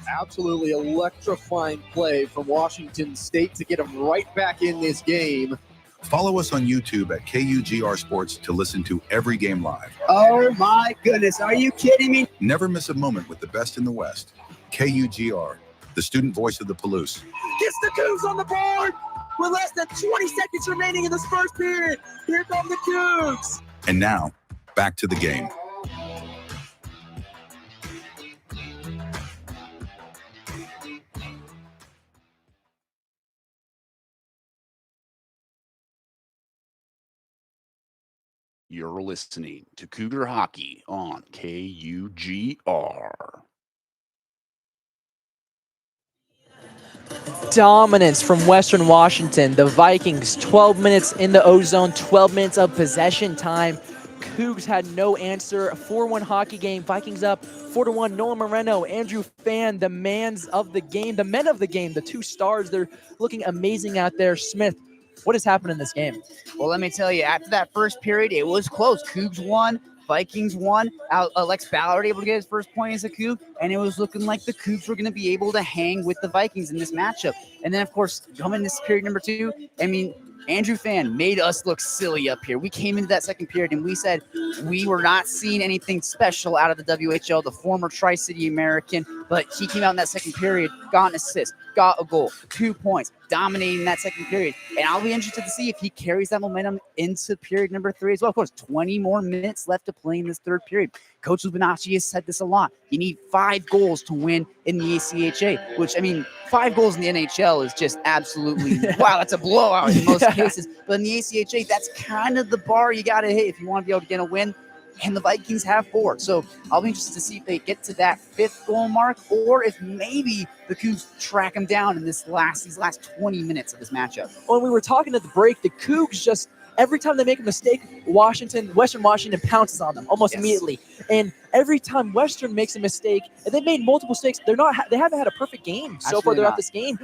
Absolutely electrifying play from Washington State to get him right back in this game. Follow us on YouTube at KUGR Sports to listen to every game live. Oh my goodness, are you kidding me? Never miss a moment with the best in the West. KUGR, the student voice of the Palouse. Gets the Cougs on the board with less than 20 seconds remaining in this first period. Here come the Cougs. And now, back to the game. You're listening to Cougar Hockey on KUGR. Dominance from Western Washington. The Vikings, 12 minutes in the O-zone, 12 minutes of possession time. Cougs had no answer. A 4-1 hockey game. Vikings up 4-1. Noah Moreno, Andrew Fan, the men of the game, the two stars. They're looking amazing out there. Smith, what has happened in this game? Well, let me tell you, after that first period, it was close. Cougs won, Vikings won. Alex Ballard able to get his first point as a Coug, and it was looking like the Cougs were going to be able to hang with the Vikings in this matchup. And then, of course, coming this period number 2, I mean, Andrew Fan made us look silly up here. We came into that second period and we said we were not seeing anything special out of the WHL, the former Tri-City American, but he came out in that second period, got an assist, got a goal, 2 points, dominating that second period. And I'll be interested to see if he carries that momentum into period number 3 as well. Of course, 20 more minutes left to play in this third period. Coach Lubinacci has said this a lot. You need 5 goals to win in the ACHA, which, I mean, 5 goals in the NHL is just absolutely, wow, that's a blowout in most cases. But in the ACHA, that's kind of the bar you got to hit if you want to be able to get a win. And the Vikings have 4. So I'll be interested to see if they get to that 5th goal mark or if maybe the Cougs track them down in these last 20 minutes of this matchup. When we were talking at the break, the Cougs just, every time they make a mistake, Western Washington pounces on them almost immediately. And every time Western makes a mistake, and they've made multiple mistakes, they haven't had a perfect game so far throughout this game.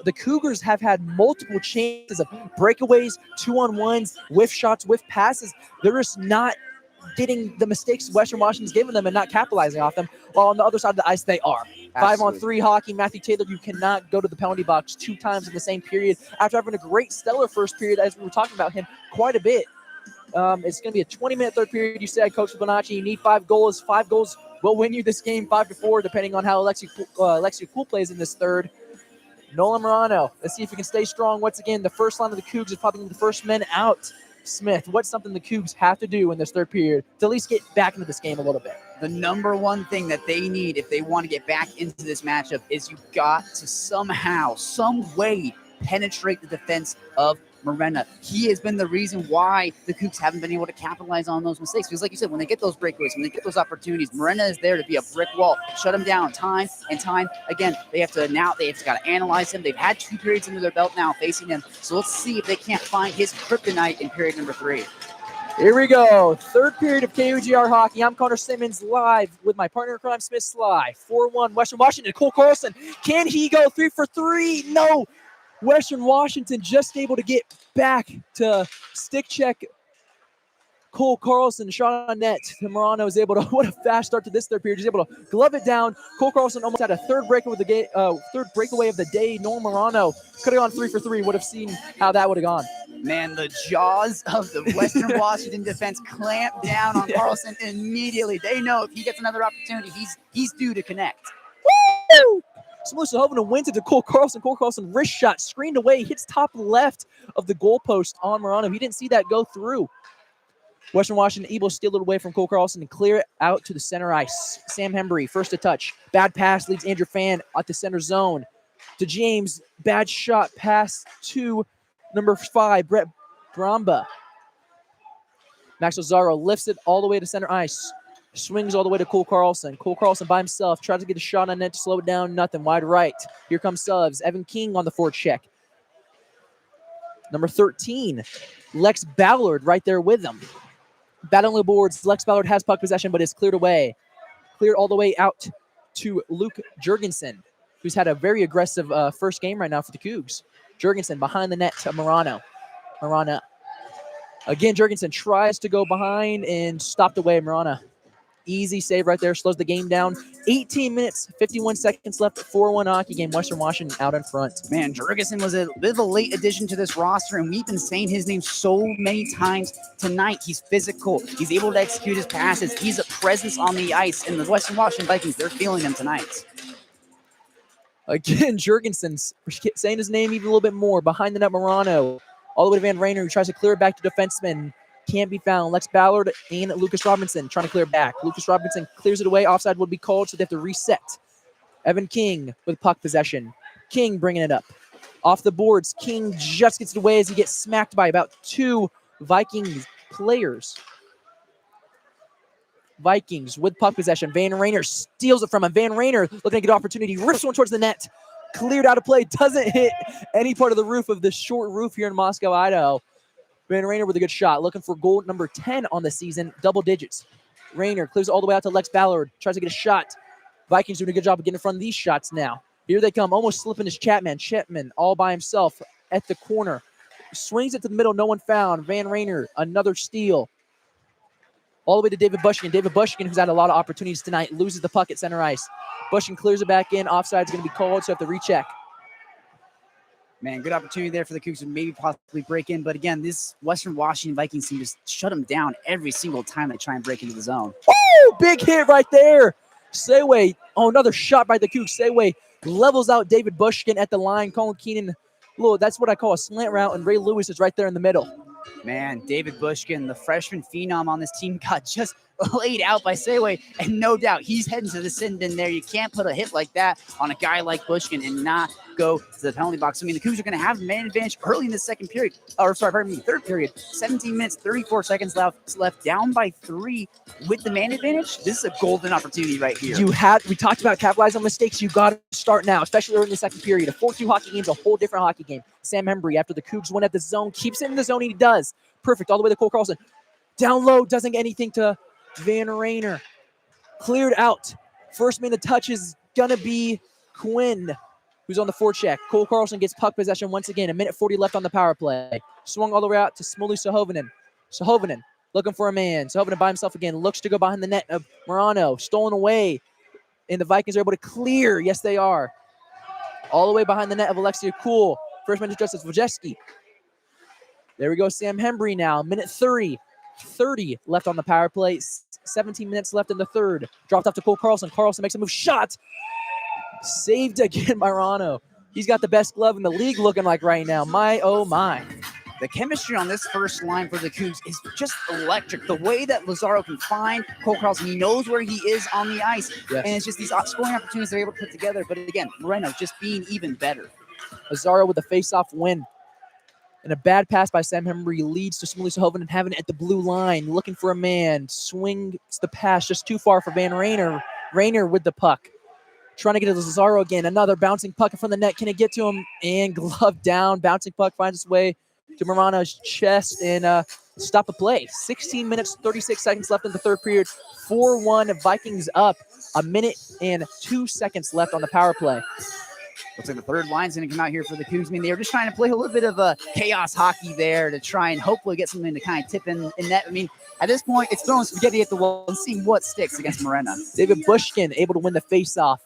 The Cougars have had multiple chances of breakaways, 2-on-1s, whiff shots, whiff passes. They're just not getting the mistakes Western Washington's given them and not capitalizing off them. While on the other side of the ice, they are. Absolutely. 5-on-3 hockey. Matthew Taylor, you cannot go to the penalty box 2 times in the same period after having a great stellar first period, as we were talking about him quite a bit. It's going to be a 20-minute third period. You said, Coach Bonacci, you need 5 goals. 5 goals will win you this game 5-4, depending on how Alexi Poole plays in this third. Nolan Morano, let's see if he can stay strong. Once again, the first line of the Cougs is probably the first men out. Smith, what's something the Cougs have to do in this third period to at least get back into this game a little bit? The number one thing that they need if they want to get back into this matchup is you've got to somehow, some way, penetrate the defense of Morena. He has been the reason why the Cougs haven't been able to capitalize on those mistakes. Because like you said, when they get those breakaways, when they get those opportunities, Morena is there to be a brick wall, shut them down time and time again. They have to got to analyze him. They've had 2 periods under their belt now facing him. So let's see if they can't find his kryptonite in period number 3. Here we go. Third period of KUGR hockey. I'm Connor Simmons live with my partner in crime, Smith Slye. 4-1 Western Washington. Cole Carlson. Can he go 3 for 3? No. Western Washington just able to get back to stick check Cole Carlson. Shot on net. Morano is able to, what a fast start to this third period. He's able to glove it down. Cole Carlson almost had a third breakaway of the day. Noel Morano could have gone 3 for 3. Would have seen how that would have gone. Man, the jaws of the Western Washington defense clamp down on Carlson immediately. They know if he gets another opportunity, he's due to connect. Woo! Samusa Hovina wins it to Cole Carlson. Cole Carlson wrist shot, screened away, hits top left of the goalpost on Morano. He didn't see that go through. Western Washington able to steal it away from Cole Carlson and clear it out to the center ice. Sam Hembry, first to touch. Bad pass leads Andrew Fan at the center zone. To James, bad shot pass to number 5, Brett Bramba. Max Lazaro lifts it all the way to center ice. Swings all the way to Cole Carlson. Cole Carlson by himself tries to get a shot on net to slow it down. Nothing. Wide right. Here comes subs. Evan King on the forecheck. Number 13, Lex Ballard right there with him. Battling the boards. Lex Ballard has puck possession, but is cleared away. Cleared all the way out to Luke Jurgensen, who's had a very aggressive first game right now for the Cougs. Jurgensen behind the net to Marano. Marana. Again, Jurgensen tries to go behind and stopped away. Marana. Easy save right there. Slows the game down. 18 minutes, 51 seconds left. 4-1 hockey game. Western Washington out in front. Man, Jurgensen was a bit of a late addition to this roster, and we've been saying his name so many times tonight. He's physical. He's able to execute his passes. He's a presence on the ice, and the Western Washington Vikings, they're feeling him tonight. Again, Jurgensen's saying his name even a little bit more. Behind the net, Marano. All the way to Van Rainer, who tries to clear it back to defenseman. Can't be found. Lex Ballard and Lucas Robinson trying to clear it back. Lucas Robinson clears it away. Offside would be called, so they have to reset. Evan King with puck possession. King bringing it up. Off the boards, King just gets it away as he gets smacked by about 2 Vikings players. Vikings with puck possession. Van Rainer steals it from him. Van Rainer looking to get an opportunity. Rips one towards the net. Cleared out of play. Doesn't hit any part of the roof of this short roof here in Moscow, Idaho. Van Rainer with a good shot. Looking for goal number 10 on the season. Double digits. Rainer clears all the way out to Lex Ballard. Tries to get a shot. Vikings doing a good job of getting in front of these shots now. Here they come. Almost slipping his Chapman. Chapman all by himself at the corner. Swings it to the middle. No one found. Van Rainer, another steal. All the way to David Bushkin. David Bushkin, who's had a lot of opportunities tonight, loses the puck at center ice. Bushkin clears it back in. Offside's going to be called, so have to recheck. Man, good opportunity there for the Cougs to maybe possibly break in. But again, this Western Washington Vikings team just shut them down every single time they try and break into the zone. Oh, big hit right there. Sayway. Oh, another shot by the Cougs. Sayway levels out David Bushkin at the line. Colin Keenan, look, that's what I call a slant route, and Ray Lewis is right there in the middle. Man, David Bushkin, the freshman phenom on this team, got just laid out by Sayway, and no doubt he's heading to the send in there. You can't put a hit like that on a guy like Bushkin and not go to the penalty box. I mean, the Cougs are going to have man advantage early in the third period. 17 minutes, 34 seconds left, down by 3 with the man advantage. This is a golden opportunity right here. We talked about capitalizing on mistakes. You got to start now, especially early in the second period. A 4-2 hockey game is a whole different hockey game. Sam Hembry, after the Cougs win at the zone, keeps it in the zone, and he does. Perfect, all the way to Cole Carlson. Down low, doesn't get anything to Van Rainer. Cleared out. First man to touch is going to be Quinn, who's on the forecheck. Cole Carlson gets puck possession once again. 1:40 left on the power play. Swung all the way out to Smuley Sahovanen. Sahovanen looking for a man. Sahovanen by himself again. Looks to go behind the net of Marano. Stolen away. And the Vikings are able to clear. Yes, they are. All the way behind the net of Alexia Kuhl. First man to Justice Wojcicki. There we go. Sam Hembry now. 1:30. 30 left on the power play. 17 minutes left in the third. Dropped off to Cole Carlson. Carlson makes a move. Shot. Saved again by Marano. He's got the best glove in the league looking like right now. My, oh my. The chemistry on this first line for the Cougs is just electric. The way that Lazaro can find Cole Carlson, he knows where he is on the ice. Yes. And it's just these scoring opportunities they're able to put together. But again, Moreno just being even better. Lazaro with a face-off win. And a bad pass by Sam Hembry leads to Smuley Sahovanen and having it at the blue line, looking for a man. Swings the pass just too far for Van Rainer. Rainer with the puck. Trying to get to Lazaro again. Another bouncing puck in front of the net. Can it get to him? And glove down. Bouncing puck finds its way to Marano's chest and stop the play. 16 minutes, 36 seconds left in the third period. 4-1 Vikings up. 1:02 left on the power play. Looks like the third line's going to come out here for the Cougs. I mean, they were just trying to play a little bit of a chaos hockey there to try and hopefully get something to kind of tip in net. I mean, at this point, it's throwing spaghetti at the wall and seeing what sticks against Moreno. David Bushkin able to win the faceoff.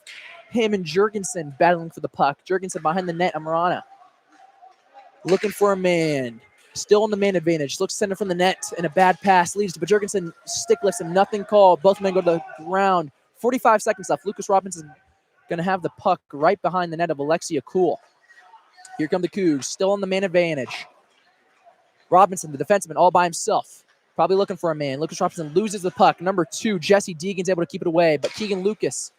Him and Jurgensen battling for the puck. Jurgensen behind the net on Morano. Looking for a man. Still on the man advantage. Looks center from the net and a bad pass leads to, but Jurgensen stick lifts him. Nothing called. Both men go to the ground. 45 seconds left. Lucas Robinson going to have the puck right behind the net of Alexia Kuhl. Here come the Cougs, still on the man advantage. Robinson, the defenseman, all by himself. Probably looking for a man. Lucas Robinson loses the puck. Number 2, Jesse Deegan's able to keep it away, but Keegan Lucas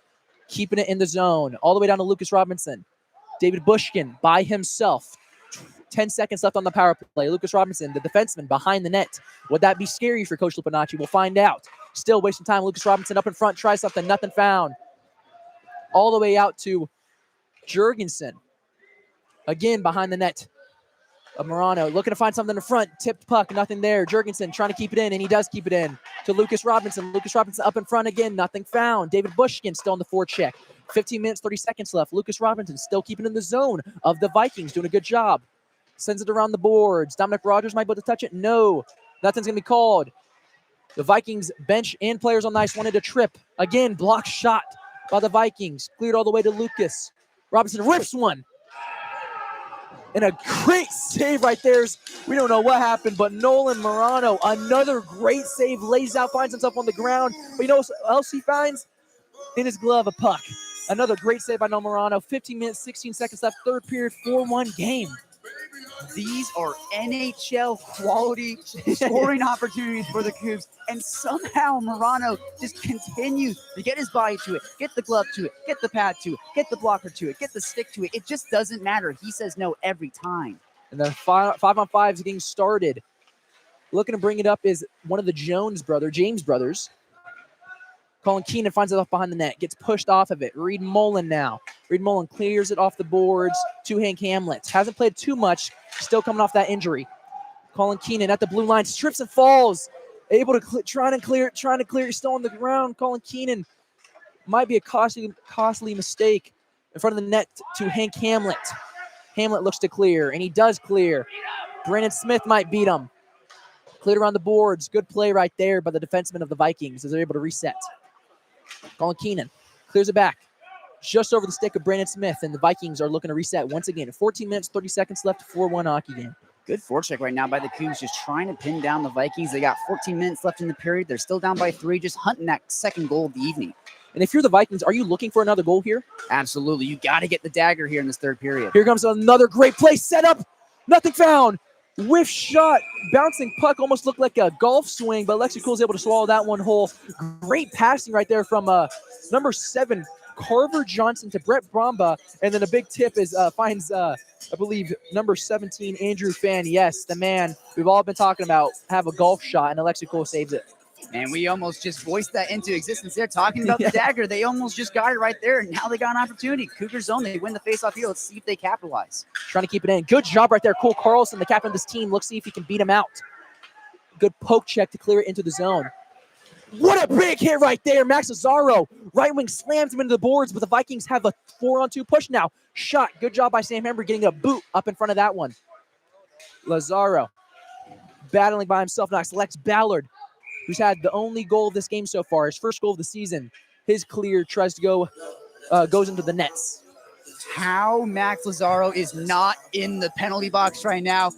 keeping it in the zone. All the way down to Lucas Robinson. David Bushkin by himself. 10 seconds left on the power play. Lucas Robinson, the defenseman, behind the net. Would that be scary for Coach Lipinacci? We'll find out. Still wasting time. Lucas Robinson up in front, tries something, nothing found. All the way out to Jurgensen. Again, behind the net Morano looking to find something in front. Tipped puck, nothing there. Jurgensen trying to keep it in, and he does keep it in to Lucas Robinson. Lucas Robinson up in front again, nothing found. David Bushkin still on the forecheck. 15 minutes, 30 seconds left. Lucas Robinson still keeping in the zone of the Vikings, doing a good job. Sends it around the boards. Dominic Rogers might be able to touch it. No, nothing's going to be called. The Vikings bench and players on the ice wanted to trip. Again, blocked shot by the Vikings. Cleared all the way to Lucas. Robinson rips one. And a great save right there. We don't know what happened, but Nolan Morano, another great save, lays out, finds himself on the ground. But you know what else he finds? In his glove, a puck. Another great save by Nolan Morano. 15 minutes, 16 seconds left, third period, 4-1 game. These are NHL quality scoring opportunities for the Cougs, and somehow Morano just continues to get his body to it, get the glove to it, get the pad to it, get the blocker to it, get the stick to it. It just doesn't matter. He says no every time. And the 5-on-5 is getting started. Looking to bring it up is one of the James brothers. Colin Keenan finds it off behind the net, gets pushed off of it. Reed Mullen now. Reed Mullen clears it off the boards to Hank Hamlet. Hasn't played too much, still coming off that injury. Colin Keenan at the blue line, strips and falls. Able to trying to clear it, still on the ground. Colin Keenan might be a costly mistake in front of the net to Hank Hamlet. Hamlet looks to clear, and he does clear. Brandon Smith might beat him. Cleared around the boards. Good play right there by the defenseman of the Vikings as they're able to reset. Colin Keenan clears it back just over the stick of Brandon Smith, and the Vikings are looking to reset once again. 14 minutes, 30 seconds left, 4-1 hockey game. Good forecheck right now by the Cougs, just trying to pin down the Vikings. They got 14 minutes left in the period. They're still down by 3, just hunting that second goal of the evening. And if you're the Vikings, are you looking for another goal here? Absolutely. You got to get the dagger here in this third period. Here comes another great play. Set up. Nothing found. Whiff shot. Bouncing puck. Almost looked like a golf swing, but Lexi Cool's able to swallow that one whole. Great passing right there from number 7, Carver Johnson, to Brett Bromba. And then a big tip is finds, I believe, number 17, Andrew Fan. Yes, the man we've all been talking about have a golf shot, and Alexi Cool saves it. And we almost just voiced that into existence there, talking about the dagger. They almost just got it right there, and now they got an opportunity. Cougar zone, they win the faceoff here. Let's see if they capitalize. Trying to keep it in. Good job right there. Cole Carlson, the captain of this team. Let's see if he can beat him out. Good poke check to clear it into the zone. What a big hit right there. Max Lazaro, right wing, slams him into the boards, but the Vikings have a 4-on-2 push now. Shot. Good job by Sam Hember getting a boot up in front of that one. Lazaro battling by himself. Knocks Lex Ballard, who's had the only goal of this game so far, his first goal of the season. His clear tries to go, goes into the nets. How Max Lazaro is not in the penalty box right now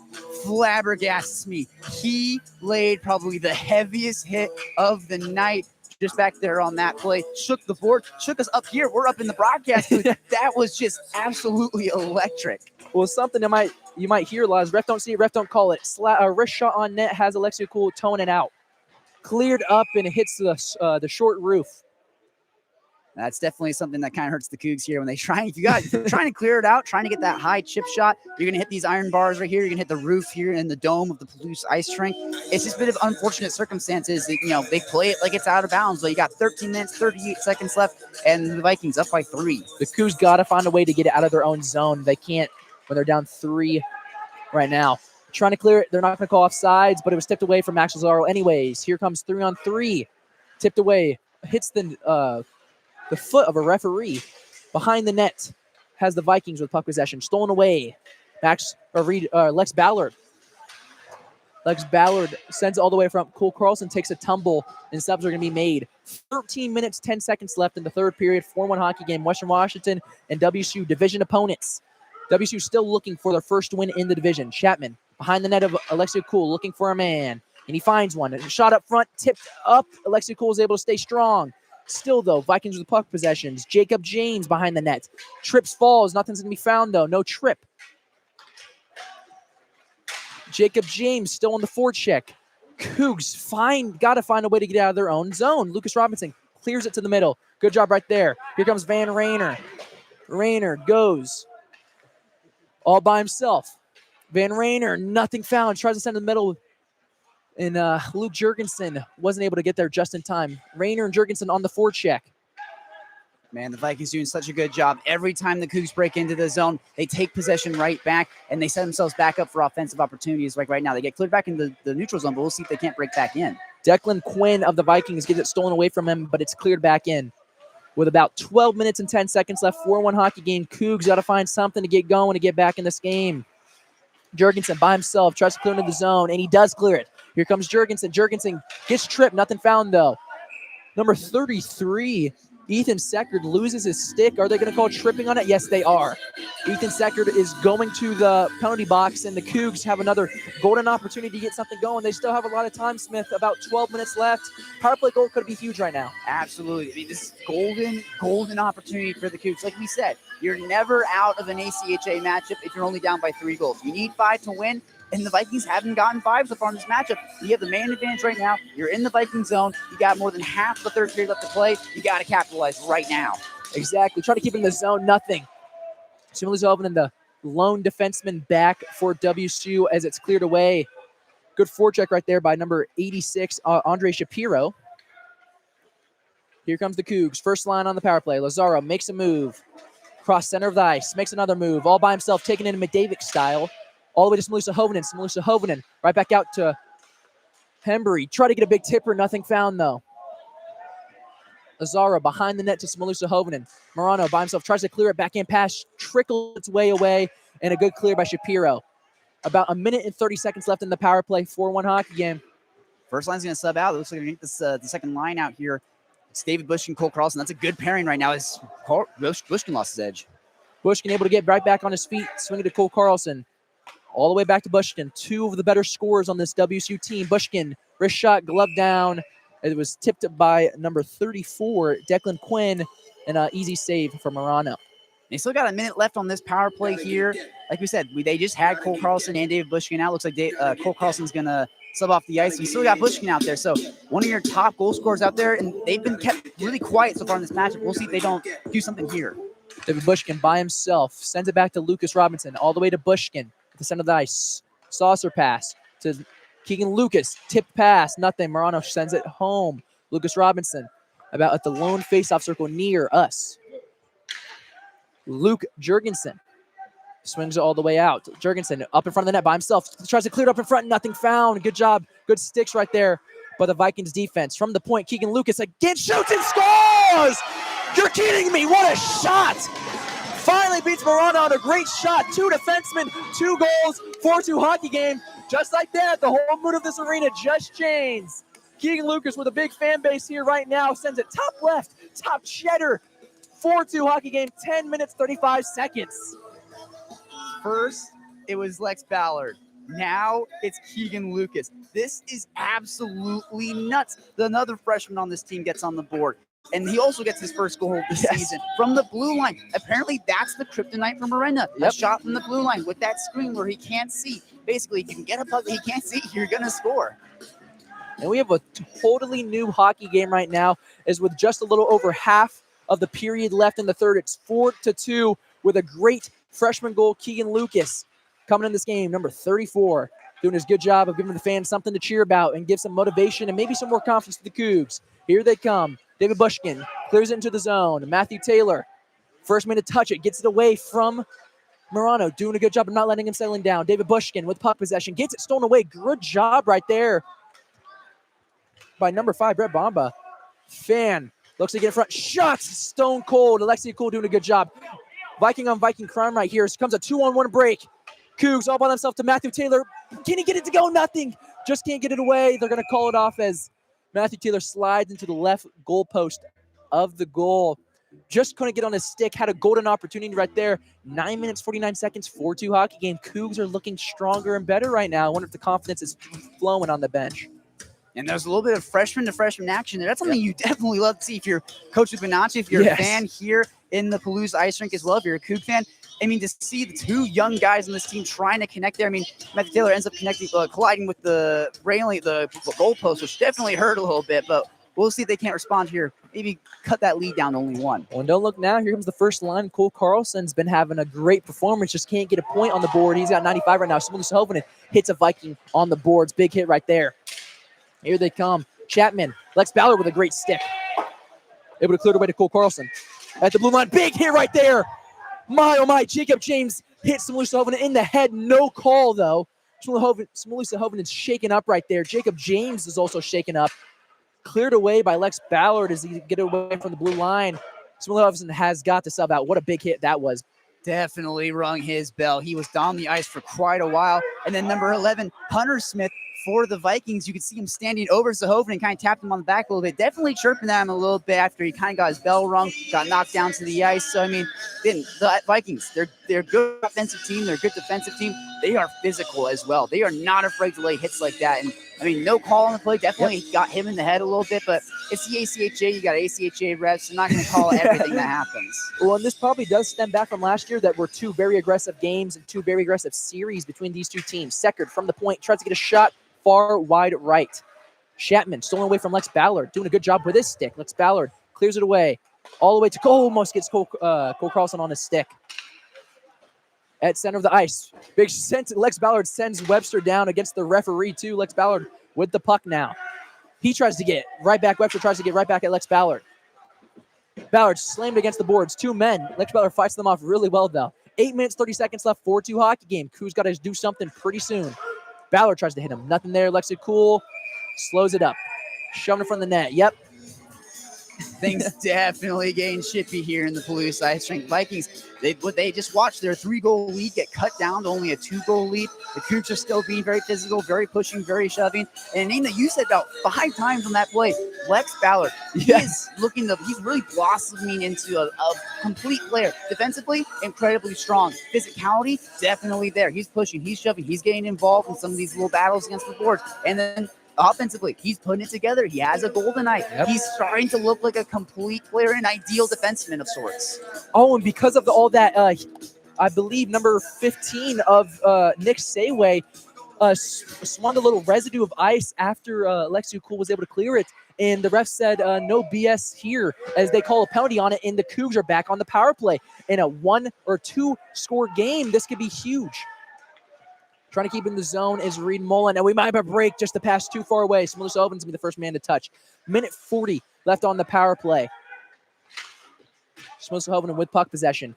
flabbergasts me. He laid probably the heaviest hit of the night just back there on that play. Shook the board, shook us up here. We're up in the broadcast booth. That was just absolutely electric. Well, something that you might hear, Laz. Ref don't see it, ref don't call it. Wrist shot on net has Alexia Cool towing it out. Cleared up, and it hits the short roof. That's definitely something that kind of hurts the Cougs here when they try. If you're trying to clear it out, trying to get that high chip shot, you're going to hit these iron bars right here. You're going to hit the roof here in the dome of the Palouse ice rink. It's just a bit of unfortunate circumstances that, they play it like it's out of bounds. But you got 13 minutes, 38 seconds left, and the Vikings up by 3. The Cougs got to find a way to get it out of their own zone. They can't when they're down 3 right now. Trying to clear it. They're not going to call off sides, but it was tipped away from Max Lazaro anyways. Here comes 3-on-3. Tipped away. Hits the foot of a referee behind the net. Has the Vikings with puck possession. Stolen away. Lex Ballard. Lex Ballard sends it all the way from Cole Carlson, takes a tumble, and subs are going to be made. 13 minutes, 10 seconds left in the third period. 4-1 hockey game. Western Washington and WSU division opponents. WSU still looking for their first win in the division. Chapman behind the net of Alexia Cool, looking for a man, and he finds one. A shot up front, tipped up. Alexia Cool is able to stay strong. Still, though, Vikings with the puck possessions. Jacob James behind the net. Trips, falls. Nothing's going to be found, though. No trip. Jacob James still on the forecheck. Cougs got to find a way to get out of their own zone. Lucas Robinson clears it to the middle. Good job right there. Here comes Van Rayner. Rayner goes all by himself. Van Rayner, nothing found. Tries to send it in the middle. And Luke Jurgensen wasn't able to get there just in time. Rayner and Jurgensen on the forecheck. Man, the Vikings doing such a good job. Every time the Cougs break into the zone, they take possession right back, and they set themselves back up for offensive opportunities. Like right now, they get cleared back into the neutral zone, but we'll see if they can't break back in. Declan Quinn of the Vikings gets it stolen away from him, but it's cleared back in. With about 12 minutes and 10 seconds left, 4-1 hockey game. Cougs got to find something to get going to get back in this game. Jurgensen by himself tries to clear into the zone, and he does clear it. Here comes Jurgensen. Jurgensen gets tripped. Nothing found, though. Number 33, Ethan Seckard, loses his stick. Are they going to call tripping on it? Yes, they are. Ethan Seckard is going to the penalty box, and the Cougs have another golden opportunity to get something going. They still have a lot of time, Smith. About 12 minutes left. Power play goal could be huge right now. Absolutely. I mean, this is golden opportunity for the Cougs. Like we said, you're never out of an ACHA matchup if you're only down by 3 goals. You need 5 to win, and the Vikings haven't gotten 5 so far in this matchup. You have the man advantage right now. You're in the Viking zone. You got more than half the third period left to play. You got to capitalize right now. Exactly. Try to keep it in the zone. Nothing. Simmons opening the lone defenseman back for WSU as it's cleared away. Good forecheck right there by number 86, Andre Shapiro. Here comes the Cougs. First line on the power play. Lazaro makes a move. Cross center of the ice. Makes another move. All by himself, taking it in McDavid style. All the way to Smalusa Hovinen. Smalusa Hovinen right back out to Hembury. Try to get a big tipper. Nothing found, though. Lazaro behind the net to Smalusa Hovinen. Morano by himself tries to clear it. Backhand pass. Trickles its way away. And a good clear by Shapiro. About a minute and 30 seconds left in the power play. 4-1 hockey game. First line's going to sub out. It looks like they're going to get the second line out here. It's David Bushkin, Cole Carlson. That's a good pairing right now as Bushkin lost his edge. Bushkin able to get right back on his feet. Swinging to Cole Carlson. All the way back to Bushkin. 2 of the better scorers on this WSU team. Bushkin, wrist shot, glove down. It was tipped by number 34, Declan Quinn, and an easy save for Morano. They still got a minute left on this power play here. Like we said, they just had Cole Carlson and David Bushkin out. Looks like Cole Carlson's going to sub off the ice. You still got Bushkin out there. So one of your top goal scorers out there, and they've been kept really quiet so far in this matchup. We'll see if they don't do something here. David Bushkin by himself sends it back to Lucas Robinson, all the way to Bushkin at the center of the ice. Saucer pass to Keegan Lucas. Tipped pass, nothing. Morano sends it home. Lucas Robinson about at the lone faceoff circle near us. Luke Jurgensen swings it all the way out. Jurgensen up in front of the net by himself. Tries to clear it up in front. Nothing found. Good job. Good sticks right there by the Vikings defense. From the point, Keegan Lucas again shoots and scores! You're kidding me. What a shot. Finally beats Morano on a great shot. 2 defensemen, 2 goals, 4-2 hockey game. Just like that, the whole mood of this arena just changed. Keegan Lucas with a big fan base here right now sends it top left, top cheddar. 4-2 hockey game, 10 minutes, 35 seconds. First, it was Lex Ballard. Now it's Keegan Lucas. This is absolutely nuts. Another freshman on this team gets on the board. And he also gets his first goal of the season from the blue line. Apparently, that's the kryptonite for Miranda. A shot from the blue line with that screen where he can't see. Basically, if you can get a puck that he can't see, you're going to score. And we have a totally new hockey game right now, as with just a little over half of the period left in the third. It's 4-2 with a great freshman goal, Keegan Lucas, coming in this game, number 34, doing his good job of giving the fans something to cheer about and give some motivation and maybe some more confidence to the Cougs. Here they come. David Bushkin clears it into the zone. Matthew Taylor, first man to touch it, gets it away from Morano, doing a good job of not letting him settling down. David Bushkin with puck possession, gets it stolen away. Good job right there by number 5, Brett Bomba. Fan looks to get in front. Shots stone cold. Alexia Cool doing a good job. Viking on Viking crime right here. Here comes a 2-on-1 break. Cougs all by themselves to Matthew Taylor. Can he get it to go? Nothing. Just can't get it away. They're going to call it off as Matthew Taylor slides into the left goal post of the goal. Just couldn't get on his stick. Had a golden opportunity right there. 9 minutes, 49 seconds, 4-2 hockey game. Cougs are looking stronger and better right now. I wonder if the confidence is flowing on the bench. And there's a little bit of freshman to freshman action there. That's something you definitely love to see if you're Coach Bonacci, if you're a fan here in the Palouse Ice Rink as well, if you're a Coug fan. I mean, to see the 2 young guys on this team trying to connect there. I mean, Matthew Taylor ends up colliding with the railing, the goalpost, which definitely hurt a little bit, but we'll see if they can't respond here. Maybe cut that lead down to only 1. Well, don't look now. Here comes the first line. Cole Carlson's been having a great performance. Just can't get a point on the board. He's got 95 right now. Simmons Hovinen hits a Viking on the boards. Big hit right there. Here they come. Chapman. Lex Ballard with a great stick. Able to clear it away to Cole Carlson. at the blue line. Big hit right there. My, oh my, Jacob James hits Smalusa Hovinen in the head. No call, though. Smalusa Hovinen's shaken up right there. Jacob James is also shaken up. Cleared away by Lex Ballard as he get away from the blue line. Smalusa Hovinen has got to sub out. What a big hit that was. Definitely rung his bell. He was down the ice for quite a while. And then number 11, Hunter Smith for the Vikings. You could see him standing over Sahoven and kind of tapped him on the back a little bit. Definitely chirping at him a little bit after he kind of got his bell rung, got knocked down to the ice. So, I mean, then the Vikings, they're a good offensive team. They're a good defensive team. They are physical as well. They are not afraid to lay hits like that. And, I mean, no call on the play. Definitely got him in the head a little bit, but it's the ACHA. You got ACHA refs. They're not going to call everything that happens. Well, and this probably does stem back from last year that were two very aggressive games and two very aggressive series between these two teams. Seckert from the point tries to get a shot far wide right. Chapman stolen away from Lex Ballard, doing a good job with his stick. Lex Ballard clears it away all the way to Cole. Almost gets Cole Carlson on his stick. At center of the ice, Lex Ballard sends Webster down against the referee too. Lex Ballard with the puck now. He tries to get right back. Webster tries to get right back at Lex Ballard. Ballard slammed against the boards. Two men. Lex Ballard fights them off really well, though. 8 minutes, 30 seconds left. 4-2 hockey game. Coos got to do something pretty soon. Ballard tries to hit him. Nothing there. Lexi Cool slows it up. Shoving in front of the net. Yep. Things definitely getting chippy here in the Palouse Ice Rink. Vikings, they just watched their 3-goal lead get cut down to only a 2-goal lead. The Cougs are still being very physical, very pushing, very shoving. And a name that you said about 5 times on that play, Lex Ballard. He's really blossoming into a complete player. Defensively, incredibly strong. Physicality, definitely there. He's pushing, he's shoving, he's getting involved in some of these little battles against the boards. And then offensively, he's putting it together. He has a golden eye. Yep. He's starting to look like a complete player, an ideal defenseman of sorts. Oh, and because of all that, I believe number 15 of Nick Sayway swung a little residue of ice after Lexi Cool was able to clear it. And the ref said, no BS here, as they call a penalty on it, and the Cougs are back on the power play. In a 1 or 2 score game, this could be huge. Trying to keep in the zone is Reed Mullen. And we might have a break just to pass too far away. Smalusa Hovinen to be the first man to touch. Minute 40 left on the power play. Smalusa Hovinen with puck possession.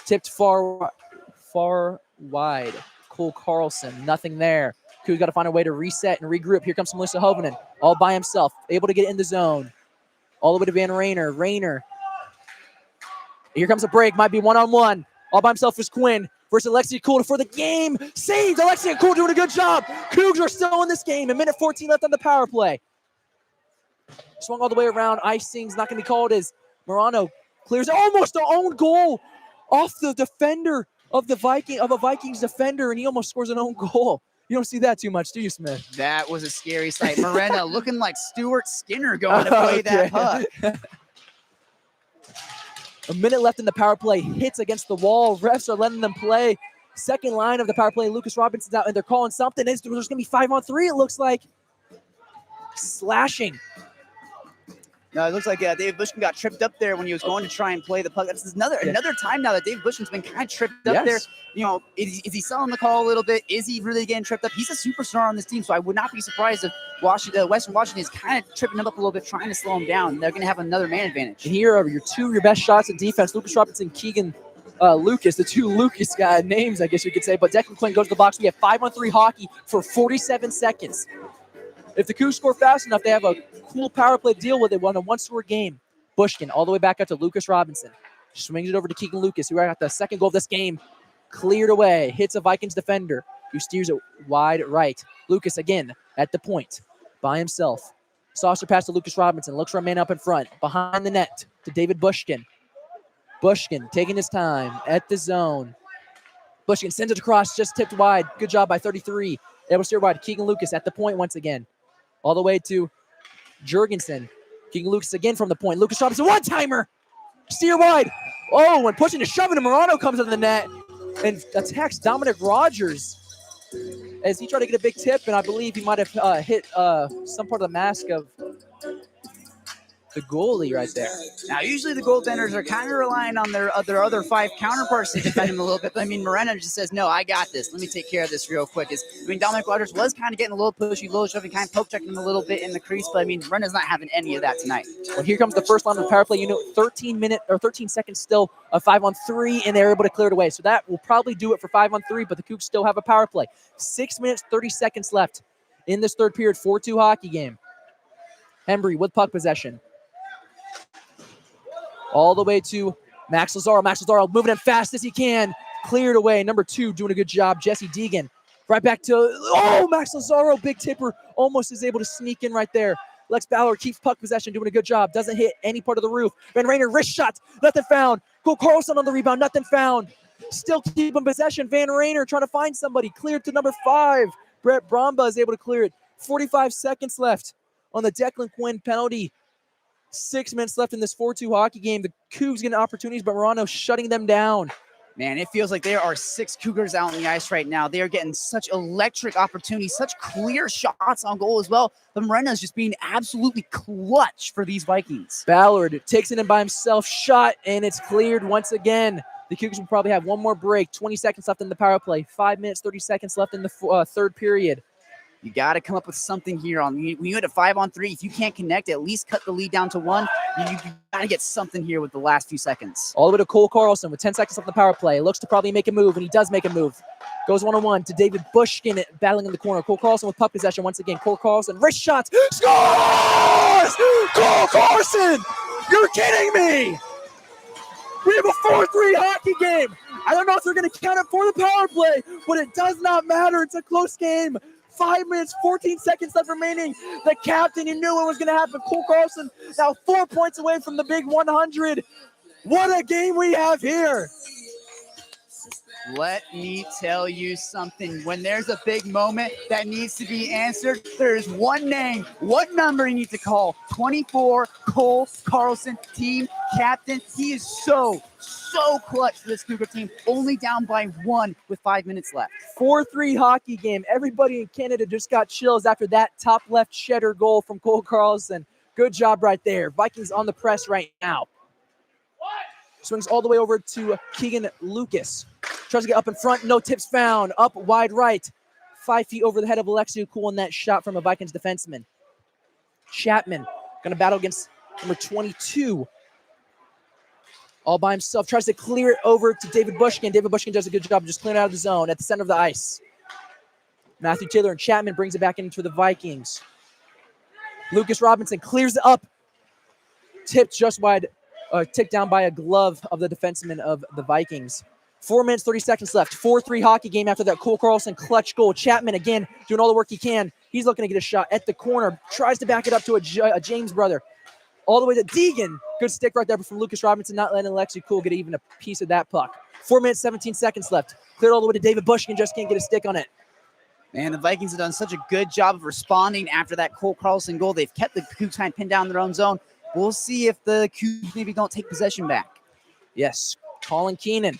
Tipped far wide. Cole Carlson, nothing there. Cougs got to find a way to reset and regroup. Here comes Smalusa Hovinen, all by himself, able to get in the zone. All the way to Van Rayner. Rayner. Here comes a break. Might be one-on-one. All by himself is Quinn versus Alexia Cool for the game. Saved. Alexia Cool doing a good job. Cougs are still in this game. A minute 14 left on the power play. Swung all the way around. Icing's not going to be called as Morano clears almost an own goal off the defender of a Vikings defender, and he almost scores an own goal. You don't see that too much, do you, Smith? That was a scary sight. Moreno looking like Stuart Skinner going to play that puck. A minute left in the power play. Hits against the wall. Refs are letting them play. Second line of the power play. Lucas Robinson's out, and they're calling something. There's going to be 5-on-3, it looks like. Slashing. No, it looks like David Bushkin got tripped up there when he was going to try and play the puck. This is another time now that David Bushkin's been kind of tripped up there. You know, is he selling the call a little bit? Is he really getting tripped up? He's a superstar on this team, so I would not be surprised if Western Washington is kind of tripping him up a little bit, trying to slow him down. They're going to have another man advantage. And here are your best shots at defense. Lucas Robinson, Keegan Lucas, the two Lucas names, I guess you could say. But Declan Quinn goes to the box. We have 5-on-3 hockey for 47 seconds. If the Cougs score fast enough, they have a cool power play to deal with it on a 1-score game. Bushkin all the way back out to Lucas Robinson. Swings it over to Keegan Lucas, who got the second goal of this game. Cleared away. Hits a Vikings defender, who steers it wide right. Lucas again at the point by himself. Saucer pass to Lucas Robinson. Looks for a man up in front. Behind the net to David Bushkin. Bushkin taking his time at the zone. Bushkin sends it across, just tipped wide. Good job by 33. Able to steer wide. Keegan Lucas at the point once again. All the way to Jurgensen. Keegan Lucas again from the point. Lucas Robinson, one-timer. Steer wide. Oh, when pushing and shoving, Morano comes into the net and attacks Dominic Rogers as he tried to get a big tip, and I believe he might have hit some part of the mask of the goalie right there. Now, usually the goaltenders are kind of relying on their other 5 counterparts to defend him a little bit. But I mean, Moreno just says, "No, I got this. Let me take care of this real quick." Dominic Rogers was kind of getting a little pushy, little shoving, kind of poke checking him a little bit in the crease. But I mean, Moreno's not having any of that tonight. Well, here comes the first line of the power play. 13 seconds still of 5-on-3, and they're able to clear it away. So that will probably do it for 5-on-3. But the Cougs still have a power play. 6 minutes 30 seconds left in this third period. 4-2 hockey game. Hembry with puck possession. All the way to Max Lazaro. Max Lazaro moving in fast as he can. Cleared away. Number 2 doing a good job. Jesse Deegan. Right back to, Max Lazaro. Big tipper. Almost is able to sneak in right there. Lex Ballard keeps puck possession, doing a good job. Doesn't hit any part of the roof. Van Rainer, wrist shot. Nothing found. Cole Carlson on the rebound. Nothing found. Still keeping possession. Van Rainer trying to find somebody. Cleared to number 5. Brett Bromba is able to clear it. 45 seconds left on the Declan Quinn penalty. 6 minutes left in this 4-2 hockey game. The Cougs getting opportunities, but Morano shutting them down. Man, it feels like there are 6 Cougars out on the ice right now. They are getting such electric opportunities, such clear shots on goal as well. But Moreno's just being absolutely clutch for these Vikings. Ballard takes it in by himself, shot, and it's cleared once again. The Cougars will probably have one more break. 20 seconds left in the power play. 5 minutes, 30 seconds left in the third period. You got to come up with something here. When you hit a 5-on-3, if you can't connect, at least cut the lead down to 1. You got to get something here with the last few seconds. All the way to Cole Carlson with 10 seconds left in the power play. Looks to probably make a move, and he does make a move. Goes one-on-one to David Bushkin battling in the corner. Cole Carlson with puck possession once again. Cole Carlson, wrist shots, scores! Cole Carlson! You're kidding me! We have a 4-3 hockey game. I don't know if they're going to count it for the power play, but it does not matter. It's a close game. 5 minutes, 14 seconds left remaining. The captain, you knew what was going to happen. Cole Carlson now 4 points away from the big 100. What a game we have here. Let me tell you something. When there's a big moment that needs to be answered, there's one name, one number you need to call. 24, Cole Carlson, team captain. He is so clutch for this Cougar team. Only down by 1 with 5 minutes left. 4-3 hockey game. Everybody in Canada just got chills after that top left cheddar goal from Cole Carlson. Good job right there. Vikings on the press right now. Swings all the way over to Keegan Lucas. Tries to get up in front. No tips found. Up wide right. 5 feet over the head of Alexei Cool in that shot from a Vikings defenseman. Chapman going to battle against number 22. All by himself. Tries to clear it over to David Bushkin. David Bushkin does a good job of just clearing out of the zone at the center of the ice. Matthew Taylor and Chapman brings it back into the Vikings. Lucas Robinson clears it up. Tipped just wide. Ticked down by a glove of the defenseman of the Vikings. 4 minutes, 30 seconds left. 4-3 hockey game after that Cole Carlson clutch goal. Chapman again doing all the work he can. He's looking to get a shot at the corner. Tries to back it up to a James brother. All the way to Deegan. Good stick right there from Lucas Robinson, not letting Alexei Cool get even a piece of that puck. 4 minutes, 17 seconds left. Cleared all the way to David Bushkin, just can't get a stick on it. Man, the Vikings have done such a good job of responding after that Cole Carlson goal. They've kept the Cougs kind of pinned down in their own zone. We'll see if the Cougs maybe don't take possession back. Yes, Colin Keenan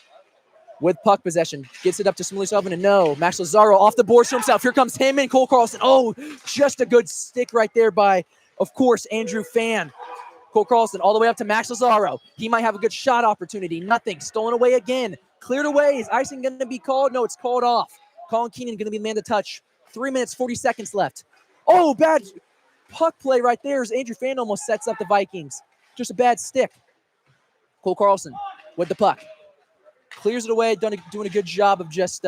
with puck possession. Gets it up to Smiley Sullivan, and no. Max Lazaro off the boards to himself. Here comes him and Cole Carlson. Oh, just a good stick right there by, of course, Andrew Fan. Cole Carlson all the way up to Max Lazaro. He might have a good shot opportunity. Nothing. Stolen away again. Cleared away. Is icing going to be called? No, it's called off. Colin Keenan going to be the man to touch. 3 minutes, 40 seconds left. Oh, bad puck play right there as Andrew Fan almost sets up the Vikings. Just a bad stick. Cole Carlson with the puck. Clears it away, doing a good job of just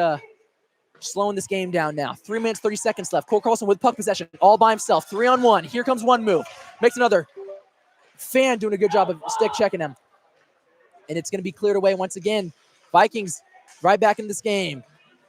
slowing this game down now. 3 minutes, 30 seconds left. Cole Carlson with puck possession all by himself. 3-on-1. Here comes one move. Makes another. Fan doing a good job of stick checking him. And it's going to be cleared away once again. Vikings right back in this game.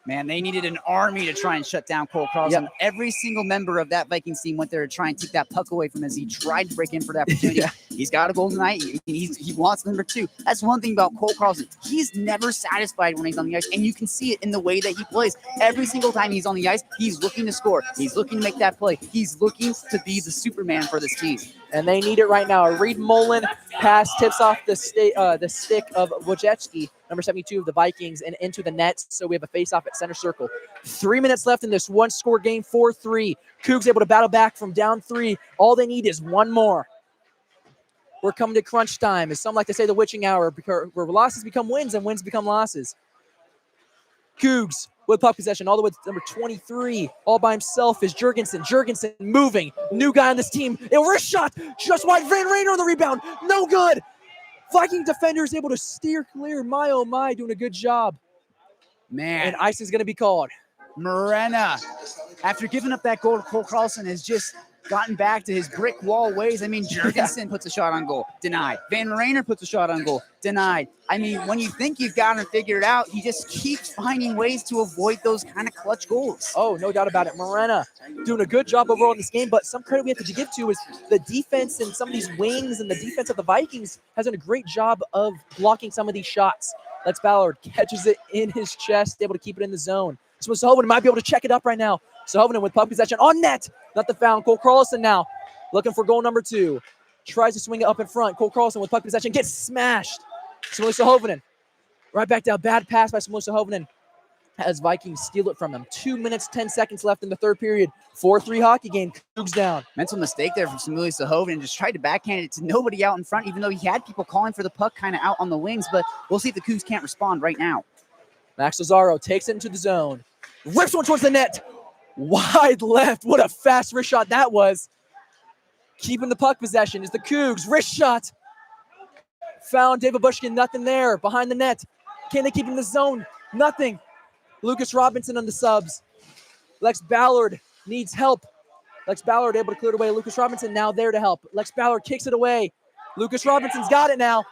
Man, they needed an army to try and shut down Cole Carlson. Yep. Every single member of that Vikings team went there to try and take that puck away from him as he tried to break in for that opportunity. Yeah. He's got a goal tonight. He wants number 2. That's one thing about Cole Carlson. He's never satisfied when he's on the ice, and you can see it in the way that he plays. Every single time he's on the ice, he's looking to score. He's looking to make that play. He's looking to be the Superman for this team. And they need it right now. A Reed Mullen pass tips off the stick of Wojcicki, number 72 of the Vikings, and into the net. So we have a face-off at center circle. 3 minutes left in this one-score game, 4-3. Cougs able to battle back from down 3. All they need is one more. We're coming to crunch time. As some like to say, the witching hour, where losses become wins and wins become losses. Cougs with puck possession all the way to number 23. All by himself is Jurgensen. Jurgensen moving. New guy on this team. A wrist shot. Just wide. Van Rainer on the rebound. No good. Viking defender is able to steer clear. My, oh my, doing a good job. Man. And ice is going to be called. Morena, after giving up that goal to Cole Carlson, has just gotten back to his brick wall ways. I mean, Jurgensen puts a shot on goal, denied. Van Rainer puts a shot on goal, denied. I mean, when you think you've got him figured out, he just keeps finding ways to avoid those kind of clutch goals. Oh, no doubt about it. Morena doing a good job overall in this game, but some credit we have to give to is the defense and some of these wings, and the defense of the Vikings has done a great job of blocking some of these shots. Lex Ballard catches it in his chest, able to keep it in the zone. So Sohoven might be able to check it up right now. Sohoven with puck possession on net. Not the foul. Cole Carlson now looking for goal number 2. Tries to swing it up in front. Cole Carlson with puck possession gets smashed. Samuel Sohoven right back down. Bad pass by Samuel Sohoven as Vikings steal it from him. 2 minutes, 10 seconds left in the third period. 4-3 hockey game. Cougs down. Mental mistake there from Samuel Sohoven, just tried to backhand it to nobody out in front, even though he had people calling for the puck kind of out on the wings. But we'll see if the Cougs can't respond right now. Max Lazaro takes it into the zone. Rips one towards the net. Wide left. What a fast wrist shot that was. Keeping the puck possession is the Cougs. Wrist shot. Found David Bushkin. Nothing there. Behind the net. Can they keep him in the zone? Nothing. Lucas Robinson on the subs. Lex Ballard needs help. Lex Ballard able to clear it away. Lucas Robinson now there to help. Lex Ballard kicks it away. Lucas Robinson's got it now.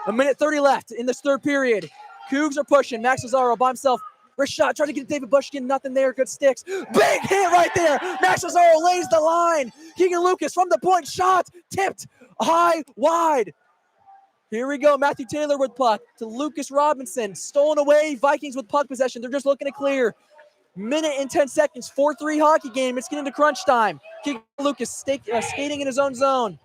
1:30 left in this third period. Cougs are pushing. Max Lazaro by himself. Wrist shot, trying to get David Bushkin, nothing there, good sticks. Big hit right there. Max Lazaro lays the line. Keegan Lucas from the point, shot, tipped, high, wide. Here we go, Matthew Taylor with puck to Lucas Robinson. Stolen away, Vikings with puck possession. They're just looking to clear. Minute and 10 seconds, 4-3 hockey game. It's getting to crunch time. Keegan Lucas skating in his own zone.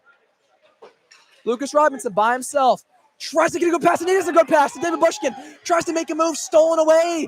Lucas Robinson by himself. Tries to get a good pass, and it is a good pass to David Bushkin. Tries to make a move, stolen away.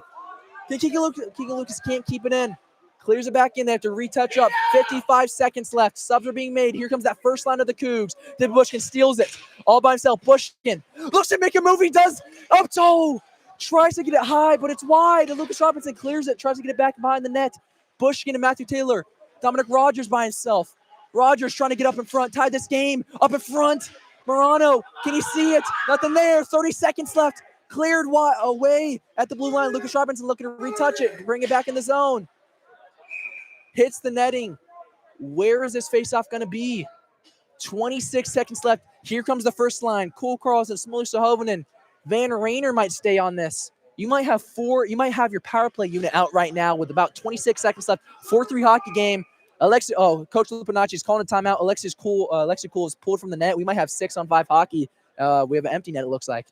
Keegan Lucas can't keep it in. Clears it back in. They have to retouch up. 55 seconds left. Subs are being made. Here comes that first line of the Cougs. David Bushkin steals it. All by himself. Bushkin looks to make a move. He does. Up toe. Tries to get it high, but it's wide. And Lucas Robinson clears it. Tries to get it back behind the net. Bushkin and Matthew Taylor. Dominic Rogers by himself. Rogers trying to get up in front. Tied this game. Up in front. Morano. Can you see it? Nothing there. 30 seconds left. Cleared away at the blue line. Lucas Robinson looking to retouch it, bring it back in the zone. Hits the netting. Where is this faceoff going to be? 26 seconds left. Here comes the first line. Cole Carlson, Smuller Sohoven, Van Rainer might stay on this. You might have your power play unit out right now with about 26 seconds left. 4-3 hockey game. Coach Lupinacci is calling a timeout. Alexi Cool is pulled from the net. We might have 6-on-5 hockey. We have an empty net, it looks like.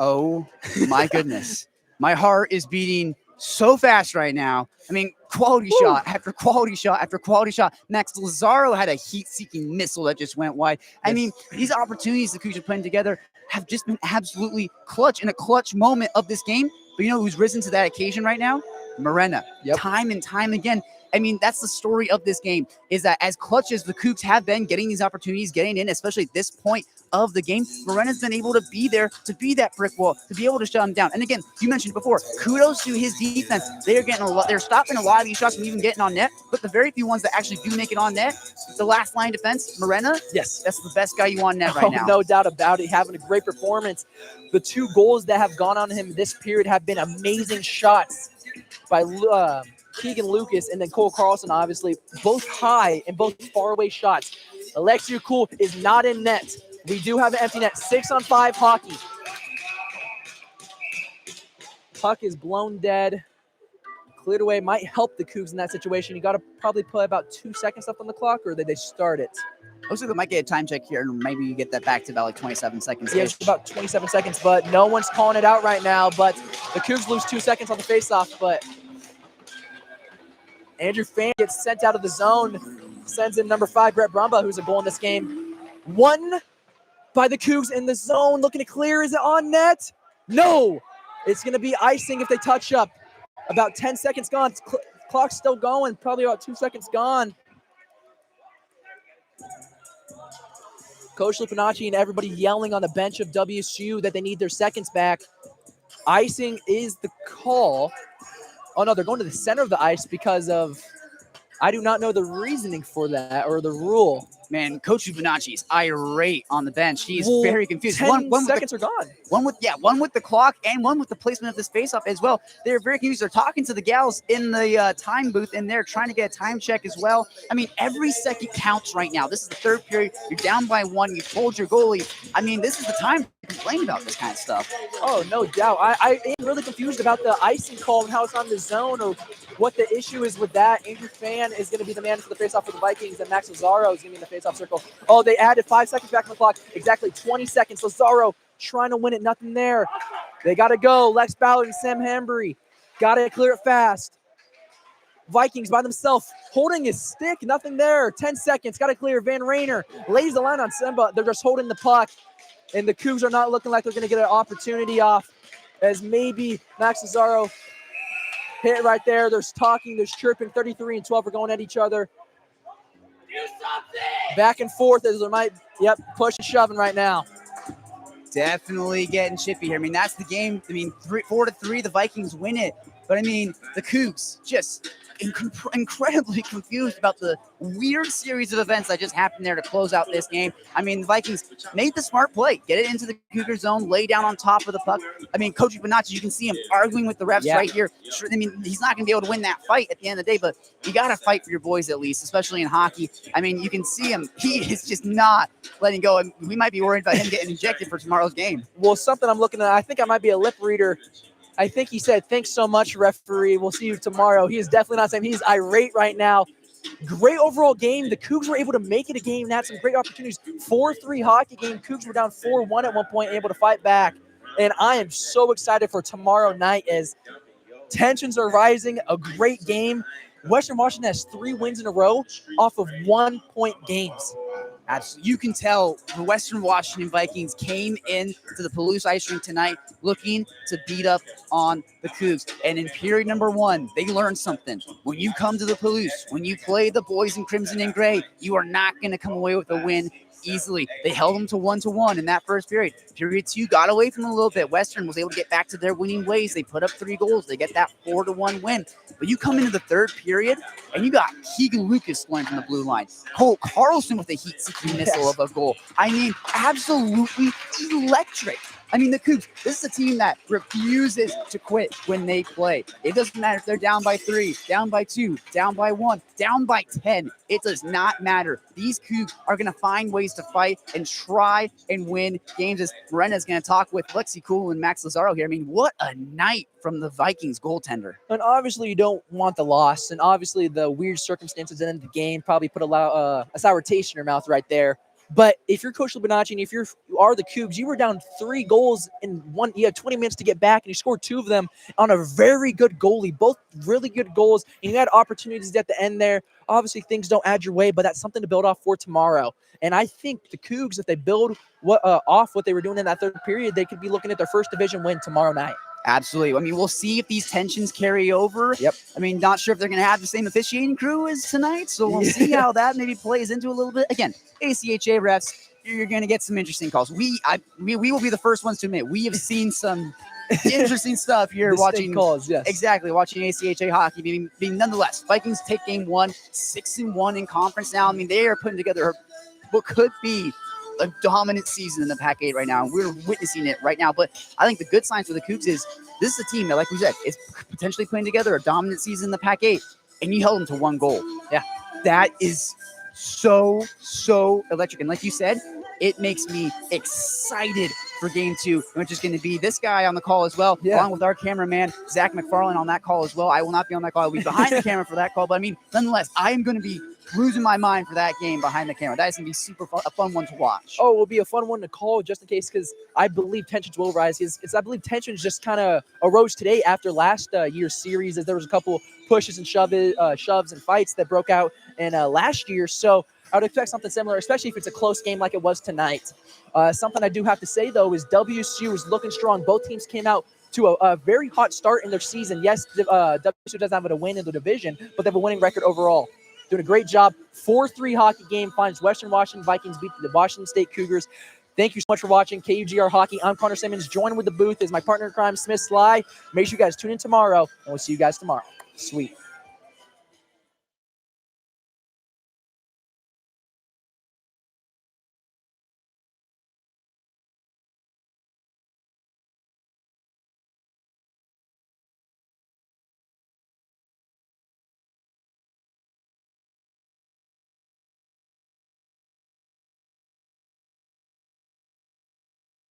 Oh, my goodness. My heart is beating so fast right now. I mean, quality shot after quality shot after quality shot. Max Lazaro had a heat-seeking missile that just went wide. I mean, these opportunities the Cougs are putting together have just been absolutely clutch in a clutch moment of this game. But you know who's risen to that occasion right now? Morena. Yep. Time and time again. I mean, that's the story of this game, is that as clutch as the Cougs have been getting these opportunities, getting in, especially at this point of the game, Morena's been able to be there, to be that brick wall, to be able to shut him down. And again, you mentioned before, kudos to his defense. They're getting they're stopping a lot of these shots from even getting on net, but the very few ones that actually do make it on net, the last line defense, Morena, yes, that's the best guy you want net right now. No doubt about it. Having a great performance. The 2 goals that have gone on him this period have been amazing shots by Keegan Lucas and then Cole Carlson, obviously, both high and both faraway shots. Alexi Cool is not in net. We do have an empty net. 6-on-5 hockey. Puck is blown dead. Cleared away. Might help the Cougs in that situation. You got to probably put about 2 seconds left on the clock, or did they start it? Looks like they might get a time check here, and maybe you get that back to about like 27 seconds. Yeah, it's about 27 seconds, but no one's calling it out right now. But the Cougs lose 2 seconds on the faceoff, but Andrew Fan gets sent out of the zone, sends in number 5, Brett Brumba, who's a goal in this game. 1 by the Cougs in the zone, looking to clear. Is it on net? No. It's going to be icing if they touch up. About 10 seconds gone. Clock's still going, probably about 2 seconds gone. Coach Lupinacci and everybody yelling on the bench of WSU that they need their seconds back. Icing is the call. Oh, no, they're going to the center of the ice because of, I do not know the reasoning for that or the rule. Man, Coach Fibonacci is irate on the bench. He's Well, very confused. 10 One seconds are gone. One with the clock and one with the placement of this face-off as well. They're very confused. They're talking to the gals in the time booth, and they're trying to get a time check as well. I mean, every second counts right now. This is the third period. You're down by one. You told your goalie. I mean, this is the time to complain about this kind of stuff. Oh, no doubt. I am really confused about the icing call and how it's on the zone or what the issue is with that. Andrew Fan is going to be the man for the faceoff for the Vikings, and Max Lazaro is going to be in the faceoff circle. Oh, they added 5 seconds back on the clock. Exactly 20 seconds. Lazaro trying to win it. Nothing there. They got to go. Lex Ballard and Sam Hembury. Got to clear it fast. Vikings by themselves holding his stick. Nothing there. 10 seconds. Got to clear. Van Rainer lays the line on Simba. They're just holding the puck. And the Cougs are not looking like they're going to get an opportunity off, as maybe Max Lazaro hit right there. There's talking. There's chirping. 33 and 12 are going at each other. Back and forth as there might, push and shoving right now. Definitely getting chippy here. I mean, that's the game. I mean, 4-3, the Vikings win it. But I mean, the Cougs just incredibly confused about the weird series of events that just happened there to close out this game. I mean, the Vikings made the smart play, get it into the Cougar zone, lay down on top of the puck. I mean, Coach Bonacci, you can see him arguing with the refs right here. Sure, I mean, he's not going to be able to win that fight at the end of the day, but you got to fight for your boys at least, especially in hockey. I mean, you can see him. He is just not letting go, and we might be worried about him getting ejected for tomorrow's game. Well, something I'm looking at, I think I might be a lip reader. I think he said, "Thanks so much, referee. We'll see you tomorrow." He is definitely not saying he's irate right now. Great overall game. The Cougs were able to make it a game and had some great opportunities. 4-3 hockey game. Cougs were down 4-1 at one point, able to fight back. And I am so excited for tomorrow night as tensions are rising. A great game. Western Washington has 3 wins in a row off of 1-point games. You can tell the Western Washington Vikings came into the Palouse ice rink tonight looking to beat up on the Cougs. And in period number 1, they learned something. When you come to the Palouse, when you play the boys in crimson and gray, you are not going to come away with a win easily. They held them to 1-1 in that first period. Period 2 got away from them a little bit. Western was able to get back to their winning ways. They put up 3 goals. They get that 4-1 win. But you come into the third period, and you got Keegan Lucas scoring from the blue line. Cole Carlson with a heat-seeking missile of a goal. I mean, absolutely electric. I mean, the Cougs, this is a team that refuses to quit when they play. It doesn't matter if they're down by 3, down by 2, down by 1, down by 10. It does not matter. These Cougs are going to find ways to fight and try and win games, as Miranda's going to talk with Lexi Cool and Max Lazaro here. I mean, what a night from the Vikings goaltender. And obviously you don't want the loss. And obviously the weird circumstances in the game probably put a sour taste in your mouth right there. But if you're Coach Lubinacci and if you are the Cougs, you were down 3 goals in one. You had 20 minutes to get back, and you scored 2 of them on a very good goalie, both really good goals. And you had opportunities at the end there. Obviously, things don't add your way, but that's something to build off for tomorrow. And I think the Cougs, if they build off what they were doing in that third period, they could be looking at their first division win tomorrow night. Absolutely. I mean, we'll see if these tensions carry over. Yep. I mean, not sure if they're going to have the same officiating crew as tonight, so we'll see how that maybe plays into a little bit. Again, ACHA refs, you're going to get some interesting calls. We will be the first ones to admit we have seen some interesting stuff here watching calls. Yes, exactly, watching ACHA hockey. Being nonetheless, Vikings take game 1, 6-1 in conference now. I mean, they are putting together what could be a dominant season in the Pac-8 right now. We're witnessing it right now. But I think the good signs for the Cougs is this is a team that, like we said, is potentially putting together a dominant season in the Pac-8, and you held them to 1 goal. Yeah, that is so electric. And like you said, it makes me excited for game 2, which is going to be this guy on the call as well, along with our cameraman, Zach McFarland, on that call as well. I will not be on that call. I'll be behind the camera for that call. But, I mean, nonetheless, I am going to be losing my mind for that game behind the camera. That is going to be super fun, a fun one to watch. Oh, it will be a fun one to call just in case, because I believe tensions will rise. I believe tensions just kind of arose today after last year's series, as there was a couple pushes and shoves and fights that broke out in last year. So I would expect something similar, especially if it's a close game like it was tonight. Something I do have to say, though, is WSU is looking strong. Both teams came out to a very hot start in their season. Yes, WSU doesn't have a win in the division, but they have a winning record overall. doing a great job. 4-3 hockey game finds Western Washington Vikings beat the Washington State Cougars. Thank you so much for watching KUGR Hockey. I'm Connor Simmons. Joining with the booth is my partner in crime, Smith Slye. Make sure you guys tune in tomorrow, and we'll see you guys tomorrow. Sweet.